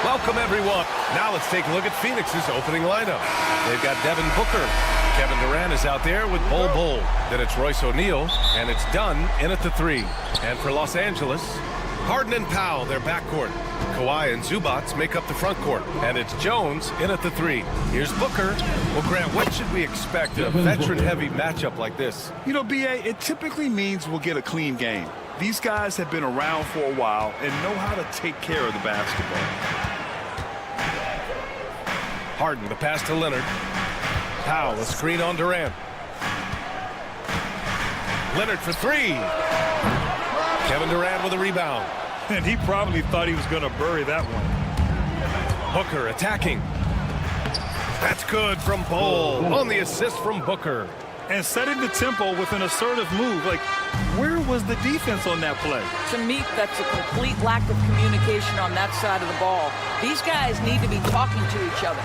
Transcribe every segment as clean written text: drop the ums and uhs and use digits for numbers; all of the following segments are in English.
Welcome, everyone. Now let's take a look at Phoenix's opening lineup. They've got Devin Booker. Kevin Durant is out there with Bol. Then it's Royce O'Neal, and it's Dunn in at the 3. And for Los Angeles, Harden and Powell, their backcourt. Kawhi and Zubac make up the front court. And it's Jones in at the 3. Here's Booker. Well, Grant, what should we expect in a veteran-heavy matchup like this? You know, B.A., it typically means we'll get a clean game. These guys have been around for a while and know how to take care of the basketball. Harden, the pass to Leonard. Powell, a screen on Durant. Leonard for 3. Kevin Durant with a rebound. And he probably thought he was going to bury that one. Booker attacking. That's good from Bol on the assist from Booker. And setting the tempo with an assertive move. Like, where was the defense on that play? To me, that's a complete lack of communication on that side of the ball. These guys need to be talking to each other.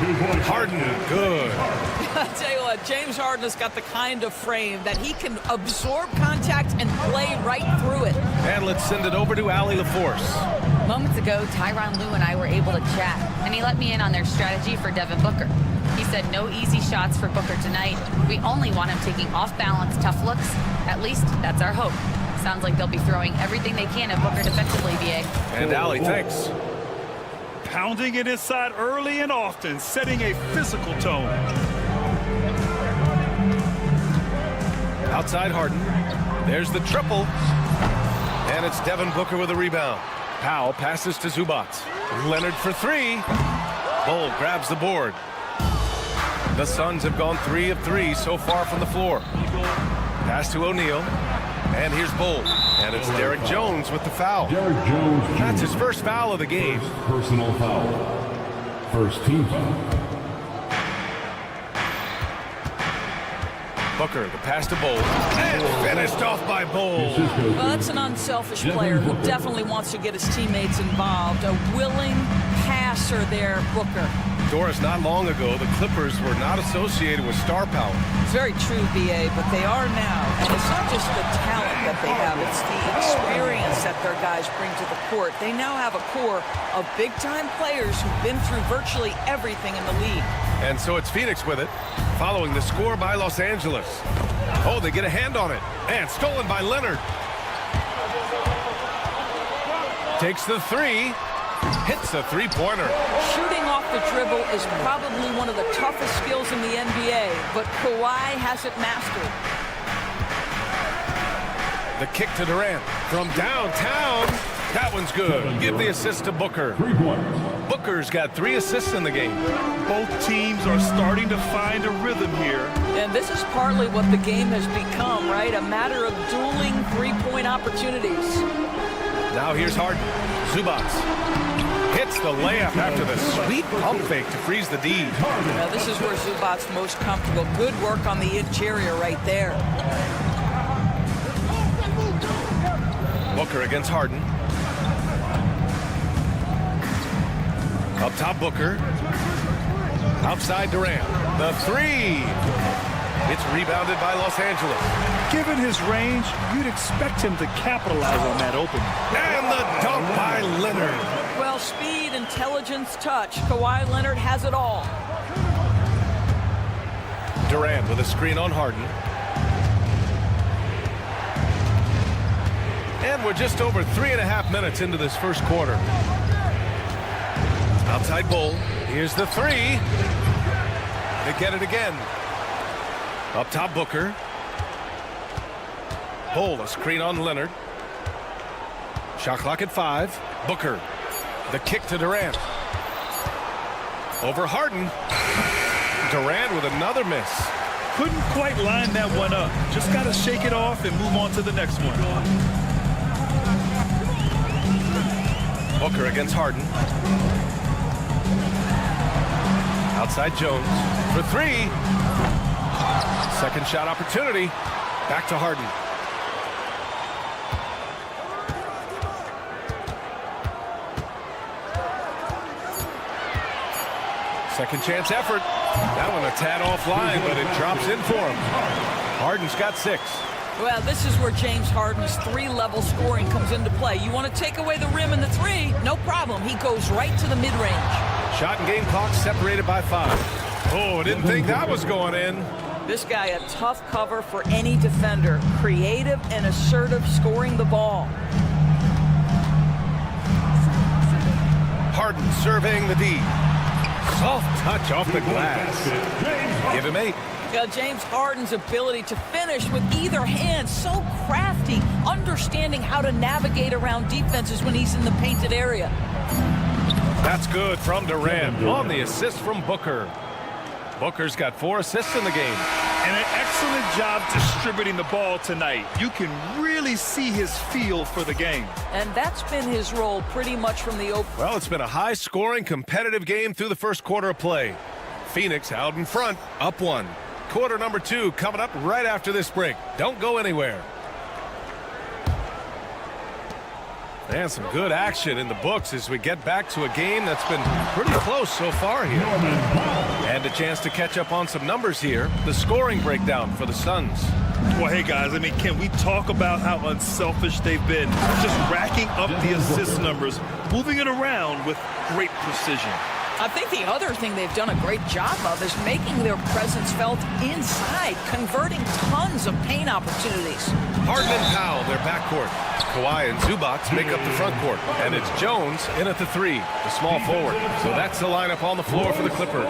Harden, good. I tell you what, James Harden has got the kind of frame that he can absorb contact and play right through it. And let's send it over to Allie LaForce. Moments ago, Tyronn Lue and I were able to chat, and he let me in on their strategy for Devin Booker. He said no easy shots for Booker tonight. We only want him taking off-balance, tough looks. At least, that's our hope. Sounds like they'll be throwing everything they can at Booker defensively, B.A. And Allie, thanks. Pounding it inside early and often, setting a physical tone. Outside Harden. There's the triple. And it's Devin Booker with a rebound. Powell passes to Zubac. Leonard for 3. Bol grabs the board. The Suns have gone 3 of 3 so far from the floor. Pass to O'Neal. And here's Bol. And it's Derrick Jones with the foul. Derrick Jones Jr. That's his first foul of the game. First personal foul. First team foul. Booker, the pass to Bol. And finished off by Bol. Well, that's an unselfish player who definitely wants to get his teammates involved. A willing passer there, Booker. Doris, not long ago, the Clippers were not associated with star power. It's very true, B.A., but they are now. And it's not just the talent that they have. It's the experience that their guys bring to the court. They now have a core of big-time players who've been through virtually everything in the league. And so it's Phoenix with it, following the score by Los Angeles. Oh, they get a hand on it. And stolen by Leonard. Takes the 3. Hits the three-pointer. Shooting off the dribble is probably one of the toughest skills in the NBA, but Kawhi has it mastered. The kick to Durant from downtown. That one's good. Give the assist to Booker. 3 points. Booker's got 3 assists in the game. Both teams are starting to find a rhythm here. And this is partly what the game has become, right? A matter of dueling three-point opportunities. Now here's Harden. Zubac hits the layup after the sweet pump fake to freeze the D. Now this is where Zubac's most comfortable. Good work on the interior right there. Booker against Harden. Up top, Booker. Outside, Durant. The three. It's rebounded by Los Angeles. Given his range, you'd expect him to capitalize on that opening. And the dunk by Leonard. Well, speed, intelligence, touch. Kawhi Leonard has it all. Durant with a screen on Harden. And we're just over 3.5 minutes into this first quarter. Outside Bull. Here's the three. They get it again. Up top, Booker. Bull, a screen on Leonard. Shot clock at 5. Booker. The kick to Durant. Over Harden. Durant with another miss. Couldn't quite line that one up. Just got to shake it off and move on to the next one. Booker against Harden. Outside Jones for three. Second shot opportunity. Back to Harden. Second chance effort. That one a tad offline, but it drops in for him. Harden's got 6. Well, this is where James Harden's 3-level scoring comes into play. You want to take away the rim and the 3, no problem. He goes right to the mid-range. Shot and game clock separated by 5. Oh, didn't think that was going in. This guy a tough cover for any defender. Creative and assertive scoring the ball. Harden surveying the D. Soft touch off the glass. Give him 8. James Harden's ability to finish with either hand, so crafty, understanding how to navigate around defenses when he's in the painted area. That's good from Durant on the assist from Booker. Booker's got 4 assists in the game. And an excellent job distributing the ball tonight. You can really see his feel for the game. And that's been his role pretty much from the open. Well, it's been a high-scoring, competitive game through the first quarter of play. Phoenix out in front, up 1. Quarter number 2 coming up right after this break. Don't go anywhere. And some good action in the books as we get back to a game that's been pretty close so far here. And a chance to catch up on some numbers here. The scoring breakdown for the Suns. Well, hey, guys, I mean, can we talk about how unselfish they've been? Just racking up the assist numbers, moving it around with great precision. I think the other thing they've done a great job of is making their presence felt inside, converting tons of paint opportunities. Harden and Powell, their backcourt. Kawhi and Zubac make up the front court. And it's Jones in at the 3, the small forward. So that's the lineup on the floor for the Clippers.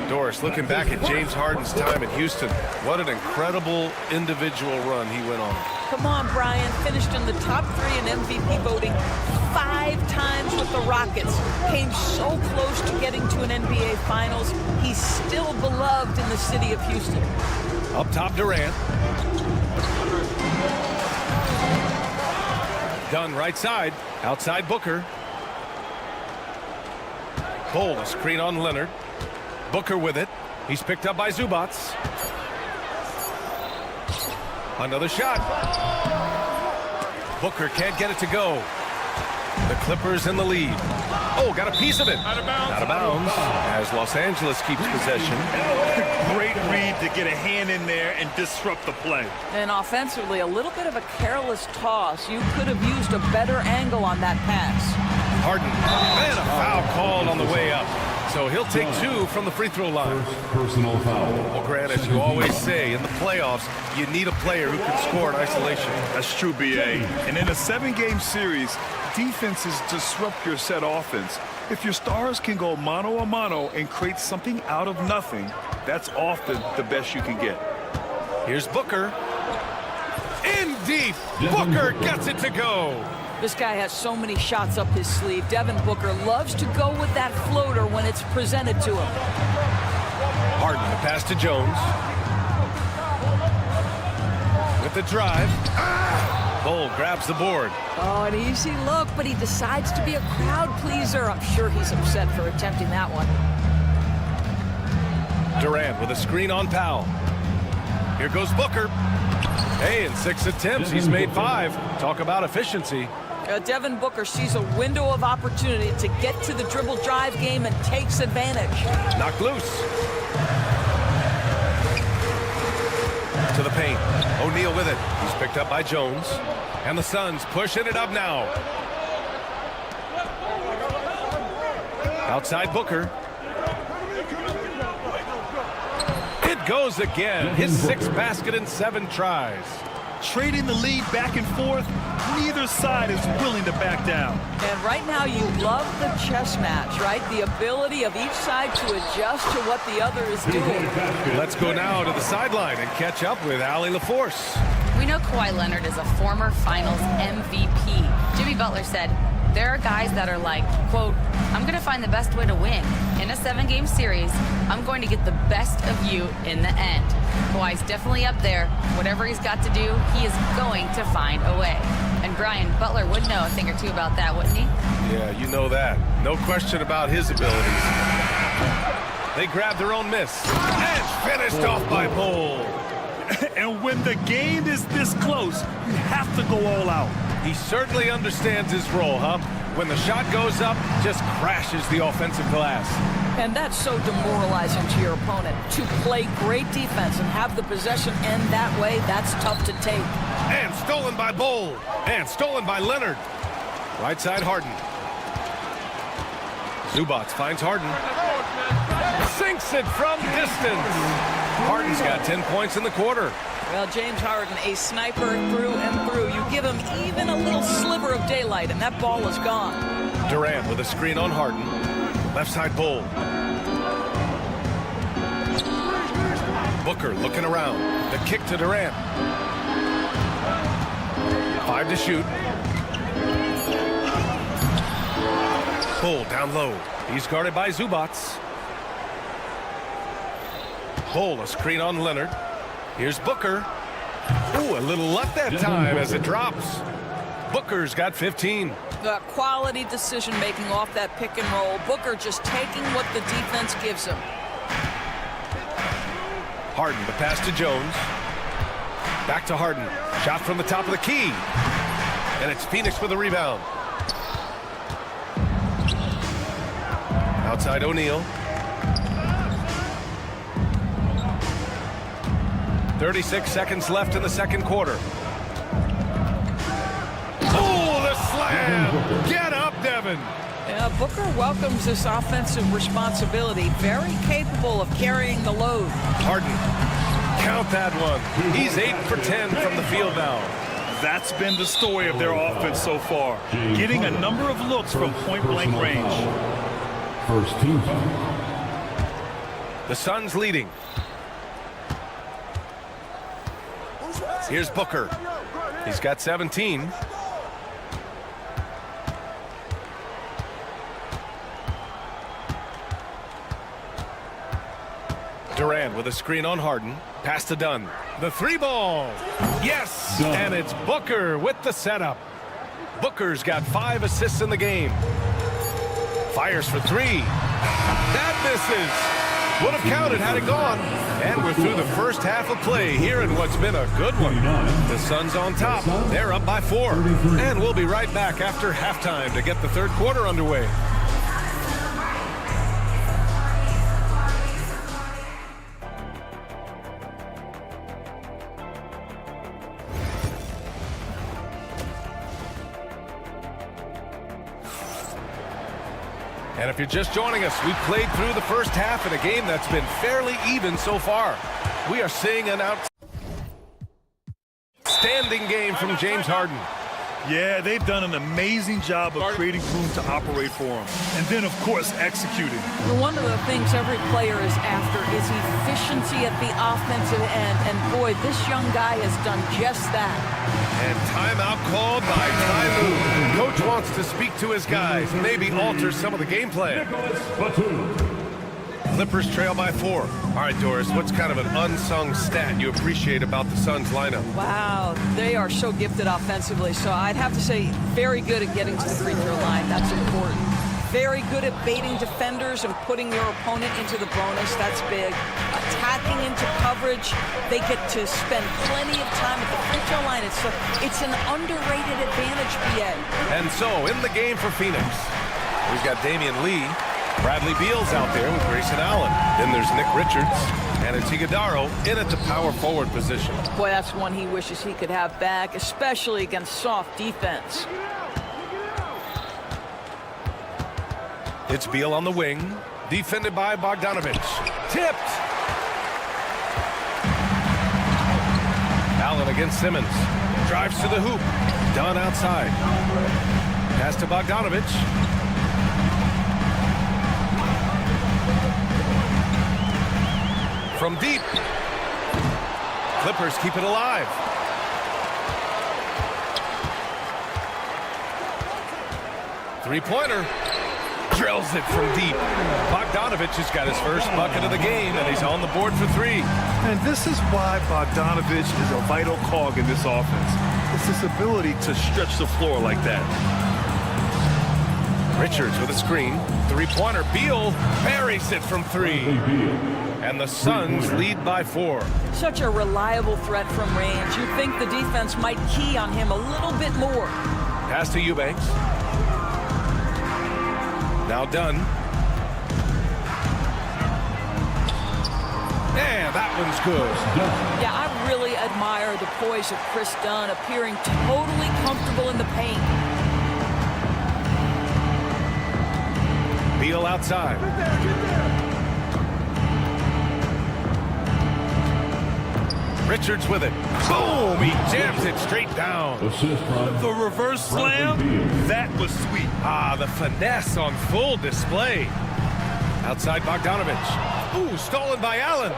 Doris, looking back at James Harden's time in Houston, what an incredible individual run he went on. Come on, Brian. Finished in the top 3 in MVP voting 5 times with the Rockets. Came so close to getting to an NBA Finals. He's still beloved in the city of Houston. Up top, Durant. Dunn right side. Outside Booker. Bull, a screen on Leonard. Booker with it. He's picked up by Zubac. Another shot. Booker can't get it to go. The Clippers in the lead. Oh, got a piece of it. Out of bounds as Los Angeles keeps possession. Great read to get a hand in there and disrupt the play. And offensively, a little bit of a careless toss. You could have used a better angle on that pass. Harden. And a foul called on the way up. So he'll take 2 from the free throw line. Personal foul. Well, Grant, as you always say, in the playoffs, you need a player who can score in isolation. That's true, B.A. And in a 7-game series, defenses disrupt your set offense. If your stars can go mano-a-mano and create something out of nothing, that's often the best you can get. Here's Booker. In deep. Booker gets it to go. This guy has so many shots up his sleeve. Devin Booker loves to go with that floater when it's presented to him. Harden, the pass to Jones. With the drive. Bull grabs the board. Oh, an easy look, but he decides to be a crowd pleaser. I'm sure he's upset for attempting that one. Durant with a screen on Powell. Here goes Booker. Hey, in 6 attempts, he's made 5. Talk about efficiency. Devin Booker sees a window of opportunity to get to the dribble drive game and takes advantage. Knocked loose. To the paint. O'Neal with it. He's picked up by Jones. And the Suns pushing it up now. Outside Booker. It goes again. His 6th basket in 7 tries. Trading the lead back and forth, neither side is willing to back down. And right now you love the chess match, right? The ability of each side to adjust to what the other is doing. Let's go now to the sideline and catch up with Allie LaForce. We know Kawhi Leonard is a former Finals MVP. Jimmy Butler said, there are guys that are like, quote, I'm going to find the best way to win. In a 7-game series, I'm going to get the best of you in the end. Kawhi's definitely up there. Whatever he's got to do, he is going to find a way. And Brian, Butler would know a thing or two about that, wouldn't he? Yeah, you know that. No question about his abilities. They grabbed their own miss. And finished off by Bull. And when the game is this close, you have to go all out. He certainly understands his role, huh? When the shot goes up, just crashes the offensive glass. And that's so demoralizing to your opponent. To play great defense and have the possession end that way, that's tough to take. And stolen by Bull. And stolen by Leonard. Right side Harden. Zubac finds Harden. Sinks it from distance. Harden's got 10 points in the quarter. Well, James Harden, a sniper through and through. You give him even a little sliver of daylight, and that ball is gone. Durant with a screen on Harden. Left side Bull. Booker looking around. The kick to Durant. 5 to shoot. Bull down low. He's guarded by Zubac. Bull, a screen on Leonard. Here's Booker. Ooh, a little luck that time as it drops. Booker's got 15. Quality decision-making off that pick and roll. Booker just taking what the defense gives him. Harden, the pass to Jones. Back to Harden. Shot from the top of the key. And it's Phoenix with the rebound. Outside O'Neal. 36 seconds left in the second quarter. Oh, the slam! Get up, Devin! Yeah, Booker welcomes this offensive responsibility. Very capable of carrying the load. Harden, count that one. He's 8 for 10 from the field now. That's been the story of their offense so far. Getting a number of looks from point-blank range. First team foul. The Suns leading. Here's Booker. He's got 17. Durant with a screen on Harden. Pass to Dunn. The 3-ball. Yes! Dunn. And it's Booker with the setup. Booker's got 5 assists in the game. Fires for 3. That misses. Would have counted had it gone. And we're through the first half of play here in what's been a good one. The Suns on top. They're up by 4. And we'll be right back after halftime to get the third quarter underway. And if you're just joining us, we've played through the first half in a game that's been fairly even so far. We are seeing an outstanding game from James Harden. Yeah, they've done an amazing job of creating room to operate for him. And then, of course, executing. One of the things every player is after is efficiency at the offensive end. And boy, this young guy has done just that. And timeout called by Ty Lue. Coach wants to speak to his guys, maybe alter some of the game plan. Clippers trail by 4. All right, Doris, what's kind of an unsung stat you appreciate about the Suns lineup? Wow, they are so gifted offensively. So I'd have to say very good at getting to the free throw line. That's important. Very good at baiting defenders and putting your opponent into the bonus. That's big. Attacking into coverage. They get to spend plenty of time at the free throw line. It's an underrated advantage, BA. And so, in the game for Phoenix, we've got Damian Lee. Bradley Beal's out there with Grayson Allen. Then there's Nick Richards. And it's Iguodaro in at the power forward position. Boy, that's one he wishes he could have back, especially against soft defense. It's Beal on the wing, defended by Bogdanovich. Tipped! Allen against Simmons. Drives to the hoop. Done outside. Pass to Bogdanovich. From deep. Clippers keep it alive. Three-pointer. Drills it from deep. Bogdanovich has got his first bucket of the game, and he's on the board for three. And this is why Bogdanovich is a vital cog in this offense. It's his ability to stretch the floor like that. Richards with a screen. Three-pointer. Beal buries it from three. And the Suns lead by 4. Such a reliable threat from range. You'd think the defense might key on him a little bit more. Pass to Eubanks. Now Dunn. And that one's good. Yeah, I really admire the poise of Chris Dunn, appearing totally comfortable in the paint. Beal outside. Richards with it. Boom! He jams it straight down. The reverse slam, that was sweet. Ah, the finesse on full display. Outside Bogdanovich. Ooh, stolen by Allen.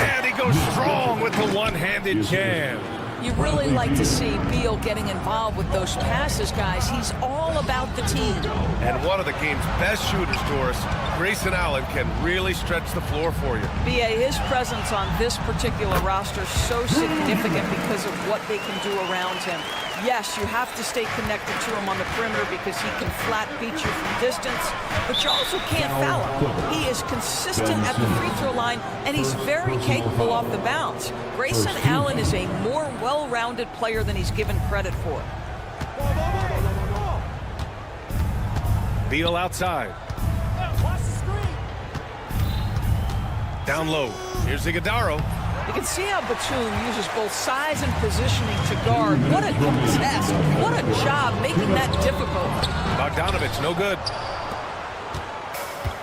And he goes strong with the one-handed jam. You really like to see Beal getting involved with those passes, guys. He's all about the team. And one of the game's best shooters, Doris, Grayson Allen, can really stretch the floor for you. BA, his presence on this particular roster is so significant because of what they can do around him. Yes, you have to stay connected to him on the perimeter because he can flat beat you from distance, but you also can't foul him. He is consistent at the free throw line, and he's very capable off the bounce. Grayson Allen is a more well-rounded player than he's given credit for. Beal outside. Down low. Here's Iguodaro. You can see how Batum uses both size and positioning to guard. What a contest. What a job making that difficult. Bogdanovich, no good.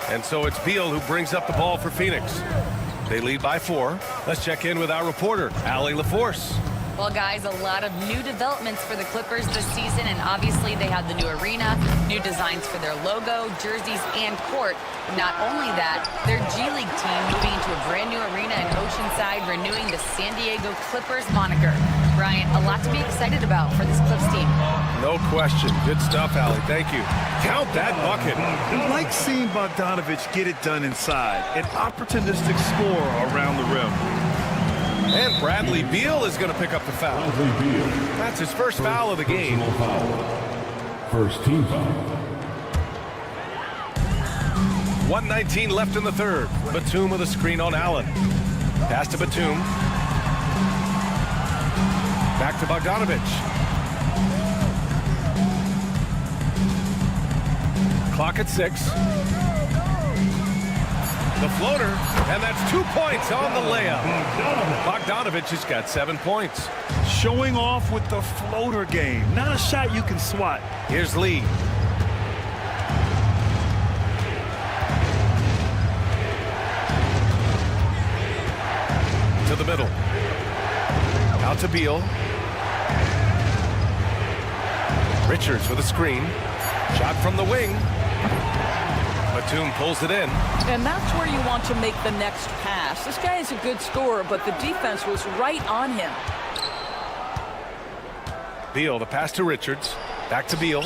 And so it's Beal who brings up the ball for Phoenix. They lead by 4. Let's check in with our reporter, Allie LaForce. Well, guys, a lot of new developments for the Clippers this season, and obviously they have the new arena, new designs for their logo, jerseys, and court. Not only that, their G League team moving into a brand new arena in Oceanside, renewing the San Diego Clippers moniker. Brian, a lot to be excited about for this Clips team. No question. Good stuff, Allie. Thank you. Count that bucket. I like seeing Bogdanovich get it done inside. An opportunistic score around the rim. And Bradley Beal is going to pick up the foul. That's his first foul of the game. First team foul. 1:19 left in the third. Batum with a screen on Allen. Pass to Batum. Back to Bogdanovich. Clock at 6. The floater, and that's 2 points on the layup. Bogdanovich has got 7 points. Showing off with the floater game. Not a shot you can swat. Here's Lee. To the middle. Out to Beal. Richards with a screen. Shot from the wing. Batum pulls it in. And that's where you want to make the next pass. This guy is a good scorer, but the defense was right on him. Beal, the pass to Richards. Back to Beal.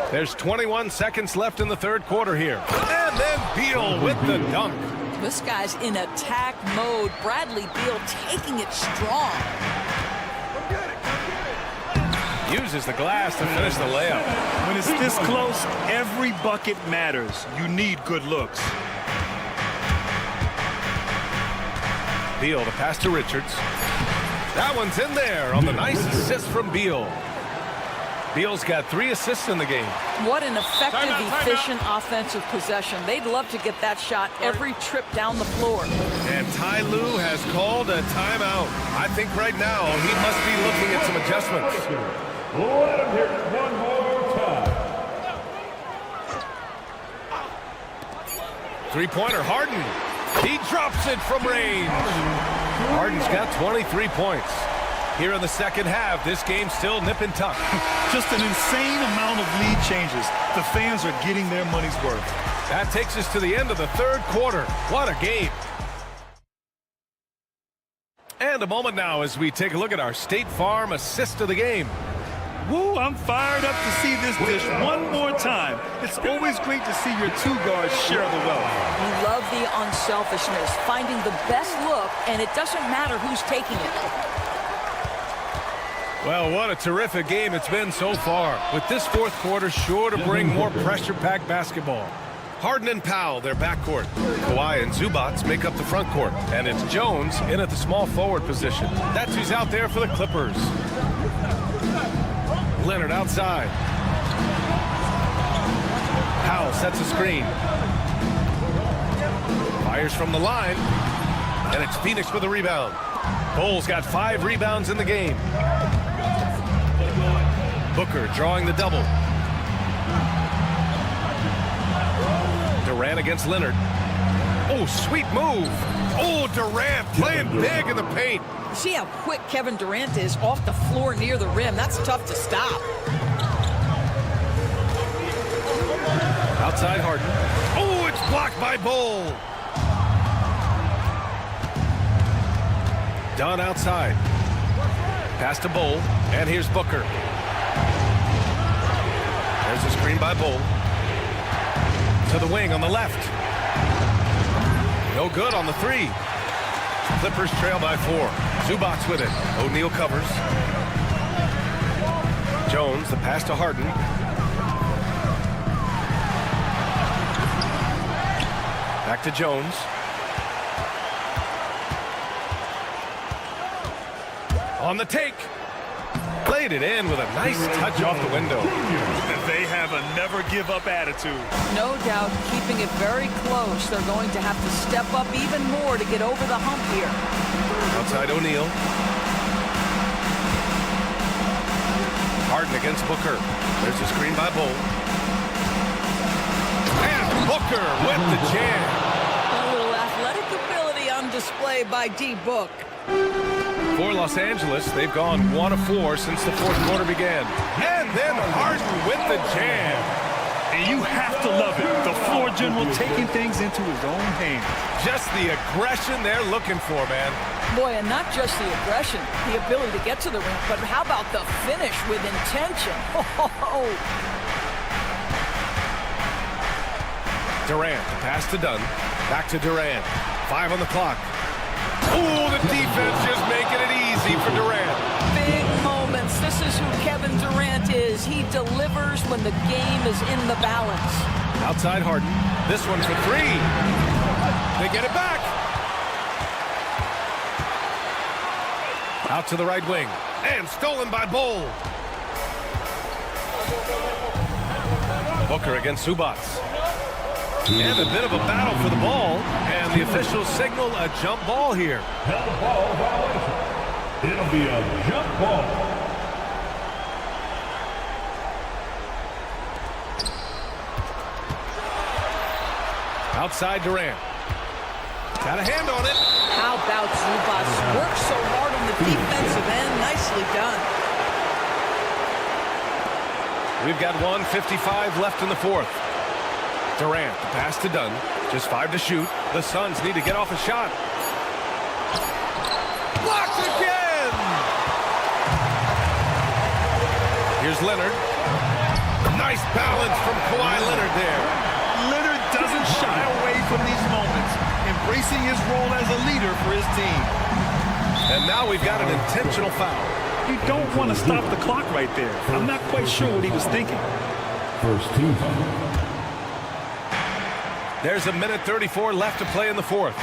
There's 21 seconds left in the third quarter here. And then Beal with the dunk. This guy's in attack mode. Bradley Beal taking it strong. Uses the glass to finish the layup. When it's this close, every bucket matters. You need good looks. Beal to pass to Richards. That one's in there on the nice assist from Beal. Beal's got 3 assists in the game. What an effective, efficient offensive possession. They'd love to get that shot every trip down the floor. And Ty Lue has called a timeout. I think right now he must be looking at some adjustments. Let him hear it one more time. Three-pointer, Harden. He drops it from range. Harden's got 23 points. Here in the second half, this game's still nip and tuck. Just an insane amount of lead changes. The fans are getting their money's worth. That takes us to the end of the third quarter. What a game. And a moment now as we take a look at our State Farm assist of the game. Woo, I'm fired up to see this dish one more time. It's always great to see your 2 guards share the wealth. You love the unselfishness, finding the best look, and it doesn't matter who's taking it. Well, what a terrific game it's been so far, with this fourth quarter sure to bring more pressure-packed basketball. Harden and Powell, their backcourt. Kawhi and Zubats make up the front court, and it's Jones in at the small forward position. That's who's out there for the Clippers. Leonard outside. Powell sets a screen. Fires from the line, and it's Phoenix with a rebound. Bull's got 5 rebounds in the game. Booker drawing the double. Durant against Leonard. Oh, sweet move. Oh, Durant playing big in the paint. See how quick Kevin Durant is off the floor near the rim. That's tough to stop. Outside Harden. Oh, it's blocked by Bull. Dunn outside. Pass to Bull, and here's Booker. There's a screen by Bull. To the wing on the left. No good on the 3. Clippers trail by 4. Zubats with it. O'Neal covers. Jones, the pass to Harden. Back to Jones. On the take. Played it in with a nice touch off the window. They have a never-give-up attitude. No doubt, keeping it very close. They're going to have to step up even more to get over the hump here. Outside O'Neal. Harden against Booker. There's a screen by Bull. And Booker with the jam. A little athletic ability on display by D-Book. For Los Angeles, they've gone 1 of 4 since the fourth quarter began. And then Harden with the jam. And you have to love it. The floor general taking things into his own hands. Just the aggression they're looking for, man. Boy, and not just the aggression, the ability to get to the rim, but how about the finish with intention? Oh. Durant, the pass to Dunn. Back to Durant. 5 on the clock. Oh, the defense just making it easy for Durant. Big moments. This is who Kevin Durant is. He delivers when the game is in the balance. Outside Harden. This one for 3. They get it back. Out to the right wing. And stolen by Bull. Booker against Zubats. And a bit of a battle for the ball. And the officials signal a jump ball here. Held ball violation. It'll be a jump ball. Outside Durant. Got a hand on it. How about Zubats? Worked so hard on the defensive end. Nicely done. We've got 1:55 left in the fourth. Durant, the pass to Dunn. Just 5 to shoot. The Suns need to get off a shot. Blocked again! Here's Leonard. Nice balance from Kawhi Leonard there. Leonard doesn't shy away from these moments, embracing his role as a leader for his team. And now we've got an intentional foul. You don't want to stop the clock right there. I'm not quite sure what he was thinking. First team foul. There's a minute 34 left to play in the fourth.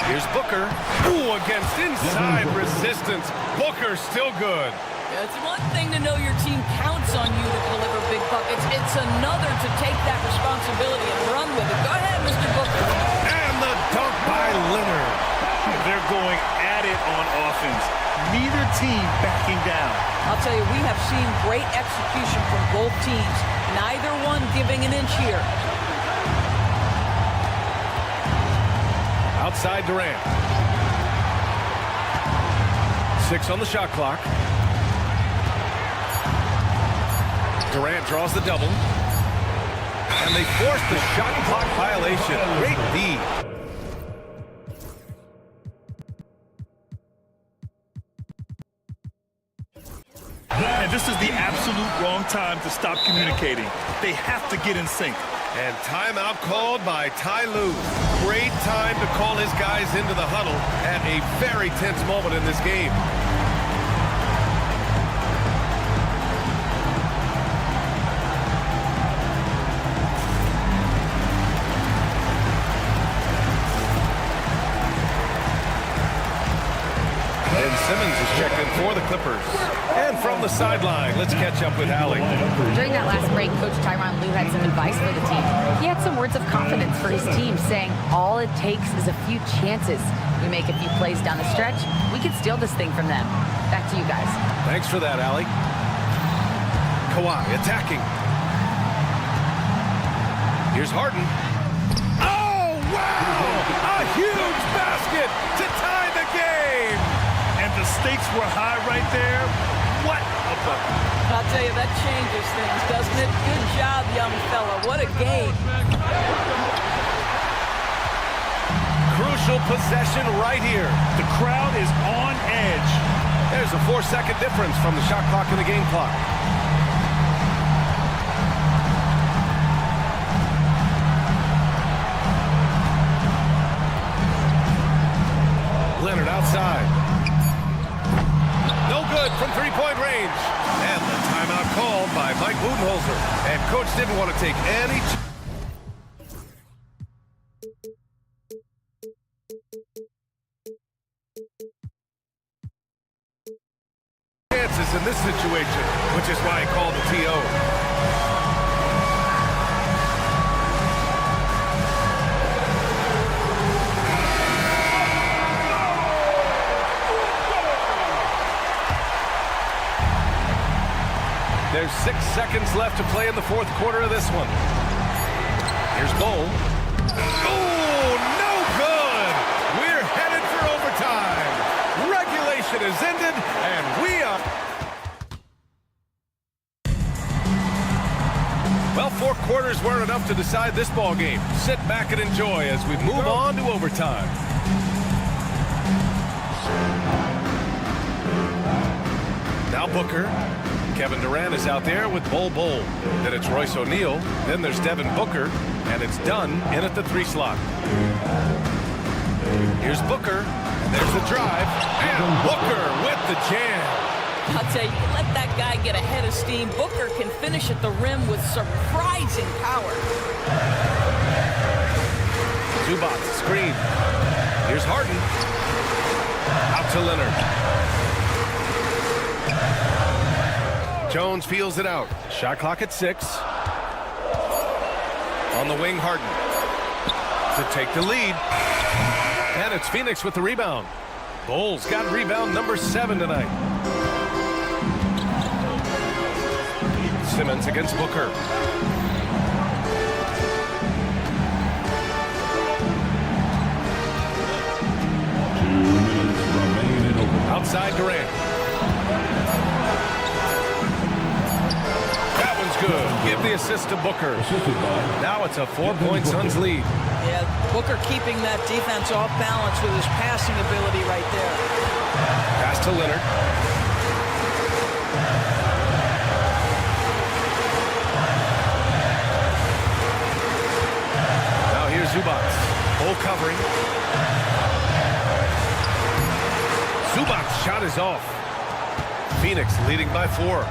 Here's Booker. Ooh, against inside resistance. Booker still good. It's one thing to know your team counts on you to deliver big buckets. It's another to take that responsibility and run with it. Go ahead, Mr. Booker. And the dunk by Leonard. They're going at it on offense. Neither team backing down. I'll tell you, we have seen great execution from both teams. Neither one giving an inch here. Outside Durant. 6 on the shot clock. Durant draws the double. And they force the shot clock violation. Great D. And this is the absolute wrong time to stop communicating. They have to get in sync. And timeout called by Ty Lue. Great time to call his guys into the huddle at a very tense moment in this game. And Simmons is checked in for the Clippers. And from the sideline, let's catch up with Allie. During that last break, Coach Tyronn Lue had some advice for the team. He had some words of confidence for his team, saying all it takes is a few chances. We make a few plays down the stretch, we can steal this thing from them. Back to you guys. Thanks for that, Allie. Kawhi attacking. Here's Harden. Oh, wow! A huge basket to tie the game! And the stakes were high right there. What a bucket. I'll tell you, that changes things, doesn't it? Good job, young fella. What a game. Crucial possession right here. The crowd is on edge. There's a 4-second difference from the shot clock and the game clock. Leonard outside. No good from three-point range. And the timeout called by Mike Budenholzer. And coach didn't want to take any chances in this situation, which is why he called the TO. There's 6 seconds left to play in the fourth quarter of this one. Here's Bowl. Oh, no good! We're headed for overtime. Regulation is ended, and we are... Well, 4 quarters weren't enough to decide this ball game. Sit back and enjoy as we move on to overtime. Now Booker. Kevin Durant is out there with Bol. Then it's Royce O'Neal. Then there's Devin Booker. And it's done in at the 3 slot. Here's Booker. And there's the drive. And Booker with the jam. I'll tell you, let that guy get ahead of steam. Booker can finish at the rim with surprising power. Zubac screen. Here's Harden. Out to Leonard. Jones feels it out. Shot clock at 6. On the wing, Harden to take the lead. And it's Phoenix with the rebound. Bulls got rebound number 7 tonight. Simmons against Booker. Outside Durant. That one's good. Give the assist to Booker. Now it's a 4-point Suns lead. Yeah, Booker keeping that defense off balance with his passing ability right there. Pass to Leonard. Now here's Zubac. Full covering. Zubac's shot is off. Phoenix leading by 4.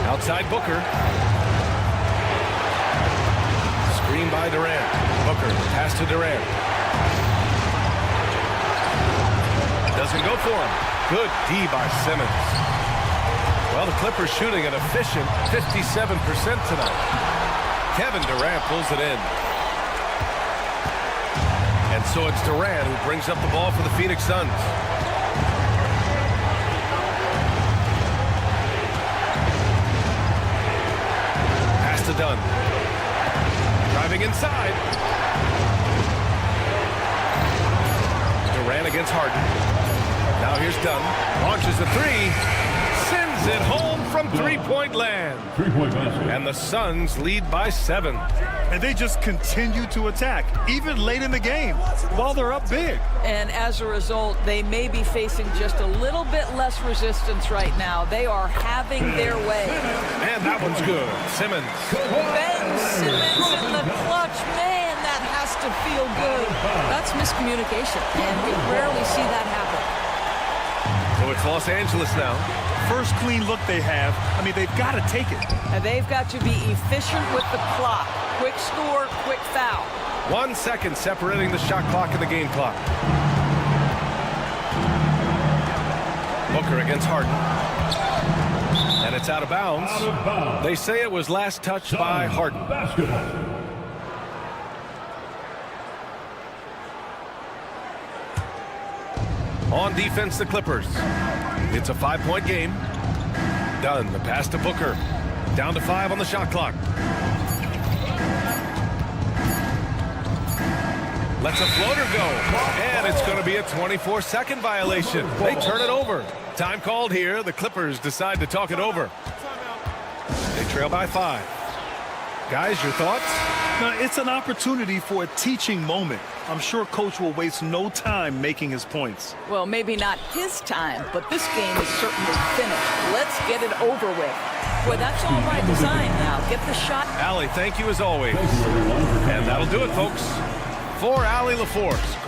Outside Booker. Screen by Durant. Booker, pass to Durant. Doesn't go for him. Good D by Simmons. Well, the Clippers shooting an efficient 57% tonight. Kevin Durant pulls it in. And so it's Durant who brings up the ball for the Phoenix Suns. Pass to Dunn. Driving inside. Durant against Harden. Now here's Dunn. Launches a 3. Sends it home from three-point land. Three-point basket. And the Suns lead by 7. And they just continue to attack, even late in the game, while they're up big. And as a result, they may be facing just a little bit less resistance right now. They are having their way. And that one's good. Simmons. Ben Simmons in the clutch. Man, that has to feel good. That's miscommunication, and we rarely see that happen. So it's Los Angeles now. First clean look they have. I mean, they've got to take it. And they've got to be efficient with the clock. Quick score, quick foul. 1 second separating the shot clock and the game clock. Booker against Harden. And it's out of bounds. Out of bounds. They say it was last touched by Harden. Basketball. On defense, the Clippers. It's a 5-point game. Dunn, the pass to Booker. Down to 5 on the shot clock. Lets a floater go. And it's going to be a 24-second violation. They turn it over. Time called here. The Clippers decide to talk it over. They trail by 5. Guys, your thoughts? Now, it's an opportunity for a teaching moment. I'm sure Coach will waste no time making his points. Well, maybe not his time, but this game is certainly finished. Let's get it over with. Well, that's all by design now. Get the shot. Allie, thank you as always. And that'll do it, folks. For Allie LaForce.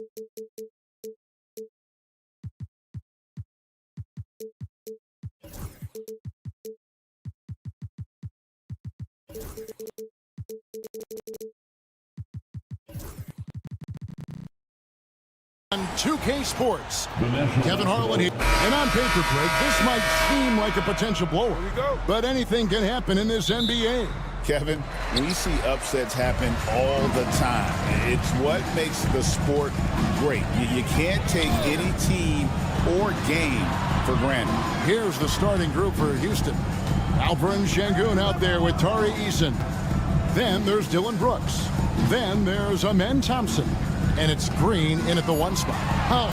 On 2K Sports, Kevin Harlan here. And on paper, Greg, this might seem like a potential blower. But anything can happen in this NBA. Kevin, we see upsets happen all the time. It's what makes the sport great. You can't take any team or game for granted. Here's the starting group for Houston. Alperen Şengün out there with Tari Eason. Then there's Dylan Brooks. Then there's Amen Thompson. And it's Green in at the 1 spot. Oh,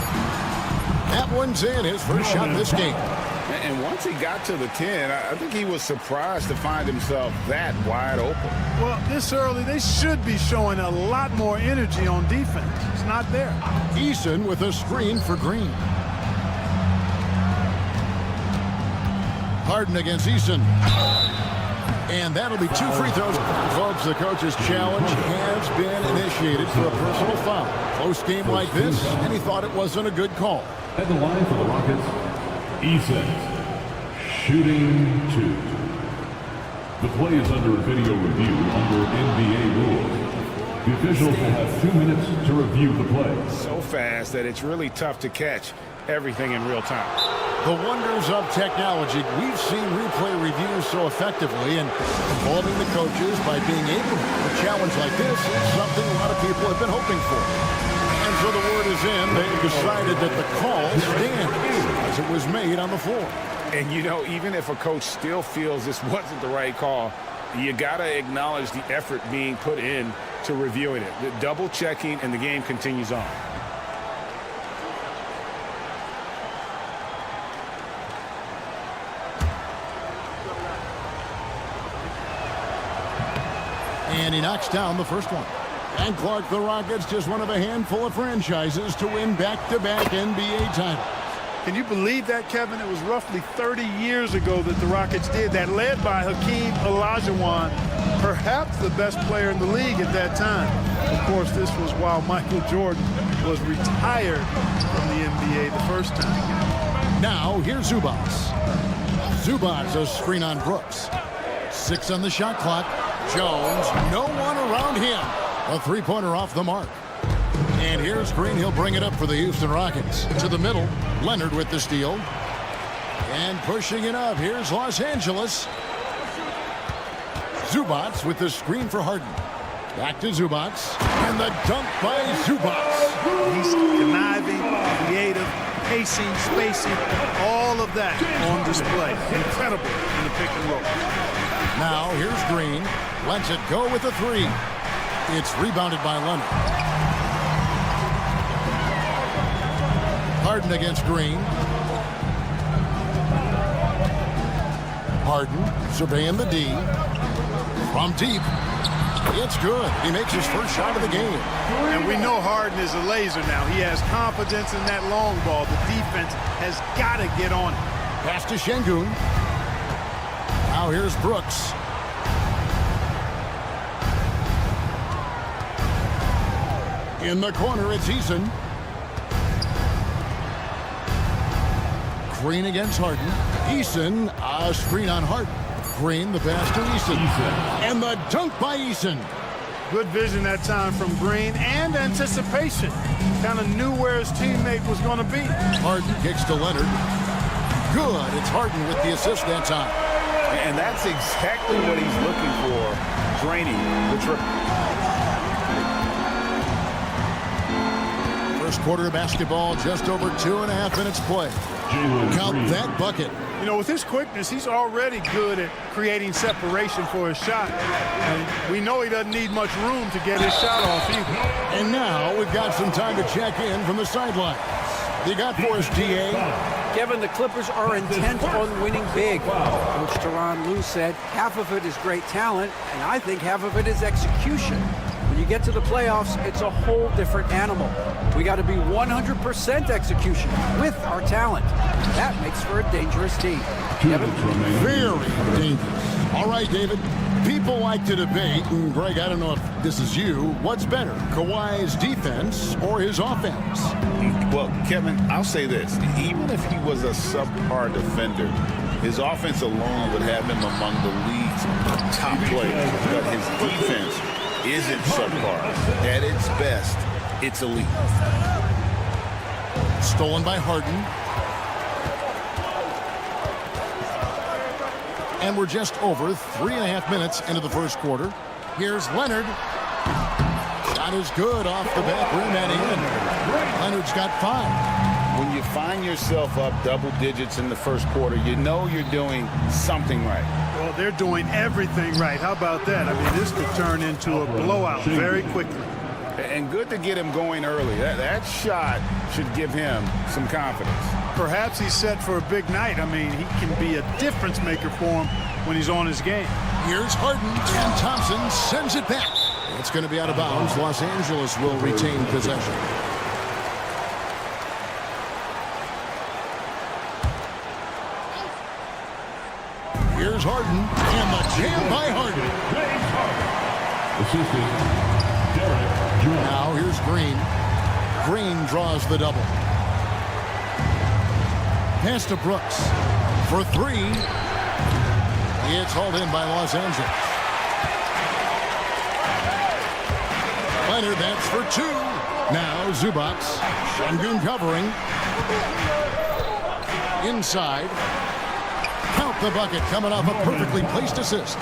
that one's in, his first shot this game. And once he got to the 10, I think he was surprised to find himself that wide open. Well, this early, they should be showing a lot more energy on defense. It's not there. Eason with a screen for Green. Harden against Eason. And that'll be 2 free throws. Folks, the coach's challenge has been initiated for a personal foul. Close game like this, and he thought it wasn't a good call. At the line for the Rockets, Eason, shooting 2. The play is under video review under NBA rules. The officials will have 2 minutes to review the play. So fast that it's really tough to catch everything in real time. The wonders of technology. We've seen replay reviews so effectively, and involving the coaches by being able to have a challenge like this is something a lot of people have been hoping for. And so the word is in. They've decided that the call stands as it was made on the floor. And, you know, even if a coach still feels this wasn't the right call, you got to acknowledge the effort being put in to reviewing it. The double checking, and the game continues on. And he knocks down the first one. And Clark, the Rockets, just one of a handful of franchises to win back-to-back NBA titles. Can you believe that, Kevin? It was roughly 30 years ago that the Rockets did that, led by Hakeem Olajuwon, perhaps the best player in the league at that time. Of course, this was while Michael Jordan was retired from the NBA the first time. Now, here's Zubac. Zubac, a screen on Brooks. 6 on the shot clock. Jones, no one around him. A three-pointer off the mark. And here's Green. He'll bring it up for the Houston Rockets. To the middle. Leonard with the steal. And pushing it up. Here's Los Angeles. Zubac with the screen for Harden. Back to Zubac. And the dunk by Zubac. He's conniving, creative, pacing, spacing, all of that on display. Incredible in the pick and roll. Now, here's Green. Lets it go with a 3. It's rebounded by Leonard. Harden against Green. Harden surveying the D. From deep. It's good. He makes his first shot of the game. And we know Harden is a laser now. He has confidence in that long ball. The defense has got to get on it. Pass to Şengün. Now here's Brooks. In the corner, it's Eason. Green against Harden. Eason, a screen on Harden. Green, the pass to Eason. And the dunk by Eason. Good vision that time from Green and anticipation. Kind of knew where his teammate was going to be. Harden kicks to Leonard. Good. It's Harden with the assist that time. And that's exactly what he's looking for, draining the triple. First quarter of basketball, just over 2.5 minutes play. Count that bucket. You know, with his quickness, he's already good at creating separation for his shot. And we know he doesn't need much room to get his shot off either. And now we've got some time to check in from the sideline. You got for us, DA? Kevin, the Clippers are intent on winning big. Coach Tyronn Lue said half of it is great talent, and I think half of it is execution. When you get to the playoffs, it's a whole different animal. We got to be 100% execution with our talent. That makes for a dangerous team. Kevin? Very dangerous. All right, David. People like to debate, and Greg, I don't know if this is you, what's better, Kawhi's defense or his offense? Well, Kevin, I'll say this. Even if he was a subpar defender, his offense alone would have him among the league's top players. But his defense isn't subpar. At its best, it's elite. Stolen by Harden. And we're just over 3.5 minutes into the first quarter. Here's Leonard. Shot is good off the back rim and in. Leonard's got 5. When you find yourself up double digits in the first quarter, you know you're doing something right. Well, they're doing everything right. How about that? I mean, this could turn into a blowout very quickly. And good to get him going early. That shot should give him some confidence. Perhaps he's set for a big night. I mean, he can be a difference maker for him when he's on his game. Here's Harden, and Thompson sends it back. It's going to be out of bounds. Los Angeles will retain possession. Here's Harden, and the jam by Harden. Assistant, Derek Jones. Now here's Green. Green draws the double. Pass to Brooks for 3. It's hauled in by Los Angeles. Leonard, that's for 2. Now Zubac. Şengün covering. Inside. Count the bucket coming off a perfectly placed assist.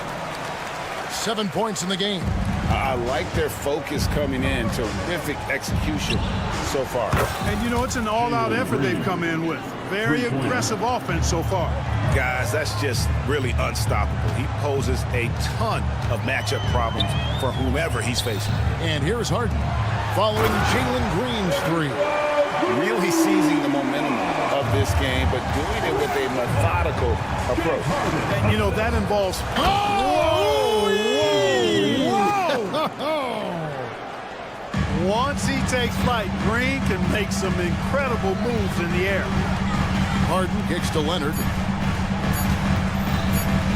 7 points in the game. I like their focus coming in. Terrific execution so far. And, you know, it's an all-out effort they've come in with. Very aggressive offense so far. Guys, that's just really unstoppable. He poses a ton of matchup problems for whomever he's facing. And here's Harden following Jalen Green's 3. Really seizing the momentum of this game, but doing it with a methodical approach. And, you know, that involves... Once he takes flight, Green can make some incredible moves in the air. Harden kicks to Leonard.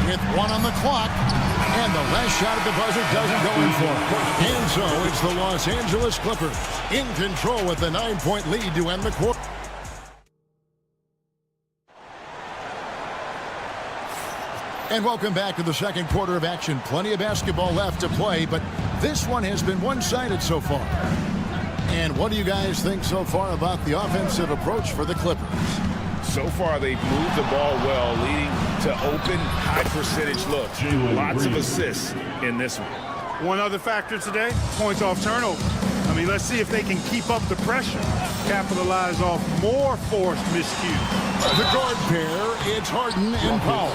With 1 on the clock. And the last shot at the buzzer doesn't go in for it. And so it's the Los Angeles Clippers in control with the 9-point lead to end the quarter. And welcome back to the second quarter of action. Plenty of basketball left to play, but this one has been one-sided so far. And what do you guys think so far about the offensive approach for the Clippers? So far, they've moved the ball well, leading to open, high-percentage looks. Lots of assists in this one. One other factor today, points off turnover. I mean, let's see if they can keep up the pressure, capitalize off more forced miscues. The guard pair, it's Harden and Powell.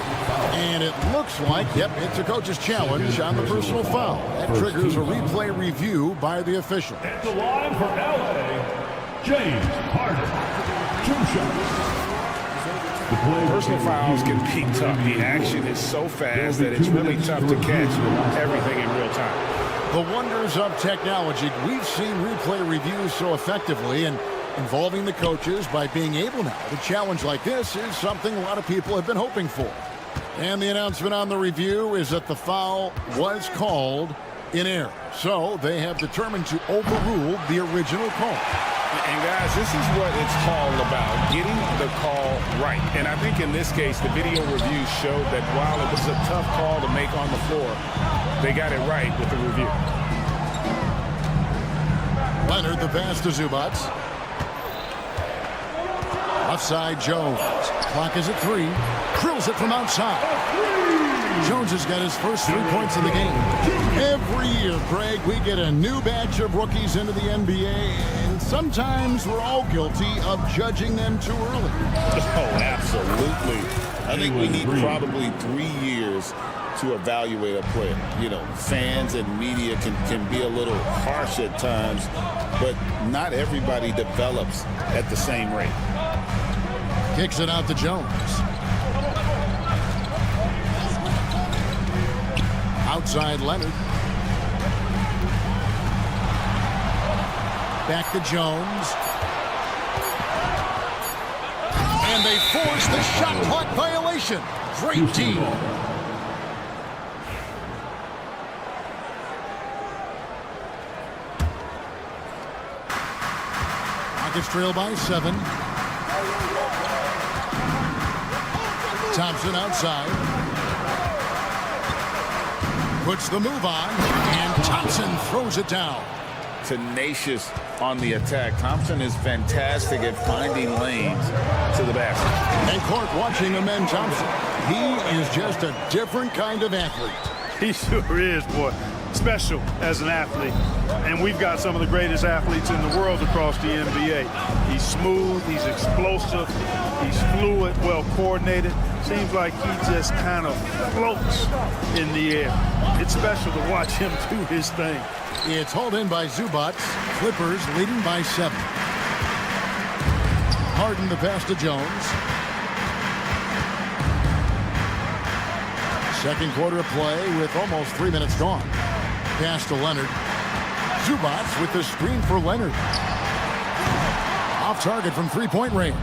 And it looks like, yep, it's a coach's challenge on the personal foul. That triggers a replay review by the official. At the line for LA, James Harden. 2 shots. Personal fouls can be tough. The action is so fast that it's really tough to catch everything in real time. The wonders of technology. We've seen replay reviews so effectively, and involving the coaches by being able now to challenge like this is something a lot of people have been hoping for. And the announcement on the review is that the foul was called in error. So they have determined to overrule the original call. And guys, this is what it's all about, getting the call right. And I think in this case, the video review showed that while it was a tough call to make on the floor, they got it right with the review. Leonard, the pass to Zubac. Offside Jones. Clock is at 3. Drills it from outside. Jones has got his first 3 points in the game. Every year, Greg, we get a new batch of rookies into the NBA, and sometimes we're all guilty of judging them too early. Oh, absolutely. I think we need probably 3 years to evaluate a player. You know, fans and media can be a little harsh at times, but not everybody develops at the same rate. Kicks it out to Jones. Outside Leonard. Back to Jones. And they force the shot clock violation. Great team. Rockets trail by 7. Thompson outside. Puts the move on, and Thompson throws it down. Tenacious on the attack. Thompson is fantastic at finding lanes to the basket. And Clark watching Amen Thompson. He is just a different kind of athlete. He sure is, boy. Special as an athlete. And we've got some of the greatest athletes in the world across the NBA. He's smooth, he's explosive, he's fluid, well coordinated. Seems like he just kind of floats in the air. It's special to watch him do his thing. It's hauled in by Zubac. Clippers leading by 7. Harden the pass to Jones. Second quarter of play with almost 3 minutes gone. Pass to Leonard. Zubac with the screen for Leonard. Off target from three-point range.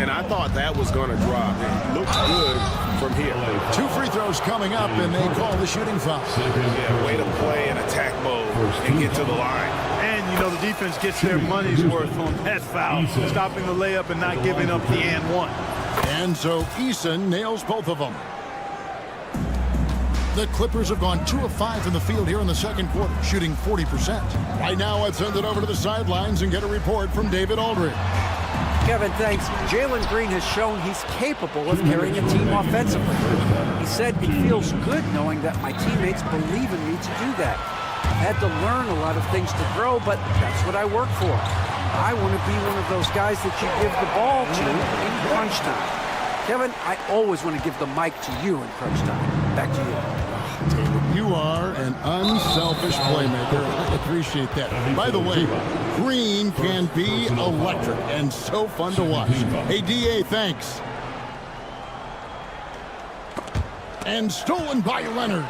And I thought that was going to drop. It looked good from here. 2 free throws coming up, and they call the shooting foul. Yeah, way to play in attack mode and get to the line. And, you know, the defense gets their money's worth on that foul. Stopping the layup and not giving up the and one. And so Eason nails both of them. The Clippers have gone 2 of 5 in the field here in the second quarter, shooting 40%. Right now, let's send it over to the sidelines and get a report from David Aldridge. Kevin, thanks. Jalen Green has shown he's capable of carrying a team offensively. He said it feels good knowing that my teammates believe in me to do that. I've had to learn a lot of things to grow, but that's what I work for. I want to be one of those guys that you give the ball to in crunch time. Kevin, I always want to give the mic to you in crunch time. Back to you. You are an unselfish playmaker. I appreciate that. By the way, Green can be electric and so fun to watch. Hey, D.A., thanks. And stolen by Leonard.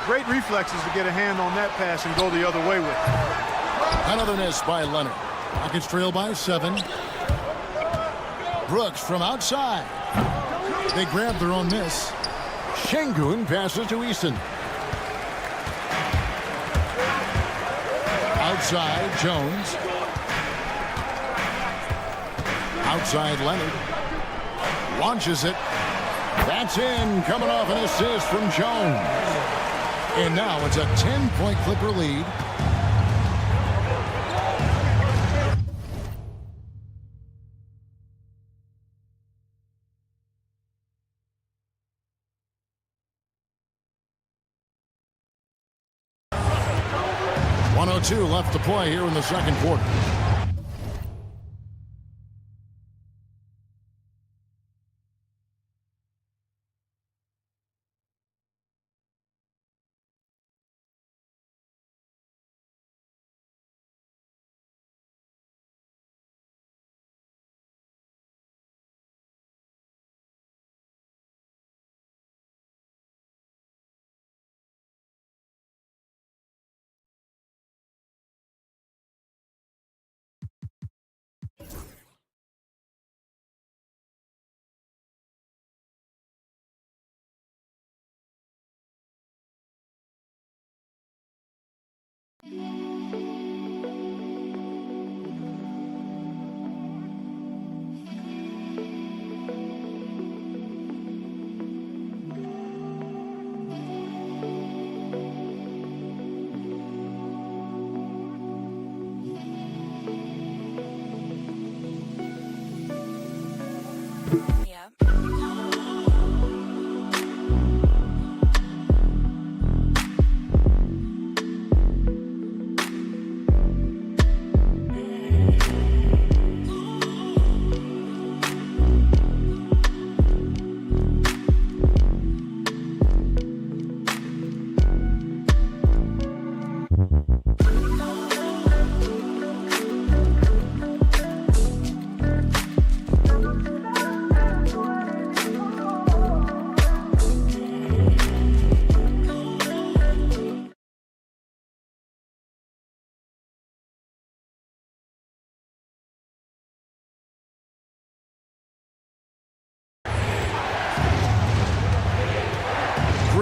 Great reflexes to get a hand on that pass and go the other way with it. Another miss by Leonard. Rockets trail by 7. Brooks from outside. They grab their own miss. Şengün passes to Eason. Outside, Jones. Outside, Leonard. Launches it. That's in, coming off an assist from Jones. And now it's a 10-point Clipper lead. .2 left to play here in the second quarter.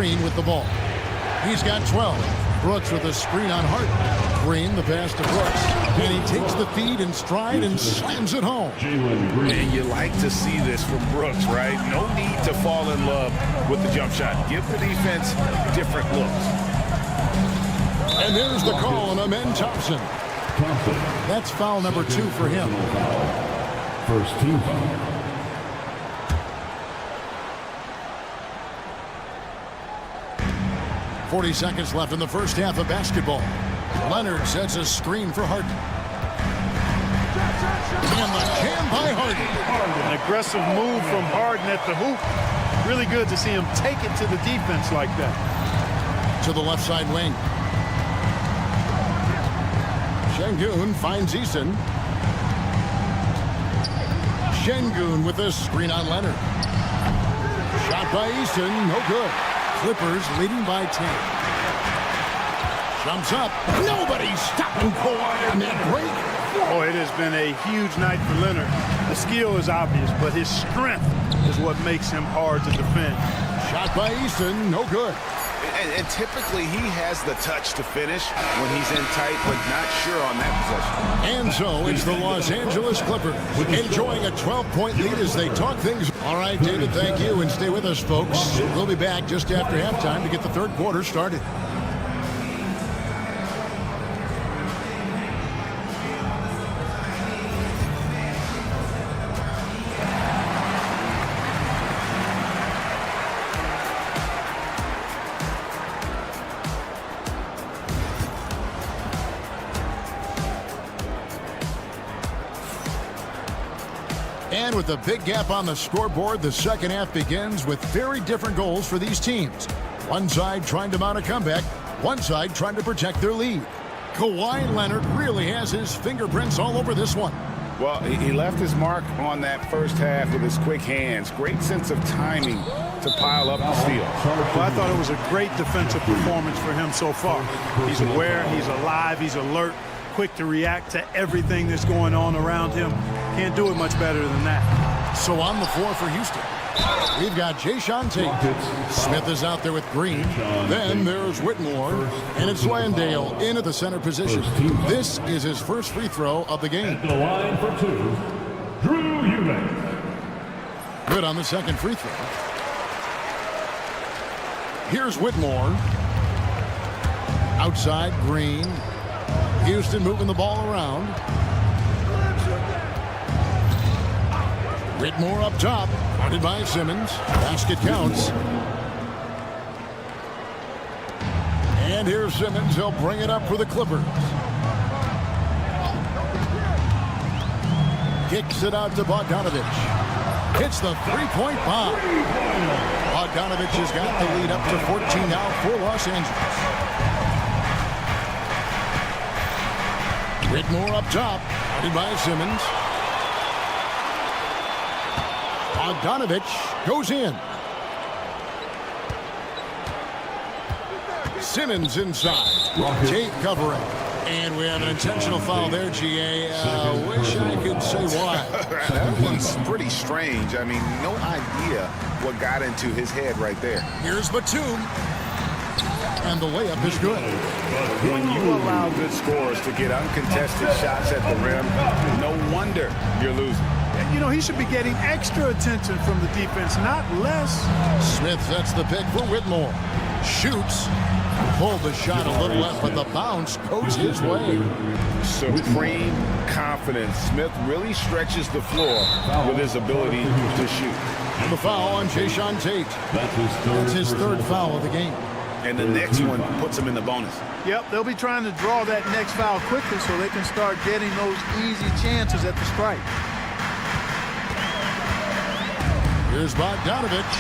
Green with the ball. He's got 12. Brooks with a screen on Harden. Green, the pass to Brooks. And he takes the feed in stride and slams it home. Jalen Green. And you like to see this from Brooks, right? No need to fall in love with the jump shot. Give the defense different looks. And there's the call on Amen Thompson. That's foul number 2 for him. First team foul. 40 seconds left in the first half of basketball. Leonard sets a screen for Harden. And the jam by Harden. An aggressive move from Harden at the hoop. Really good to see him take it to the defense like that. To the left side wing. Şengün finds Eason. Şengün with a screen on Leonard. Shot by Eason, no good. Clippers leading by 10. Jumps up. Nobody's stopping Kawhi on that break. Oh, it has been a huge night for Leonard. The skill is obvious, but his strength is what makes him hard to defend. Shot by Eason, no good. And typically he has the touch to finish when he's in tight, but not sure on that possession. And so it's the Los Angeles Clippers enjoying a 12-point lead as they talk things. All right, David, thank you, and stay with us, folks. We'll be back just after halftime to get the third quarter started. And with a big gap on the scoreboard, the second half begins with very different goals for these teams. One side trying to mount a comeback, one side trying to protect their lead. Kawhi Leonard really has his fingerprints all over this one. Well, he left his mark on that first half with his quick hands. Great sense of timing to pile up the steal. Well, I thought it was a great defensive performance for him so far. He's aware, he's alive, he's alert, quick to react to everything that's going on around him. Can't do it much better than that. So on the floor for Houston, we've got Jason Tate. Smith is out there with Green. Then there's Whitmore. And it's Landale in at the center position. This is his first free throw of the game. At the line for 2, Drew Eubanks. Good on the second free throw. Here's Whitmore. Outside, Green. Houston moving the ball around. Whitmore up top, guarded by Simmons. Basket counts. And here's Simmons. He'll bring it up for the Clippers. Kicks it out to Bogdanovich. Hits the three-point bomb. Bogdanovich has got the lead up to 14 now for Los Angeles. Whitmore up top, guarded by Simmons. Bogdanovich goes in. Simmons inside. Tate covering. And we have an intentional foul there, GA. Wish I could say why. That one's pretty strange. I mean, no idea what got into his head right there. Here's Batum. And the layup is good. When you allow good scorers to get uncontested shots at the rim, no wonder you're losing. You know, he should be getting extra attention from the defense, not less. Smith sets the pick for Whitmore. Shoots. Pulled the shot a little left, but the bounce goes his way. Supreme confidence. Smith really stretches the floor with his ability to shoot. And the foul on Jason Tate. That's his third foul of the game. And the next one puts him in the bonus. Yep, they'll be trying to draw that next foul quickly so they can start getting those easy chances at the strike. Here's Bogdanovich.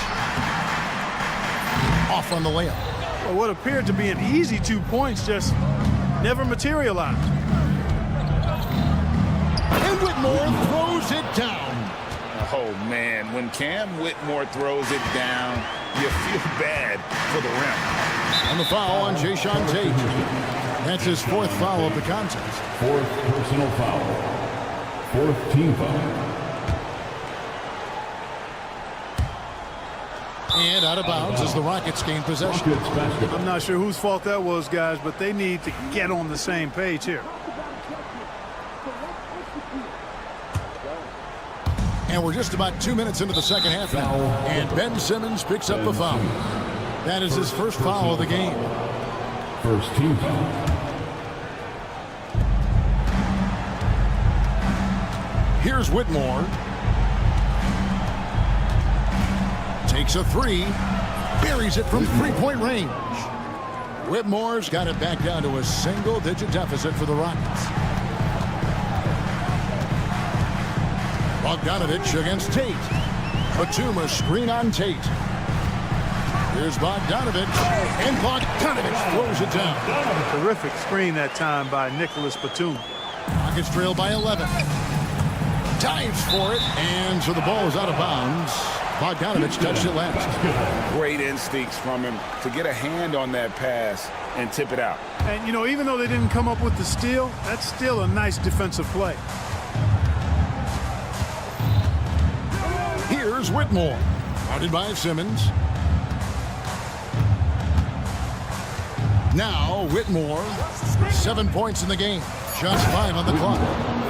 Off on the layup. Well, what appeared to be an easy 2 points just never materialized. And Whitmore throws it down. Oh, man, when Cam Whitmore throws it down, you feel bad for the rim. And the foul on Jason Tate. That's his fourth foul of the contest. Fourth personal foul. Fourth team foul. And out of bounds as the Rockets gain possession. I'm not sure whose fault that was, guys, but they need to get on the same page here. And we're just about 2 minutes into the second half now. And Ben Simmons picks up the foul. That is his first foul of the game. First team foul. Here's Whitmore. Takes a three. Buries it from three-point range. Whitmore's got it back down to a single-digit deficit for the Rockets. Bogdanovich against Tate. Batum a screen on Tate. Here's Bogdanovich, and Bogdanovich throws it down. Terrific screen that time by Nicholas Batum. Rockets trail by 11. Dives for it, and so the ball is out of bounds. Bogdanovich touched it last. Great instincts from him to get a hand on that pass and tip it out. And, you know, even though they didn't come up with the steal, that's still a nice defensive play. Here's Whitmore. Guarded by Simmons. Now Whitmore. 7 points in the game. Just 5 on the clock.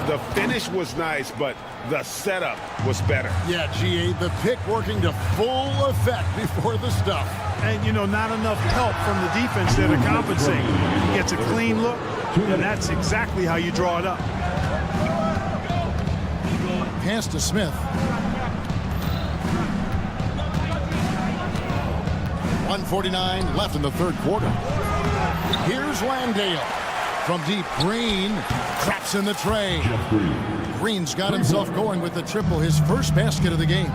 The finish was nice, but the setup was better. Yeah, GA, the pick working to full effect before the stuff. And, you know, not enough help from the defense there to compensate. He gets a clean look, and that's exactly how you draw it up. Pass to Smith. 1:49 left in the third quarter. Here's Landale. From deep, Green traps in the tray. Green's got himself going with the triple, his first basket of the game.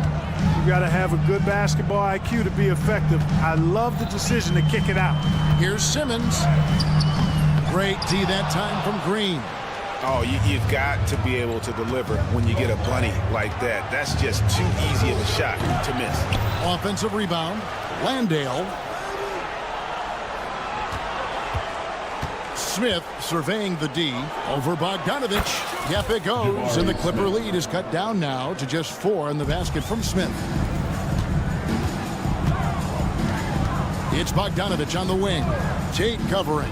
You got to have a good basketball IQ to be effective. I love the decision to kick it out. Here's Simmons. Great D that time from Green. Oh, you've got to be able to deliver when you get a bunny like that. That's just too easy of a shot to miss. Offensive rebound. Landale. Smith surveying the D over Bogdanovich. Yep, it goes, and the Clipper lead is cut down now to just 4 in the basket from Smith. It's Bogdanovich on the wing. Tate covering.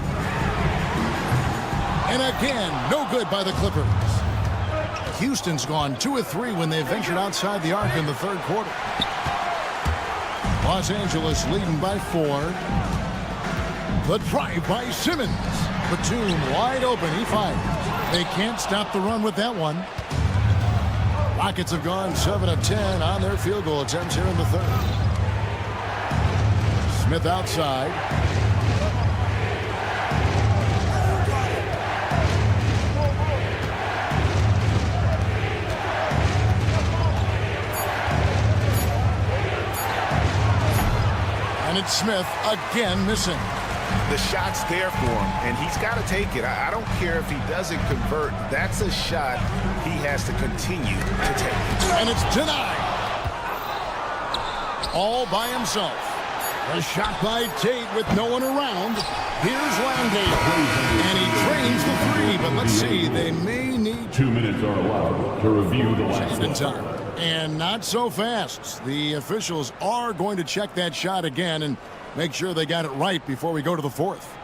And again, no good by the Clippers. Houston's gone 2 of 3 when they ventured outside the arc in the third quarter. Los Angeles leading by 4. The drive by Simmons. Batum wide open. He fires. They can't stop the run with that one. Rockets have gone 7 of 10 on their field goal attempts here in the third. Smith outside. And it's Smith again missing. The shot's there for him, and he's got to take it. I don't care if he doesn't convert. That's a shot he has to continue to take. And it's denied. All by himself. A shot by Tate with no one around. Here's Landale. And he drains the 3, but let's see. They may need 2 minutes are allowed to review the last one. time. And not so fast. The officials are going to check that shot again and make sure they got it right before we go to the fourth.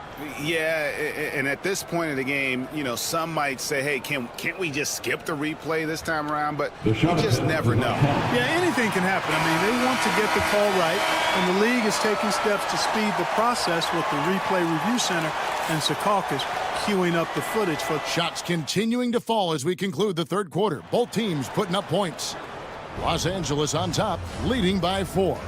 Yeah, and at this point in the game, you know, some might say, hey, can't we just skip the replay this time around? But you just never know. Yeah, anything can happen. I mean, they want to get the call right, and the league is taking steps to speed the process with the Replay Review Center and Secaucus queuing up the footage for shots continuing to fall as we conclude the third quarter. Both teams putting up points. Los Angeles on top, leading by 4.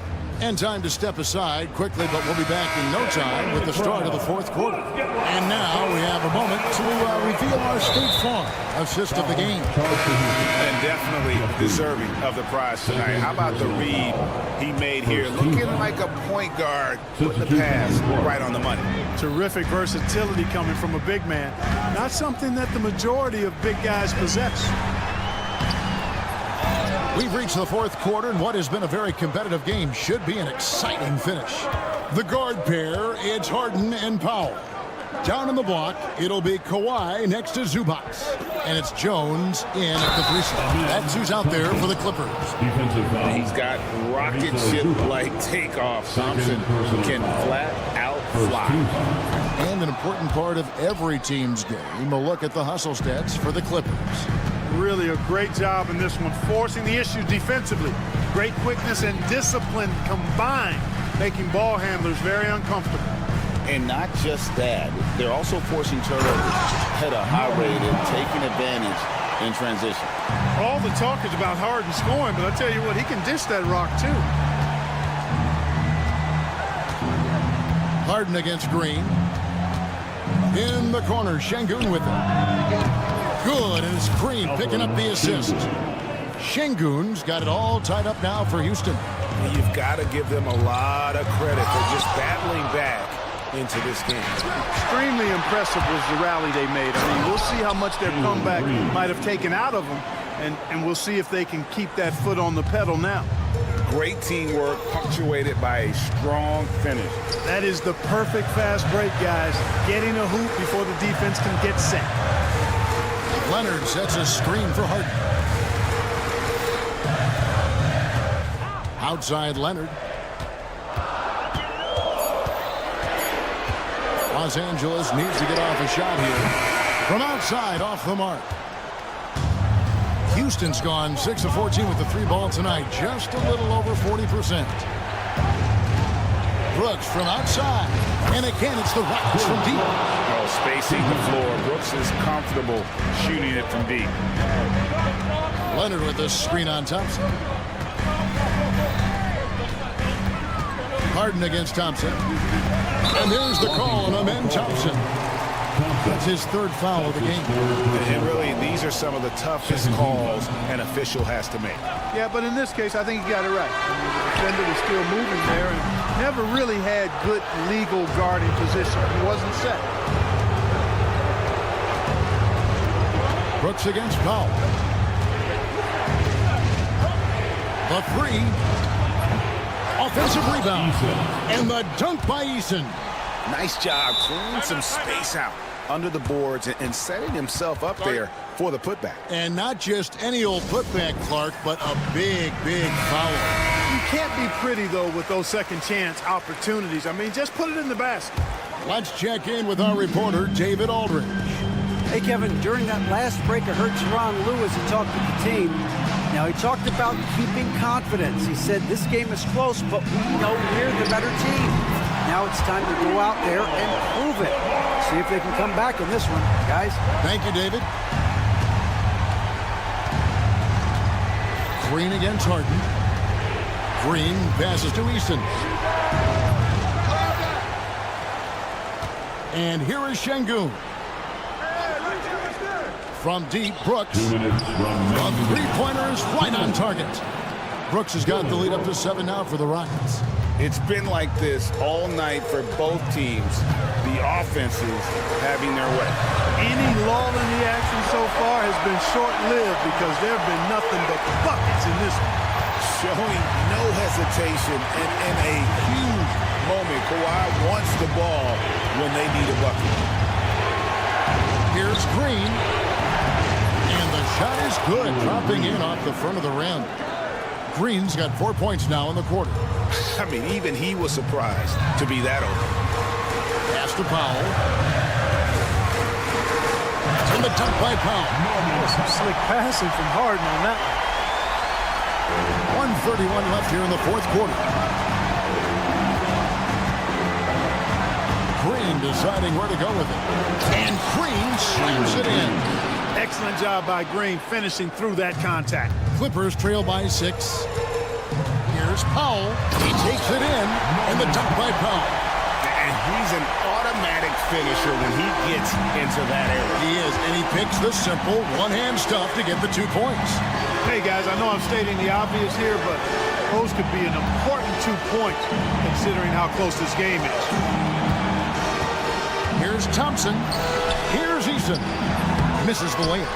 And time to step aside quickly, but we'll be back in no time with the start of the fourth quarter. And now we have a moment to reveal our State Farm assist of the game. And definitely deserving of the prize tonight. How about the read he made here? Looking like a point guard, putting the pass right on the money. Terrific versatility coming from a big man. Not something that the majority of big guys possess. We've reached the fourth quarter, and what has been a very competitive game should be an exciting finish. The guard pair, it's Harden and Powell. Down in the block, it'll be Kawhi next to Zubac. And it's Jones in at the 3 slot. That's who's out there for the Clippers. He's got rocket ship-like takeoff. Thompson can flat out fly. And an important part of every team's game, a look at the hustle stats for the Clippers. really a great job in this one, forcing the issue defensively. Great quickness and discipline combined, making ball handlers very uncomfortable. And not just that, they're also forcing turnovers at a high rate and taking advantage in transition. All the talk is about Harden scoring, but I tell you what, he can dish that rock too. Harden against Green. In the corner, Şengün with it. Good, and it's Green picking up the assist. Şengün's got it all tied up now for Houston. You've got to give them a lot of credit for just battling back into this game. Extremely impressive was the rally they made. I mean, we'll see how much their comeback might have taken out of them, and we'll see if they can keep that foot on the pedal now. Great teamwork punctuated by a strong finish. That is the perfect fast break, guys. Getting a hoop before the defense can get set. Leonard sets a screen for Harden. Outside Leonard. Los Angeles needs to get off a shot here. From outside, off the mark. Houston's gone 6 of 14 with the 3-ball tonight. Just a little over 40%. Brooks from outside. And again, it's the Rockets from deep. Oh, spacing the floor. Brooks is comfortable shooting it from deep. Leonard with the screen on Thompson. Harden against Thompson. And there's the call on Amen Thompson. That's his third foul of the game. And really, these are some of the toughest calls an official has to make. Yeah, but in this case, I think he got it right. I mean, the defender was still moving there and never really had good legal guarding position. He wasn't set. Brooks against Powell. The three. Offensive rebound. And the dunk by Eason. Nice job clearing some space out under the boards and setting himself up there for the putback. And not just any old putback, Clark, but a big, big foul. You can't be pretty, though, with those second chance opportunities. I mean, just put it in the basket. Let's check in with our reporter, David Aldridge. Hey, Kevin, during that last break, I heard Tyronn Lue as he talked to the team. Now, he talked about keeping confidence. He said, this game is close, but we know we're the better team. Now it's time to go out there and prove it. See if they can come back in this one, guys. Thank you, David. Green against Harden. Green passes to Eason. And here is Şengün. From deep, Brooks. 2 minutes from The three-pointer is right on target. Brooks has got the lead up to 7 now for the Rockets. It's been like this all night for both teams. The offenses having their way. Any lull in the action so far has been short-lived because there have been nothing but buckets in this one. Showing no hesitation and in a huge moment. Kawhi wants the ball when they need a bucket. Here's Green. And the shot is good, dropping in off the front of the rim. Green's got 4 points now in the quarter. I mean, even he was surprised to be that open. Pass to Powell. And the dunk by Powell. Some slick passing from Harden on that one. 1:31 left here in the fourth quarter. Green deciding where to go with it. And Green slams it in. Excellent job by Green finishing through that contact. Clippers trail by 6. Here's Powell. He takes it in. And the dunk by Powell. And he's an automatic finisher when he gets into that area. He is, and he picks the simple one-hand stuff to get the 2 points. Hey, guys, I know I'm stating the obvious here, but those could be an important 2 points considering how close this game is. Here's Thompson. Here's Eason. Misses the layup.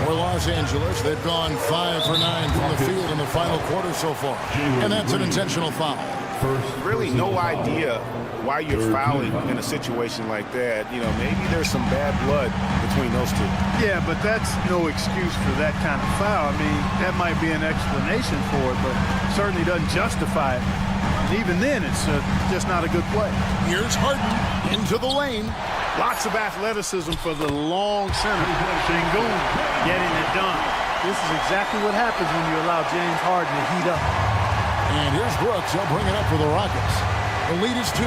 For Los Angeles, they've gone 5 for 9 from the field in the final quarter so far. And that's an intentional foul. Really no idea why you're fouling in a situation like that. You know, maybe there's some bad blood between those two. Yeah, but that's no excuse for that kind of foul. I mean, that might be an explanation for it, but certainly doesn't justify it. And even then, it's just not a good play. Here's Harden into the lane. Lots of athleticism for the long center. Sengun getting it done. This is exactly what happens when you allow James Harden to heat up. And here's Brooks. He'll bring it up for the Rockets. The lead is 2.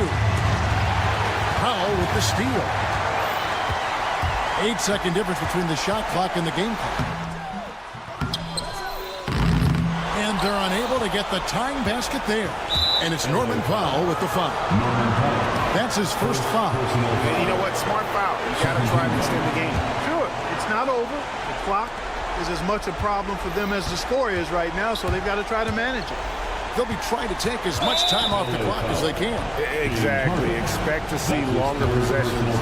Powell with the steal. 8-second difference between the shot clock and the game clock. And they're unable to get the tying basket there. And it's Norman Powell with the foul. That's his first foul. And you know what? Smart foul. You got to try to extend the game. Sure, it's not over. The clock is as much a problem for them as the score is right now, so they've got to try to manage it. They'll be trying to take as much time off the clock as they can. Exactly. Expect to see longer possessions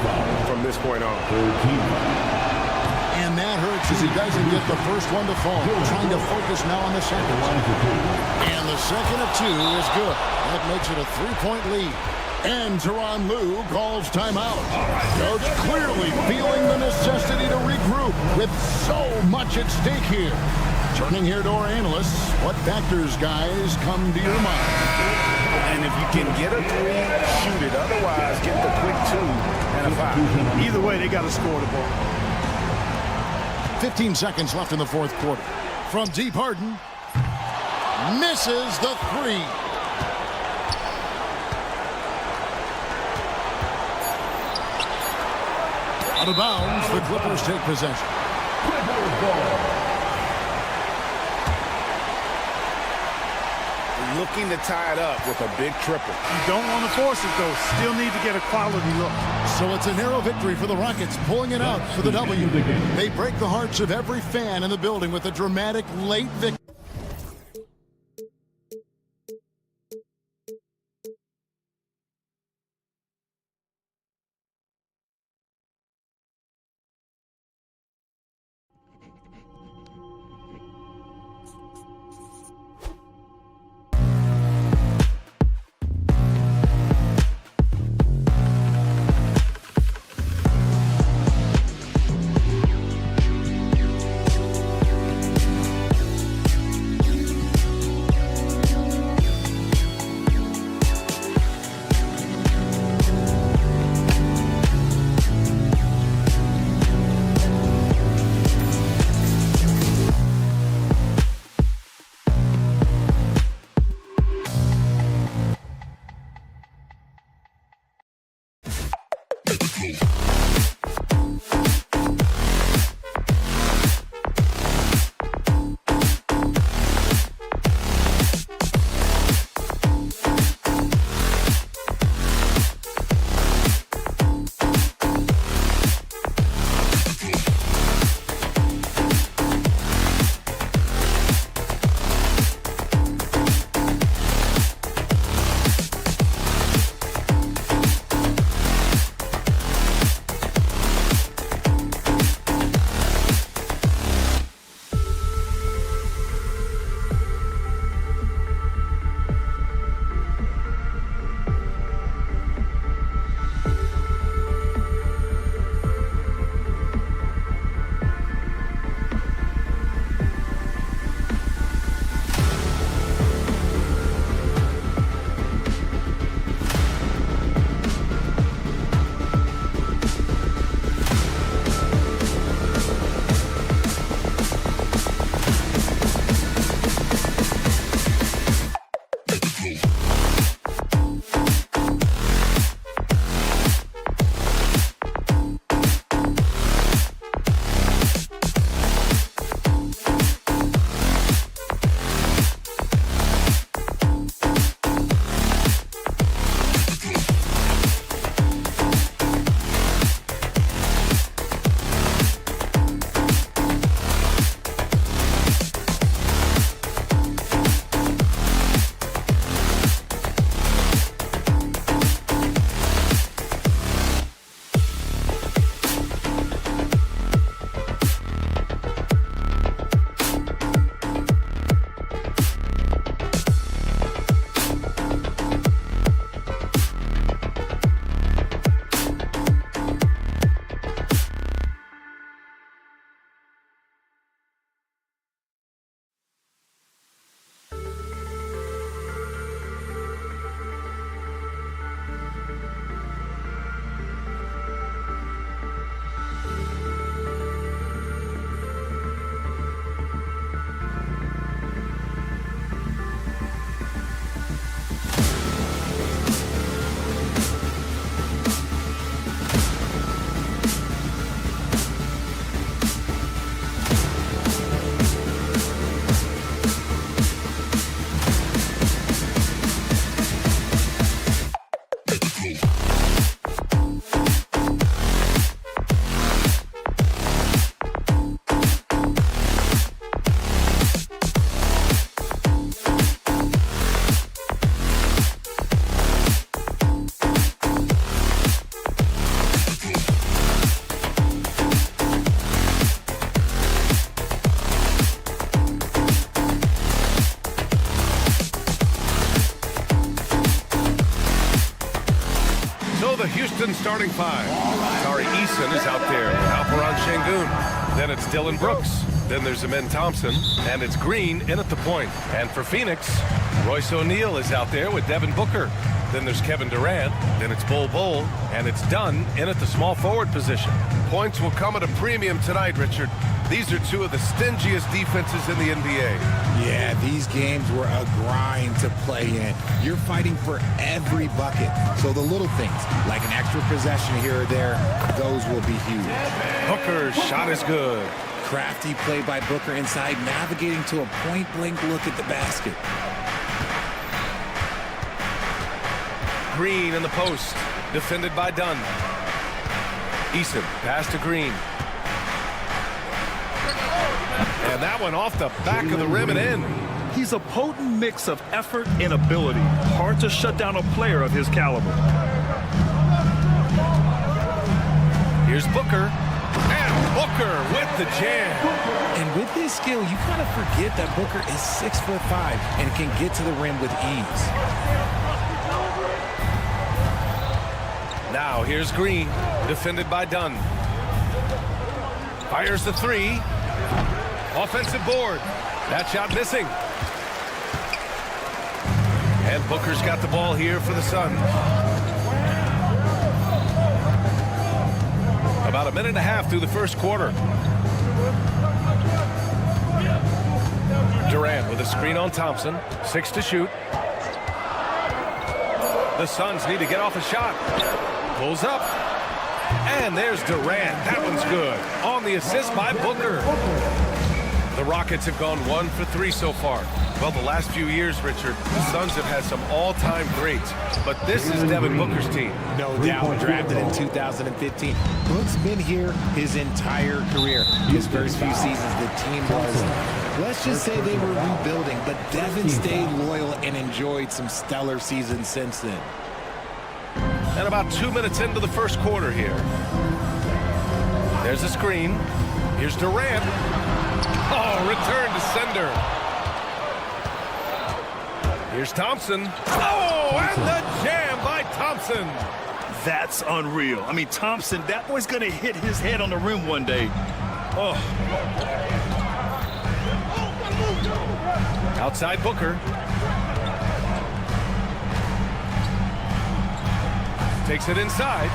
from this point on. And that hurts as he doesn't get the first one to fall. Trying to focus now on the second. And the second of 2 is good. That makes it a 3-point lead. And Tyronn Lue calls timeout. Coach clearly feeling the necessity to regroup with so much at stake here. Turning here to our analysts, what factors, guys, come to your mind? And if you can get a 3, shoot it. Otherwise, get the quick 2 and a 5. Either way, they got to score the ball. 15 seconds left in the fourth quarter. From deep, Harden misses the 3. Out of bounds, the Clippers take possession. Looking to tie it up with a big triple. You don't want to force it, though. Still need to get a quality look. So it's a narrow victory for the Rockets, pulling it out for the W. They break the hearts of every fan in the building with a dramatic late victory. the Houston starting five. Tari Eason is out there with Alperon Şengün. Then it's Dylan Brooks. Then there's Amen Thompson. And it's Green in at the point. And for Phoenix, Royce O'Neal is out there with Devin Booker. Then there's Kevin Durant. Then it's Bol, and it's Dunn in at the small forward position. Points will come at a premium tonight, Richard. These are two of the stingiest defenses in the NBA. Yeah, these games were a grind to play in. You're fighting for every bucket. So the little things, like an extra possession here or there, those will be huge. Booker's shot is good. Crafty play by Booker inside, navigating to a point-blank look at the basket. Green in the post, defended by Dunn. Eason, pass to Green. And that one off the back of the rim and in. He's a potent mix of effort and ability. Hard to shut down a player of his caliber. Here's Booker. And Booker with the jam. And with his skill, you kind of forget that Booker is 6'5" and can get to the rim with ease. Now here's Green, defended by Dunn. Fires the three. Offensive board. That shot missing. And Booker's got the ball here for the Suns. About a minute and a half through the first quarter. Durant with a screen on Thompson. 6 to shoot. The Suns need to get off a shot. Pulls up. And there's Durant. That one's good. On the assist by Booker. The Rockets have gone 1 for 3 so far. Well, the last few years, Richard, the Suns have had some all-time greats. But this is Devin Booker's team. No doubt, drafted in 2015. Book's been here his entire career. His first few seasons, the team was, let's just say they were rebuilding, but Devin stayed loyal and enjoyed some stellar seasons since then. And about 2 minutes into the first quarter here. There's a screen. Here's Durant. Oh, return to sender. Here's Thompson. Oh, and the jam by Thompson. That's unreal. I mean, Thompson, that boy's going to hit his head on the rim one day. Oh. Outside Booker. Takes it inside.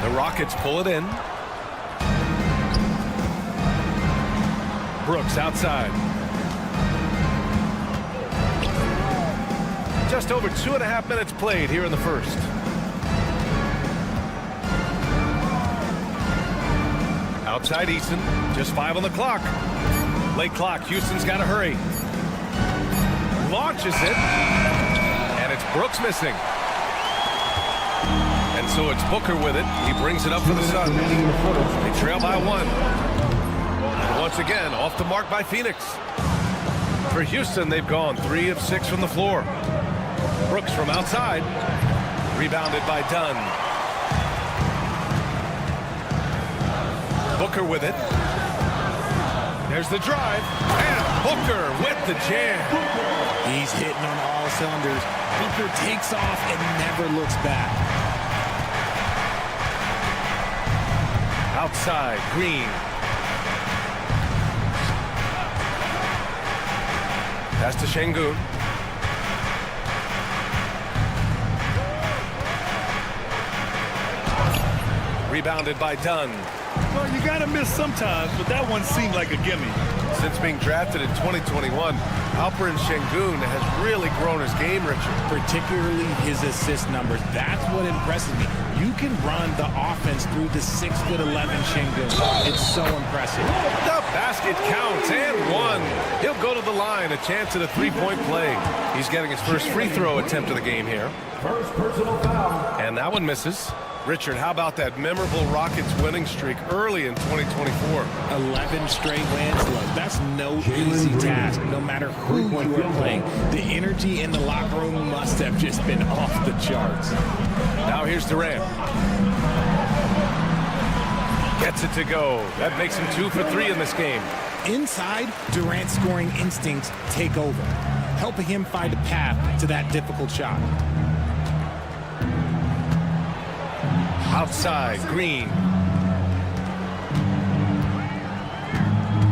The Rockets pull it in. Brooks outside. Just over 2.5 minutes played here in the first. Outside Eason. Just 5 on the clock. Late clock. Houston's got to hurry. Launches it. And it's Brooks missing. And so it's Booker with it. He brings it up for the Suns. They trail by 1. And once again, off the mark by Phoenix. For Houston, they've gone 3 of 6 from the floor. Brooks from outside. Rebounded by Dunn. Booker with it. There's the drive. And Booker with the jam. He's hitting on all cylinders. Booker takes off and never looks back. Outside, Green. Pass to Şengün. Rebounded by Dunn. Well, you got to miss sometimes, but that one seemed like a gimme. Since being drafted in 2021, Alperon Şengün has really grown his game, Richard. Particularly his assist numbers. That's what impresses me. You can run the offense through the 6'11" Şengün. It's so impressive. The basket counts and 1. He'll go to the line, a chance at a 3-point play. He's getting his first free throw attempt of the game here. First personal foul. And that one misses. Richard, how about that memorable Rockets winning streak early in 2024? 11 straight wins. Look, that's no easy task, no matter who you are playing. The energy in the locker room must have just been off the charts. Now here's Durant. Gets it to go. That makes him 2 for 3 in this game. Inside, Durant's scoring instincts take over, helping him find a path to that difficult shot. Outside, Green.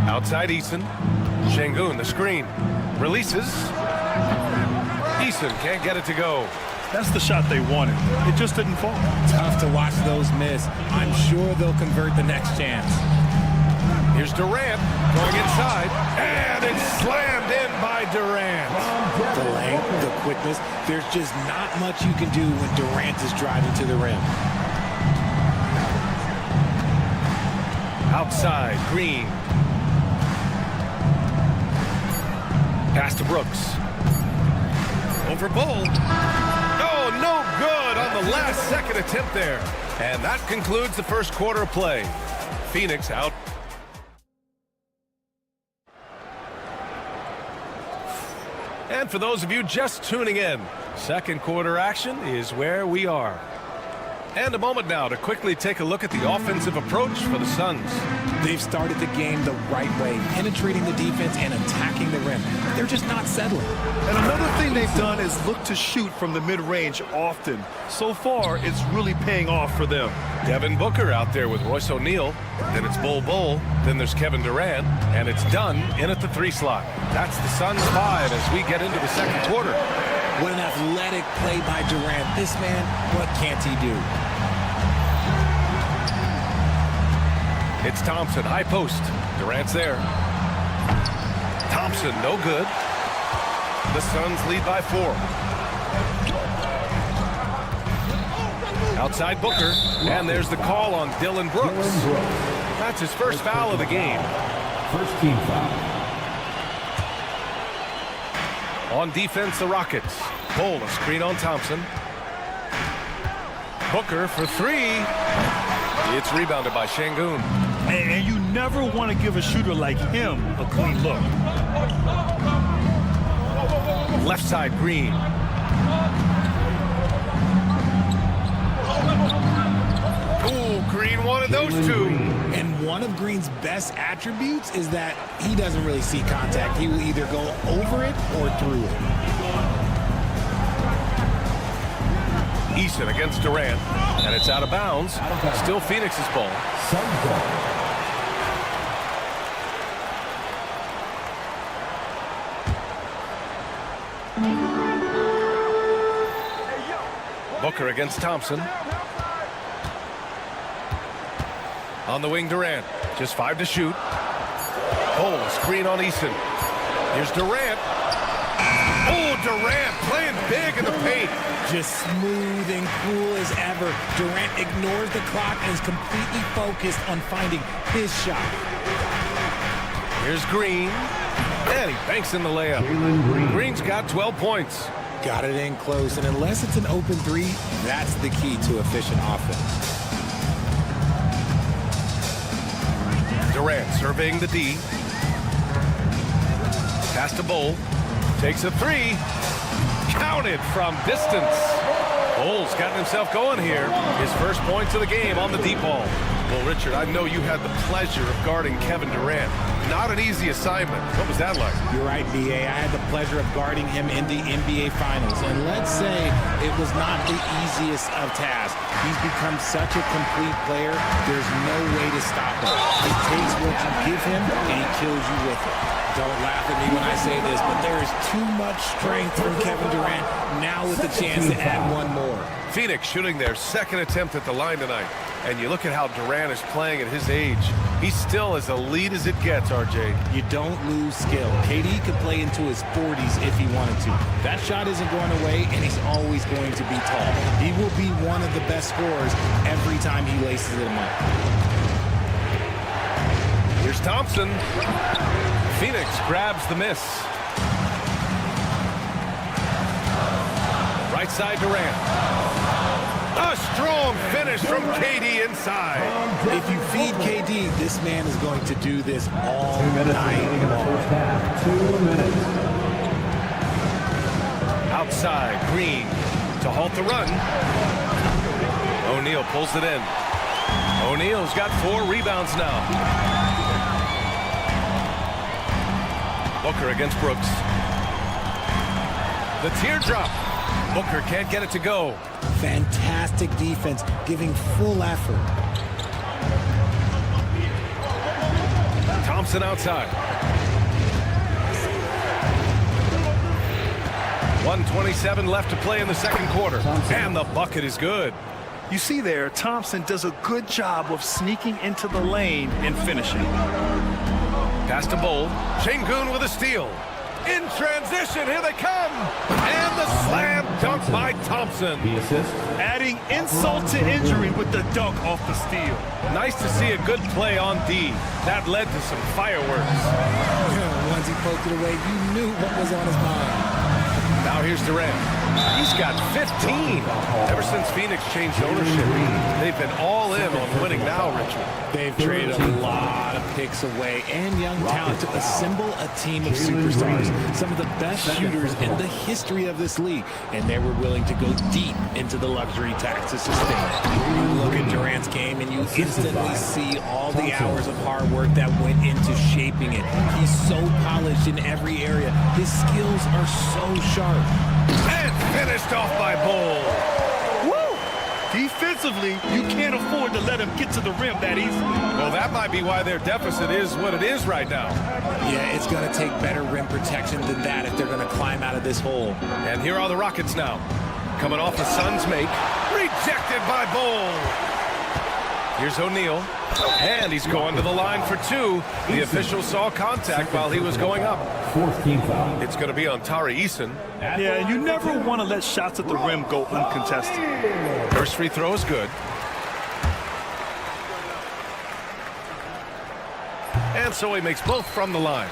Outside, Eason. Şengün, the screen. Releases. Eason can't get it to go. That's the shot they wanted. It just didn't fall. Tough to watch those miss. I'm sure they'll convert the next chance. Here's Durant going inside, and it's slammed in by Durant. The length, the quickness, there's just not much you can do when Durant is driving to the rim. Outside, Green. Pass to Brooks. Over Bull. Oh, no good on the last second attempt there. And that concludes the first quarter of play. Phoenix out. And for those of you just tuning in, second quarter action is where we are. And a moment now to quickly take a look at the offensive approach for the Suns. They've started the game the right way, penetrating the defense and attacking the rim. They're just not settling. And another thing they've done is look to shoot from the mid-range often. So far, it's really paying off for them. Devin Booker out there with Royce O'Neal. Then it's Bol Bol. Then there's Kevin Durant. And it's done in at the 3 slot. That's the Suns 5 as we get into the second quarter. What an athletic play by Durant. This man, what can't he do? It's Thompson, high post. Durant's there. Thompson, no good. The Suns lead by 4. Outside Booker, and there's the call on Dylan Brooks. That's his first foul of the game. First team foul. On defense, the Rockets. Bol, a screen on Thompson. Booker for 3. It's rebounded by Şengün. And you never want to give a shooter like him a clean look. Left side, Green. Ooh, Green wanted those two. And one of Green's best attributes is that he doesn't really see contact. He will either go over it or through it. Eason against Durant, and it's out of bounds. Still Phoenix's ball. Booker against Thompson. On the wing, Durant. Just 5 to shoot. Oh, screen on Eason. Here's Durant. Oh, Durant playing big in the paint. Just smooth and cool as ever. Durant ignores the clock and is completely focused on finding his shot. Here's Green. And he banks in the layup. Green's got 12 points. Got it in close, and unless it's an open 3, that's the key to efficient offense. Durant surveying the D. Pass to Bol. Takes a 3. Counted from distance. Bol's gotten himself going here. His first points of the game on the deep ball. Well, Richard, I know you had the pleasure of guarding Kevin Durant. Not an easy assignment. What was that like? You're right, B.A. I had the pleasure of guarding him in the NBA Finals. And let's say it was not the easiest of tasks. He's become such a complete player, there's no way to stop him. He takes what you give him, and he kills you with it. Don't laugh at me when I say this, but there is too much strength from Kevin Durant, now with the chance to add one more. Phoenix shooting their second attempt at the line tonight. And you look at how Durant is playing at his age. He's still as elite as it gets, RJ. You don't lose skill. KD could play into his 40s if he wanted to. That shot isn't going away, and he's always going to be tall. He will be one of the best scorers every time he laces them up. Here's Thompson. Phoenix grabs the miss. Right side, Durant. A strong finish from KD inside. If you feed KD, this man is going to do this all night long. 2 minutes. Outside, Green to halt the run. O'Neal pulls it in. O'Neal's got 4 rebounds now. Booker against Brooks. The teardrop. Booker can't get it to go. Fantastic defense, giving full effort. Thompson outside. 1:27 left to play in the second quarter. And the bucket is good. You see there, Thompson does a good job of sneaking into the lane and finishing. Pass to Bowl. Şengün with a steal. In transition, here they come. And the slam dunk by Thompson. Adding insult to injury with the dunk off the steal. Nice to see a good play on D. That led to some fireworks. Once he poked it away, you knew what was on his mind. Now here's Durant. He's got 15. Ever since Phoenix changed ownership, they've been all in on winning now, Richard. They've traded a lot of picks away and young talent to assemble a team of superstars. Some of the best shooters in the history of this league. And they were willing to go deep into the luxury tax to sustain it. You look at Durant's game and you instantly see all the hours of hard work that went into shaping it. He's so polished in every area. His skills are so sharp. And finished off by Bowl. Woo! Defensively, you can't afford to let him get to the rim that easily. Well, that might be why their deficit is what it is right now. Yeah, it's going to take better rim protection than that if they're going to climb out of this hole. And here are the Rockets now. Coming off a Suns make. Rejected by Bowl. Here's O'Neal. And he's going to the line for two. The official saw contact while he was going up. It's going to be on Tari Eason. Yeah, you never want to let shots at the rim go uncontested. First free throw is good. And so he makes both from the line.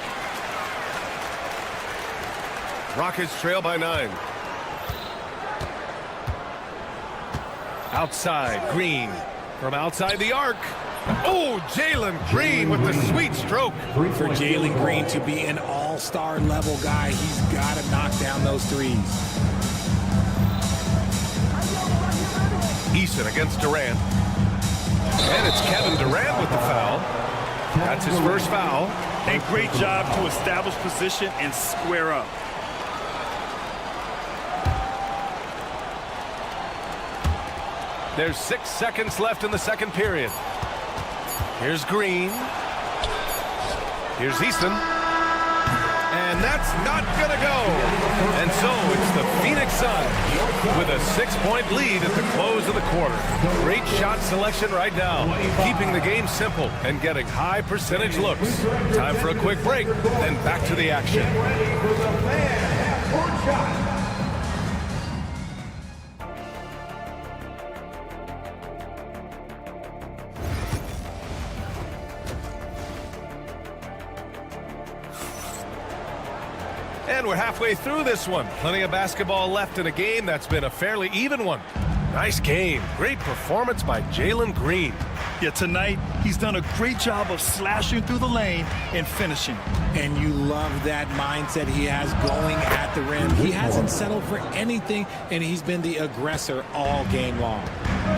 Rockets trail by 9. Outside, Green. From outside the arc. Oh, Jalen Green with the sweet stroke. For Jalen Green to be an all-star level guy, he's got to knock down those threes. Eason against Durant. And it's Kevin Durant with the foul. That's his first foul. And great job to establish position and square up. There's 6 seconds left in the second period. Here's Green. Here's Easton. And that's not going to go. And so it's the Phoenix Suns with a 6-point lead at the close of the quarter. Great shot selection right now, keeping the game simple and getting high percentage looks. Time for a quick break, then back to the action. And we're halfway through this one. Plenty of basketball left in a game that's been a fairly even one. Nice game. Great performance by Jalen Green. Yeah, tonight he's done a great job of slashing through the lane and finishing. And you love that mindset he has going at the rim. He hasn't settled for anything, and he's been the aggressor all game long.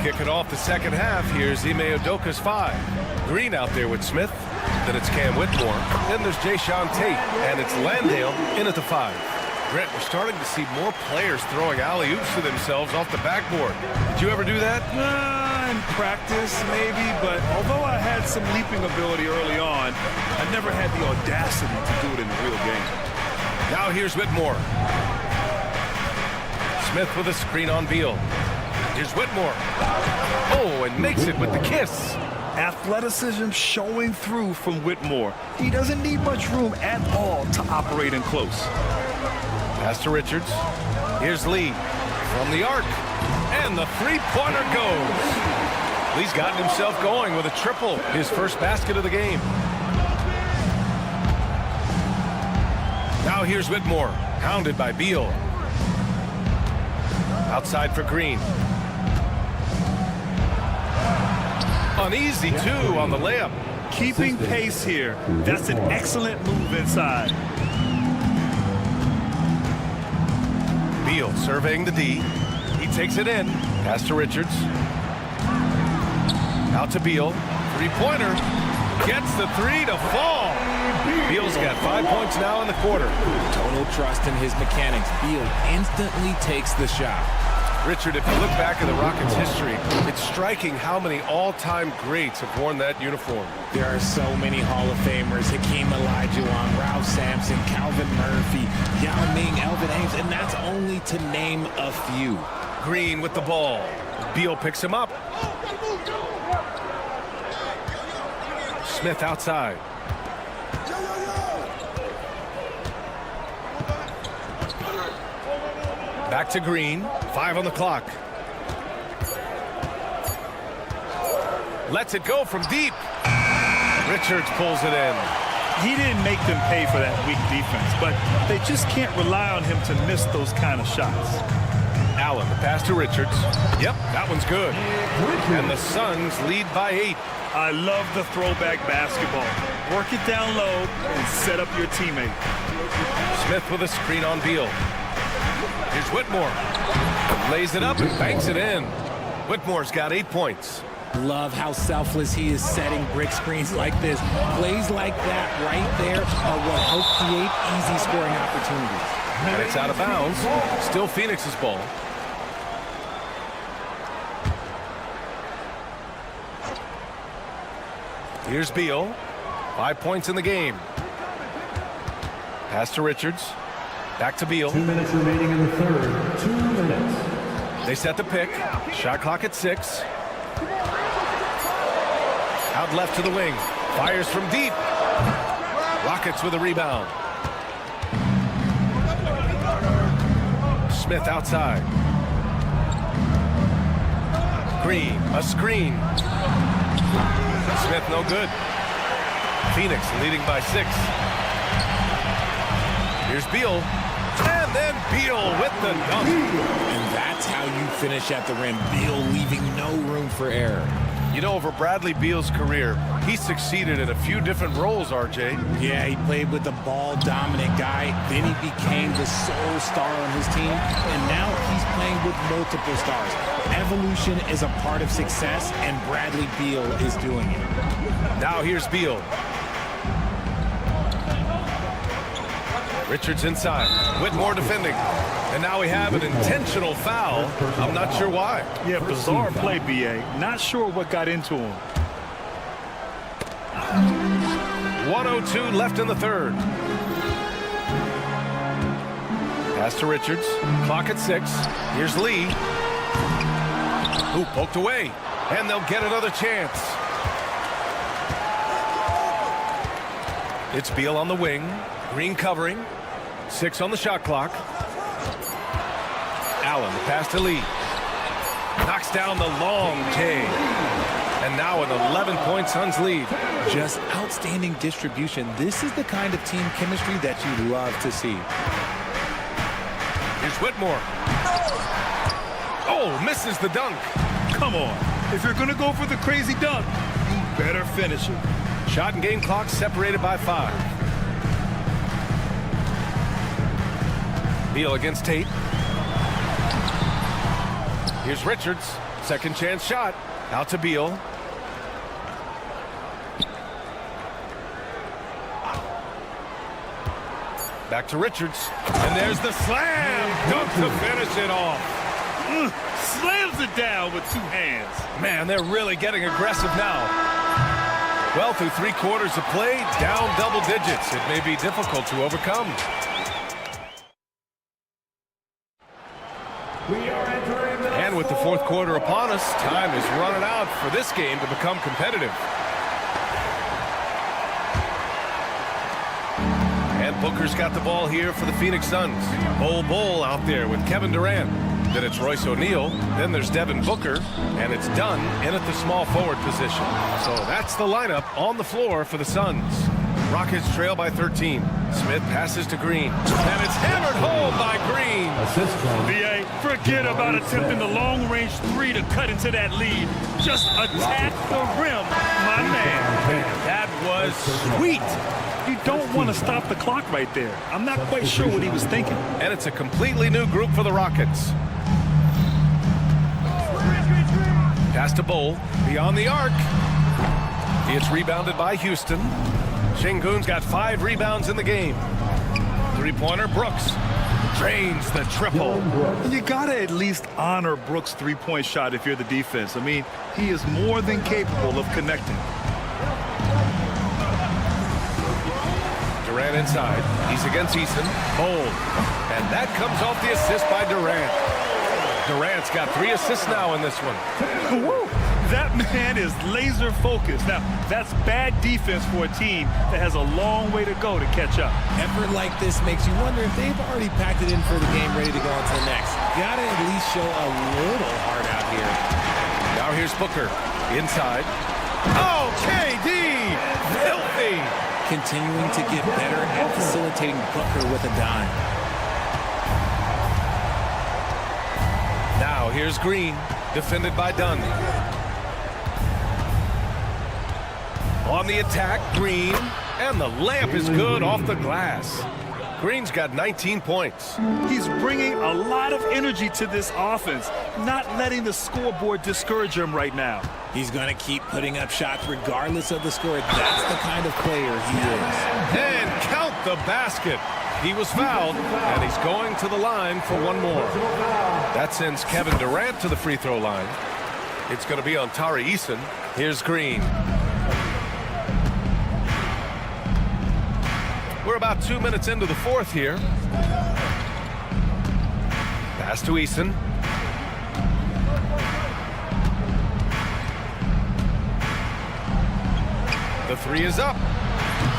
Kicking off the second half, here's Ime Udoka's 5. Green out there with Smith. Then it's Cam Whitmore. Then there's Jayshawn Tate. And it's Landale in at the 5. Grant, we're starting to see more players throwing alley-oops to themselves off the backboard. Did you ever do that? In practice, maybe, but although I had some leaping ability early on, I never had the audacity to do it in the real game. Now here's Whitmore. Smith with a screen on Beal. Here's Whitmore. Oh, and makes it with the kiss. Athleticism showing through from Whitmore. He doesn't need much room at all to operate in close. Pass to Richards. Here's Lee from the arc. And the three-pointer goes. Lee's gotten himself going with a triple. His first basket of the game. Now here's Whitmore. Hounded by Beal. Outside for Green. Uneasy, too, on the layup. Keeping pace here. That's an excellent move inside. Beal surveying the D. He takes it in. Pass to Richards. Out to Beal. Three-pointer. Gets the three to fall. Beal's got 5 points now in the quarter. Total trust in his mechanics. Beal instantly takes the shot. Richard, if you look back at the Rockets' history, it's striking how many all-time greats have worn that uniform. There are so many Hall of Famers. Hakeem Olajuwon, Ralph Sampson, Calvin Murphy, Yao Ming, Elvin Hayes, and that's only to name a few. Green with the ball. Beal picks him up. Smith outside. Back to Green. 5 on the clock. Lets it go from deep. Richards pulls it in. He didn't make them pay for that weak defense, but they just can't rely on him to miss those kind of shots. Allen, the pass to Richards. Yep, that one's good. And the Suns lead by 8. I love the throwback basketball. Work it down low and set up your teammate. Smith with a screen on Beal. Here's Whitmore. Lays it up and banks it in. Whitmore's got 8 points. Love how selfless he is setting brick screens like this. Plays like that right there are what help create easy scoring opportunities. And it's out of bounds. Still Phoenix's ball. Here's Beal. 5 points in the game. Pass to Richards. Back to Beal. 2 minutes remaining in the third. 2 minutes. They set the pick. Shot clock at 6. Out left to the wing. Fires from deep. Rockets with a rebound. Smith outside. Green, a screen. Smith no good. Phoenix leading by 6. Here's Beal. And then Beal with the dunk. And that's how you finish at the rim. Beal leaving no room for error. You know, over Bradley Beal's career, he succeeded in a few different roles, RJ. Yeah, he played with the ball-dominant guy. Then he became the sole star on his team. And now he's playing with multiple stars. Evolution is a part of success, and Bradley Beal is doing it. Now here's Beal. Richards inside. Whitmore defending. And now we have an intentional foul. I'm not sure why. Yeah, bizarre play, B.A. Not sure what got into him. 1:02 left in the third. Pass to Richards. Clock at 6. Here's Lee. Who poked away. And they'll get another chance. It's Beal on the wing. Green covering. 6 on the shot clock. Allen, the pass to Lee. Knocks down the long J. And now an 11-point Suns lead. Just outstanding distribution. This is the kind of team chemistry that you love to see. Here's Whitmore. Oh, misses the dunk. Come on. If you're going to go for the crazy dunk, you better finish it. Shot and game clock separated by 5. Beal against Tate. Here's Richards. Second chance shot. Out to Beal. Back to Richards. And there's the slam dunk to finish it off. Slams it down with 2 hands. Man, they're really getting aggressive now. Well, through 3 quarters of play, down double digits. It may be difficult to overcome. And with the 4th quarter upon us, time is running out for this game to become competitive. And Booker's got the ball here for the Phoenix Suns. Bol out there with Kevin Durant. Then it's Royce O'Neal. Then there's Devin Booker. And it's Dunn in at the small forward position. So that's the lineup on the floor for the Suns. Rockets trail by 13. Smith passes to Green. And it's hammered home by Green. B.A., forget about attempting the long-range 3 to cut into that lead. Just attack the rim, my man. That was sweet. You don't want to stop the clock right there. I'm not quite sure what he was thinking. And it's a completely new group for the Rockets. Pass to Bol. Beyond the arc. It's rebounded by Houston. Şengün's got 5 rebounds in the game. Three-pointer, Brooks drains the triple. You gotta at least honor Brooks' three-point shot if you're the defense. I mean, he is more than capable of connecting. Durant inside. He's against Eason. Bold. And that comes off the assist by Durant. Durant's got 3 assists now in this one. That man is laser focused. Now, that's bad defense for a team that has a long way to go to catch up. Effort like this makes you wonder if they've already packed it in for the game, ready to go on to the next. Gotta at least show a little heart out here. Now here's Booker. Inside. Oh, KD! Filthy! Continuing to get better at facilitating Booker with a dime. Now here's Green, defended by Dunn. On the attack, Green, and the layup is good off the glass. Green's got 19 points. He's bringing a lot of energy to this offense, not letting the scoreboard discourage him right now. He's going to keep putting up shots regardless of the score. That's the kind of player he is. And count the basket. He was fouled, and he's going to the line for one more. That sends Kevin Durant to the free throw line. It's going to be on Tari Eason. Here's Green. We're about 2 minutes into the fourth here. Pass to Eason. The 3 is up.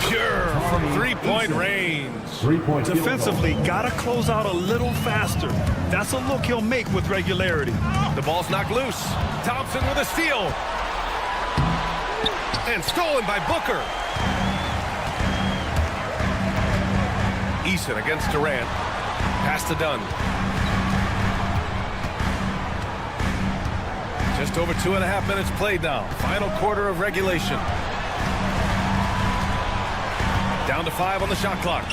Pure from three-point range. Defensively, got to close out a little faster. That's a look he'll make with regularity. The ball's knocked loose. Thompson with a steal. And stolen by Booker. Eason against Durant. Pass to Dunn. Just over 2.5 minutes played now. Final quarter of regulation. Down to 5 on the shot clock.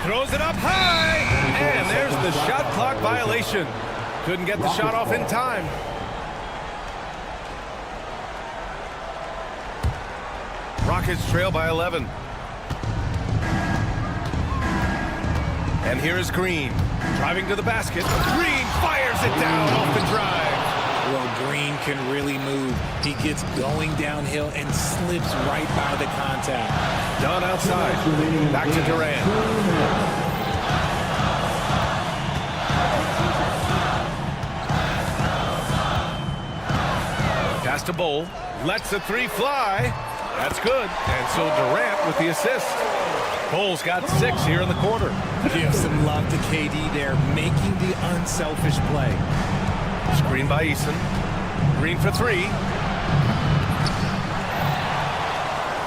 Throws it up high. And there's the shot clock violation. Couldn't get the shot off in time. Rockets trail by 11. And here is Green. Driving to the basket. Green fires it down off the drive. Well, Green can really move. He gets going downhill and slips right by the contact. Dunn outside. Back to Durant. Pass to Bowl. Lets the 3 fly. That's good. And so Durant with the assist. Bowles got 6 here in the quarter. Give some love to KD there, making the unselfish play. Screen by Eason. Green for 3.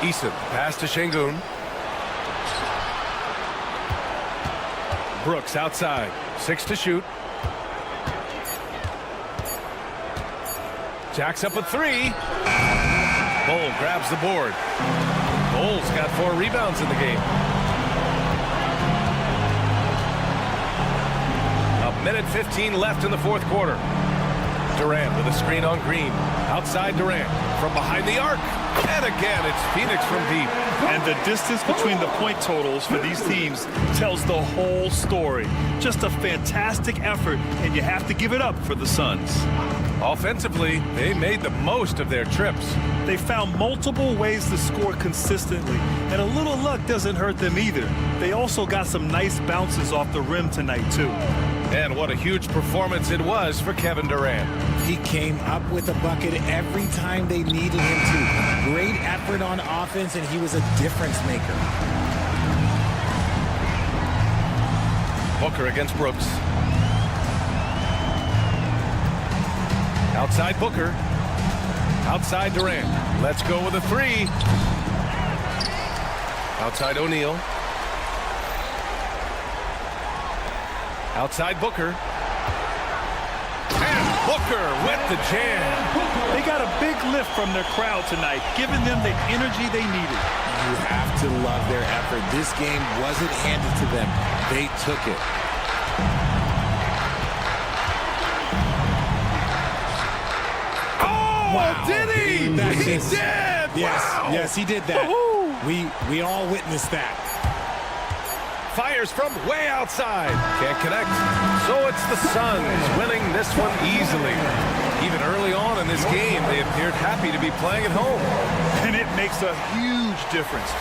Eason, pass to Şengün. Brooks outside. 6 to shoot. Jacks up a 3. Bowl grabs the board. Bowles got 4 rebounds in the game. A minute 15 left in the fourth quarter. Durant with a screen on Green. Outside Durant from behind the arc. And again, it's Phoenix from deep. And the distance between the point totals for these teams tells the whole story. Just a fantastic effort, and you have to give it up for the Suns. Offensively, they made the most of their trips. They found multiple ways to score consistently, and a little luck doesn't hurt them either. They also got some nice bounces off the rim tonight, too. And what a huge performance it was for Kevin Durant. He came up with a bucket every time they needed him to. Great effort on offense, and he was a difference maker. Booker against Brooks. Outside Booker. Outside Durant. Let's go with a 3. Outside O'Neal. Outside Booker. And Booker with the jam. They got a big lift from their crowd tonight, giving them the energy they needed. You have to love their effort. This game wasn't handed to them. They took it. Oh! Wow. Did he? That's He just- did. Yes, Wow. yes, he did that. We all witnessed that. Fires from way outside. Can't connect. So it's the Suns winning this one easily. Even early on in this game, they appeared happy to be playing at home. And it makes a huge difference.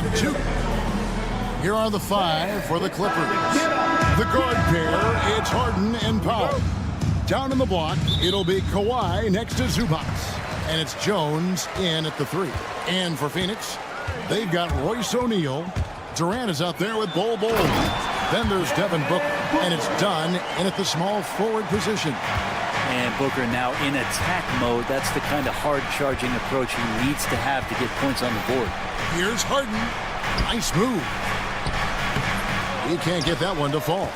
2. Here are the 5 for the Clippers. The guard pair, it's Harden and Powell. Down in the block, it'll be Kawhi next to Zubac. And it's Jones in at the 3. And for Phoenix, they've got Royce O'Neal. Durant is out there with Bol. Then there's Devin Booker. And it's done in at the small forward position. And Booker now in attack mode. That's the kind of hard-charging approach he needs to have to get points on the board. Here's Harden. Nice move. He can't get that one to fall.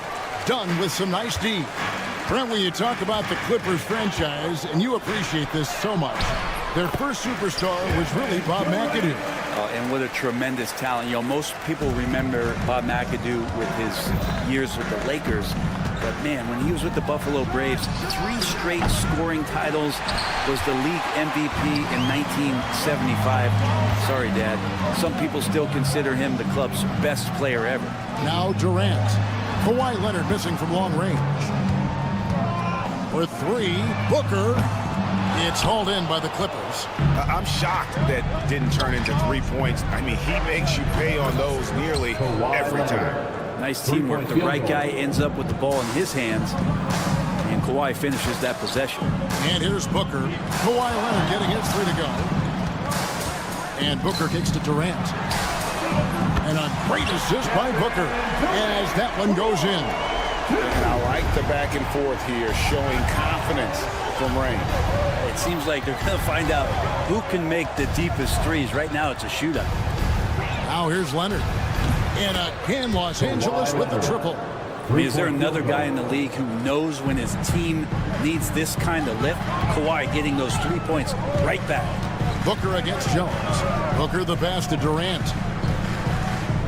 Done with some nice D. Brent, when you talk about the Clippers franchise, and you appreciate this so much, their first superstar was really Bob McAdoo. And what a tremendous talent. You know, most people remember Bob McAdoo with his years with the Lakers. But, man, when he was with the Buffalo Braves, 3 straight scoring titles, was the league MVP in 1975. Sorry, Dad. Some people still consider him the club's best player ever. Now Durant. Kawhi Leonard missing from long range. For 3, Booker. It's hauled in by the Clippers. I'm shocked that didn't turn into 3 points. I mean, he makes you pay on those nearly every time. Nice teamwork. The right guy ends up with the ball in his hands, and Kawhi finishes that possession. And here's Booker. Kawhi Leonard getting his 3 to go. And Booker kicks to Durant. And a great assist by Booker as that one goes in. And I like the back and forth here, showing confidence from Rain. It seems like they're going to find out who can make the deepest threes. Right now, it's a shootout. Now here's Leonard. And again, Los Angeles with the triple. I mean, is there another guy in the league who knows when his team needs this kind of lift? Kawhi getting those 3 points right back. Booker against Jones. Booker the pass to Durant.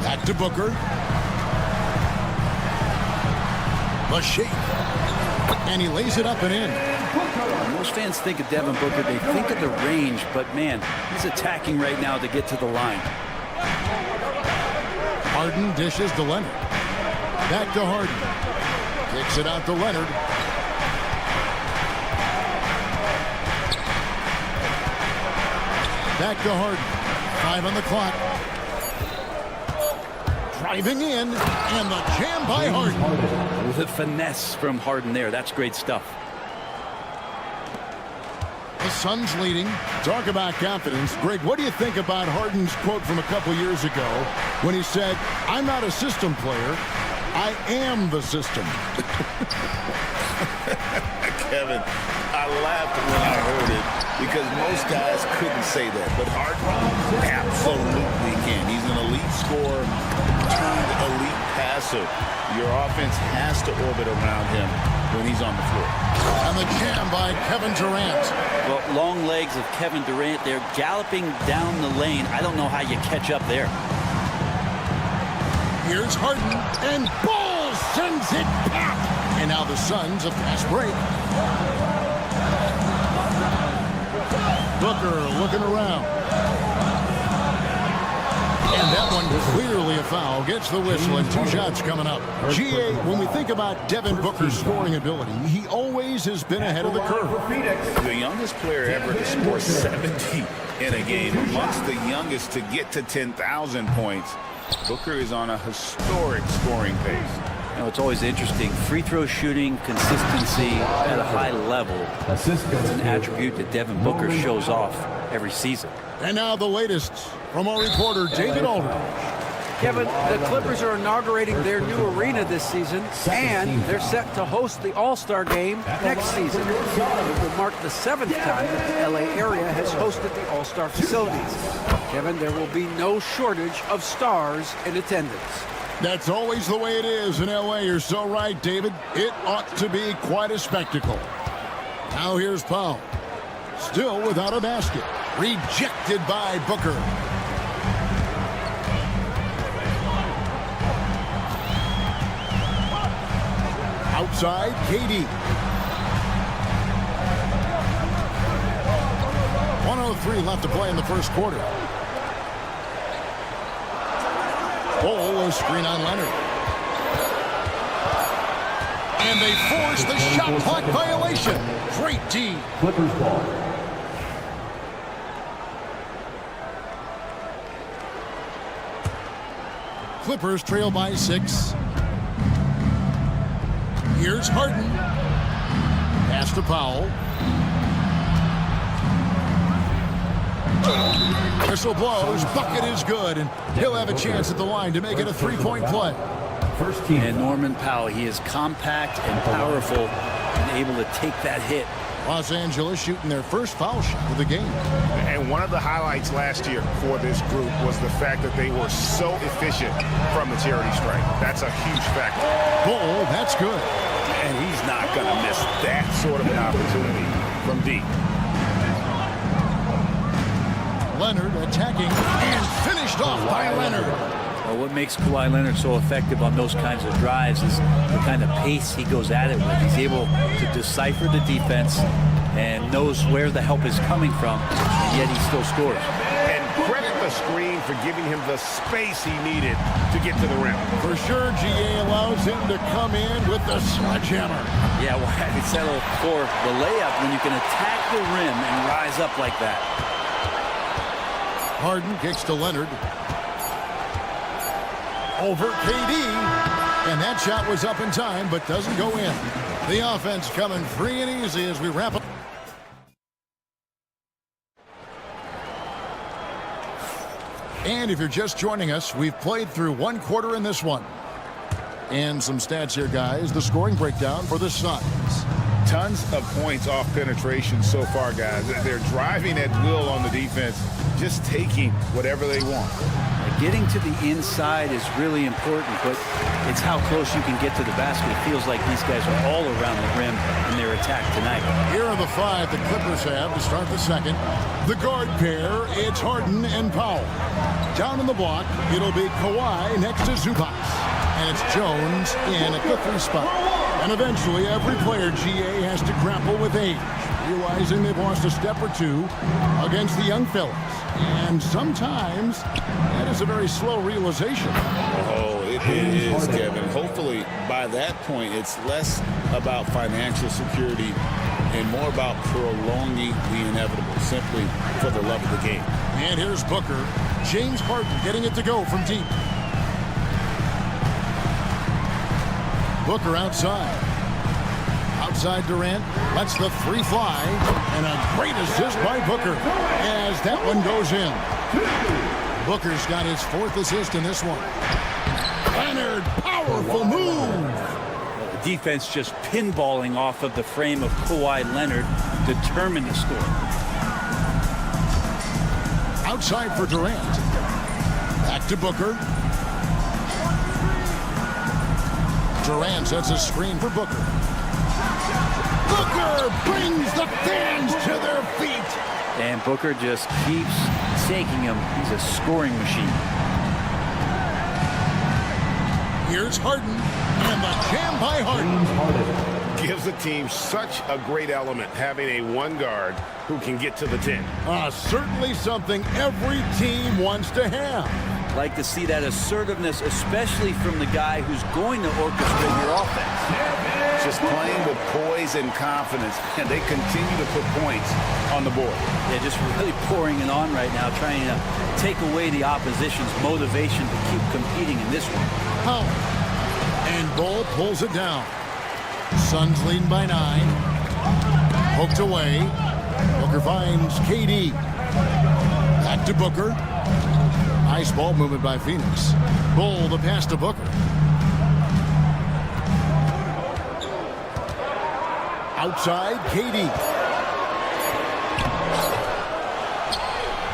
Back to Booker. The shake. And he lays it up and in. Most fans think of Devin Booker. They think of the range, but, man, he's attacking right now to get to the line. Harden dishes to Leonard. Back to Harden. Kicks it out to Leonard. Back to Harden. 5 on the clock. Driving in, and the jam by Harden. With a finesse from Harden there. That's great stuff. The Suns leading. Talk about confidence. Greg, what do you think about Harden's quote from a couple years ago when he said, "I'm not a system player, I am the system"? Kevin, I laughed when I heard it because most guys couldn't say that. But Harden absolutely can. He's an elite scorer, turned elite passer. Your offense has to orbit around him when he's on the floor. And the jam by Kevin Durant. Well, long legs of Kevin Durant. They're galloping down the lane. I don't know how you catch up there. Here's Harden, and Ball sends it back. And now the Suns a fast break. Booker looking around. And that one clearly a foul. Gets the whistle, and 2 shots coming up. GA, when we think about Devin Booker's scoring ability, he always has been ahead of the curve. The youngest player ever to score 70 in a game, amongst the youngest to get to 10,000 points. Booker is on a historic scoring pace. You know, it's always interesting. Free throw shooting, consistency at a high level. That's an attribute that Devin Booker shows off every season. And now the latest from our reporter, David Aldridge. Kevin, the Clippers are inaugurating their new arena this season, and they're set to host the All-Star Game next season. It will mark the 7th time that the LA area has hosted the All-Star facilities. Kevin, there will be no shortage of stars in attendance. That's always the way it is in LA. You're so right, David. It ought to be quite a spectacle. Now here's Powell. Still without a basket. Rejected by Booker. Outside, KD. 1:03 left to play in the first quarter. Ball, a screen on Leonard. And they force the shot clock violation. Great D. Clippers ball. Clippers trail by 6. Here's Harden. Pass to Powell. Whistle blows. Bucket is good, and he'll have a chance at the line to make it a 3-point play. And Norman Powell, he is compact and powerful and able to take that hit. Los Angeles shooting their first foul shot of the game. And one of the highlights last year for this group was the fact that they were so efficient from the charity stripe. That's a huge factor. Bull, that's good. And he's not going to miss that sort of an opportunity from deep. Leonard attacking and finished off by Leonard. Well, what makes Kawhi Leonard so effective on those kinds of drives is the kind of pace he goes at it with. He's able to decipher the defense and knows where the help is coming from, and yet he still scores. And credit the screen for giving him the space he needed to get to the rim. For sure, GA allows him to come in with the sledgehammer. Yeah, why settle for the layup when you can attack the rim and rise up like that? Harden kicks to Leonard. Over KD. And that shot was up in time, but doesn't go in. The offense coming free and easy as we wrap up. And if you're just joining us, we've played through 1 quarter in this one. And some stats here, guys. The scoring breakdown for the Suns. Tons of points off penetration so far, guys. They're driving at will on the defense, just taking whatever they want. Getting to the inside is really important, but it's how close you can get to the basket. It feels like these guys are all around the rim in their attack tonight. Here are the 5 the Clippers have to start the second. The guard pair, it's Harden and Powell. Down in the block, it'll be Kawhi next to Zubac. And it's Jones in at the 3 spot. And eventually, every player, GA, has to grapple with age, realizing they've lost a step or two against the young fellas. And sometimes, that is a very slow realization. Oh, it is, Kevin. Hopefully, by that point, it's less about financial security and more about prolonging the inevitable, simply for the love of the game. And here's Booker. James Harden getting it to go from deep. Booker outside. Outside Durant. Lets the 3 fly. And a great assist by Booker as that one goes in. Booker's got his 4th assist in this one. Leonard, powerful move. Defense just pinballing off of the frame of Kawhi Leonard, determined to score. Outside for Durant. Back to Booker. Durant sets a screen for Booker. Booker brings the fans to their feet. And Booker just keeps taking him. He's a scoring machine. Here's Harden, and the jam by Harden. Gives the team such a great element having a 1 guard who can get to the 10. Certainly something every team wants to have. Like to see that assertiveness, especially from the guy who's going to orchestrate your offense. Just playing with poise and confidence, and they continue to put points on the board. They're just really pouring it on right now, trying to take away the opposition's motivation to keep competing in this one. Oh. And Bull pulls it down. Suns leading by 9. Poked away. Booker finds KD. Back to Booker. Nice ball movement by Phoenix. Bull the pass to Booker. Outside, KD.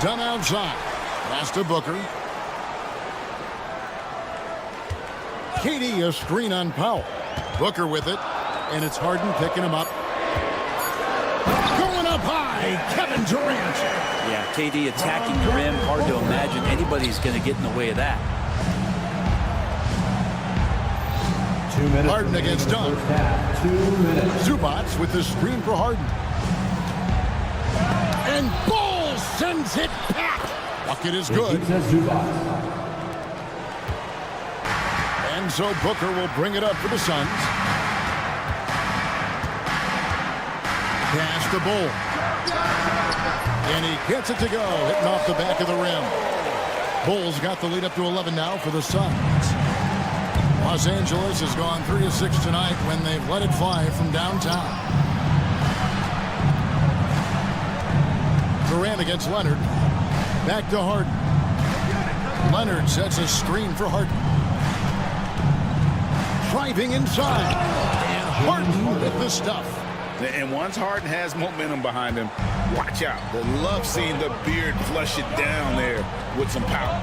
Done outside. Pass to Booker. KD a screen on Powell. Booker with it. And it's Harden picking him up. Going up high, Kevin Durant. Yeah, KD attacking the rim. Hard to imagine anybody's going to get in the way of that. 2 minutes. Harden against Dunn. 2 minutes. Zubac with the screen for Harden. And Bull sends it back. Bucket is good. And so Booker will bring it up for the Suns. Pass to Bull. And he gets it to go, hitting off the back of the rim. Bulls got the lead up to 11 now for the Suns. Los Angeles has gone 3 of 6 tonight when they've let it fly from downtown. Durant against Leonard. Back to Harden. Leonard sets a screen for Harden. Driving inside. And Harden with the stuff. And once Harden has momentum behind him, watch out. They love seeing the beard flush it down there with some power.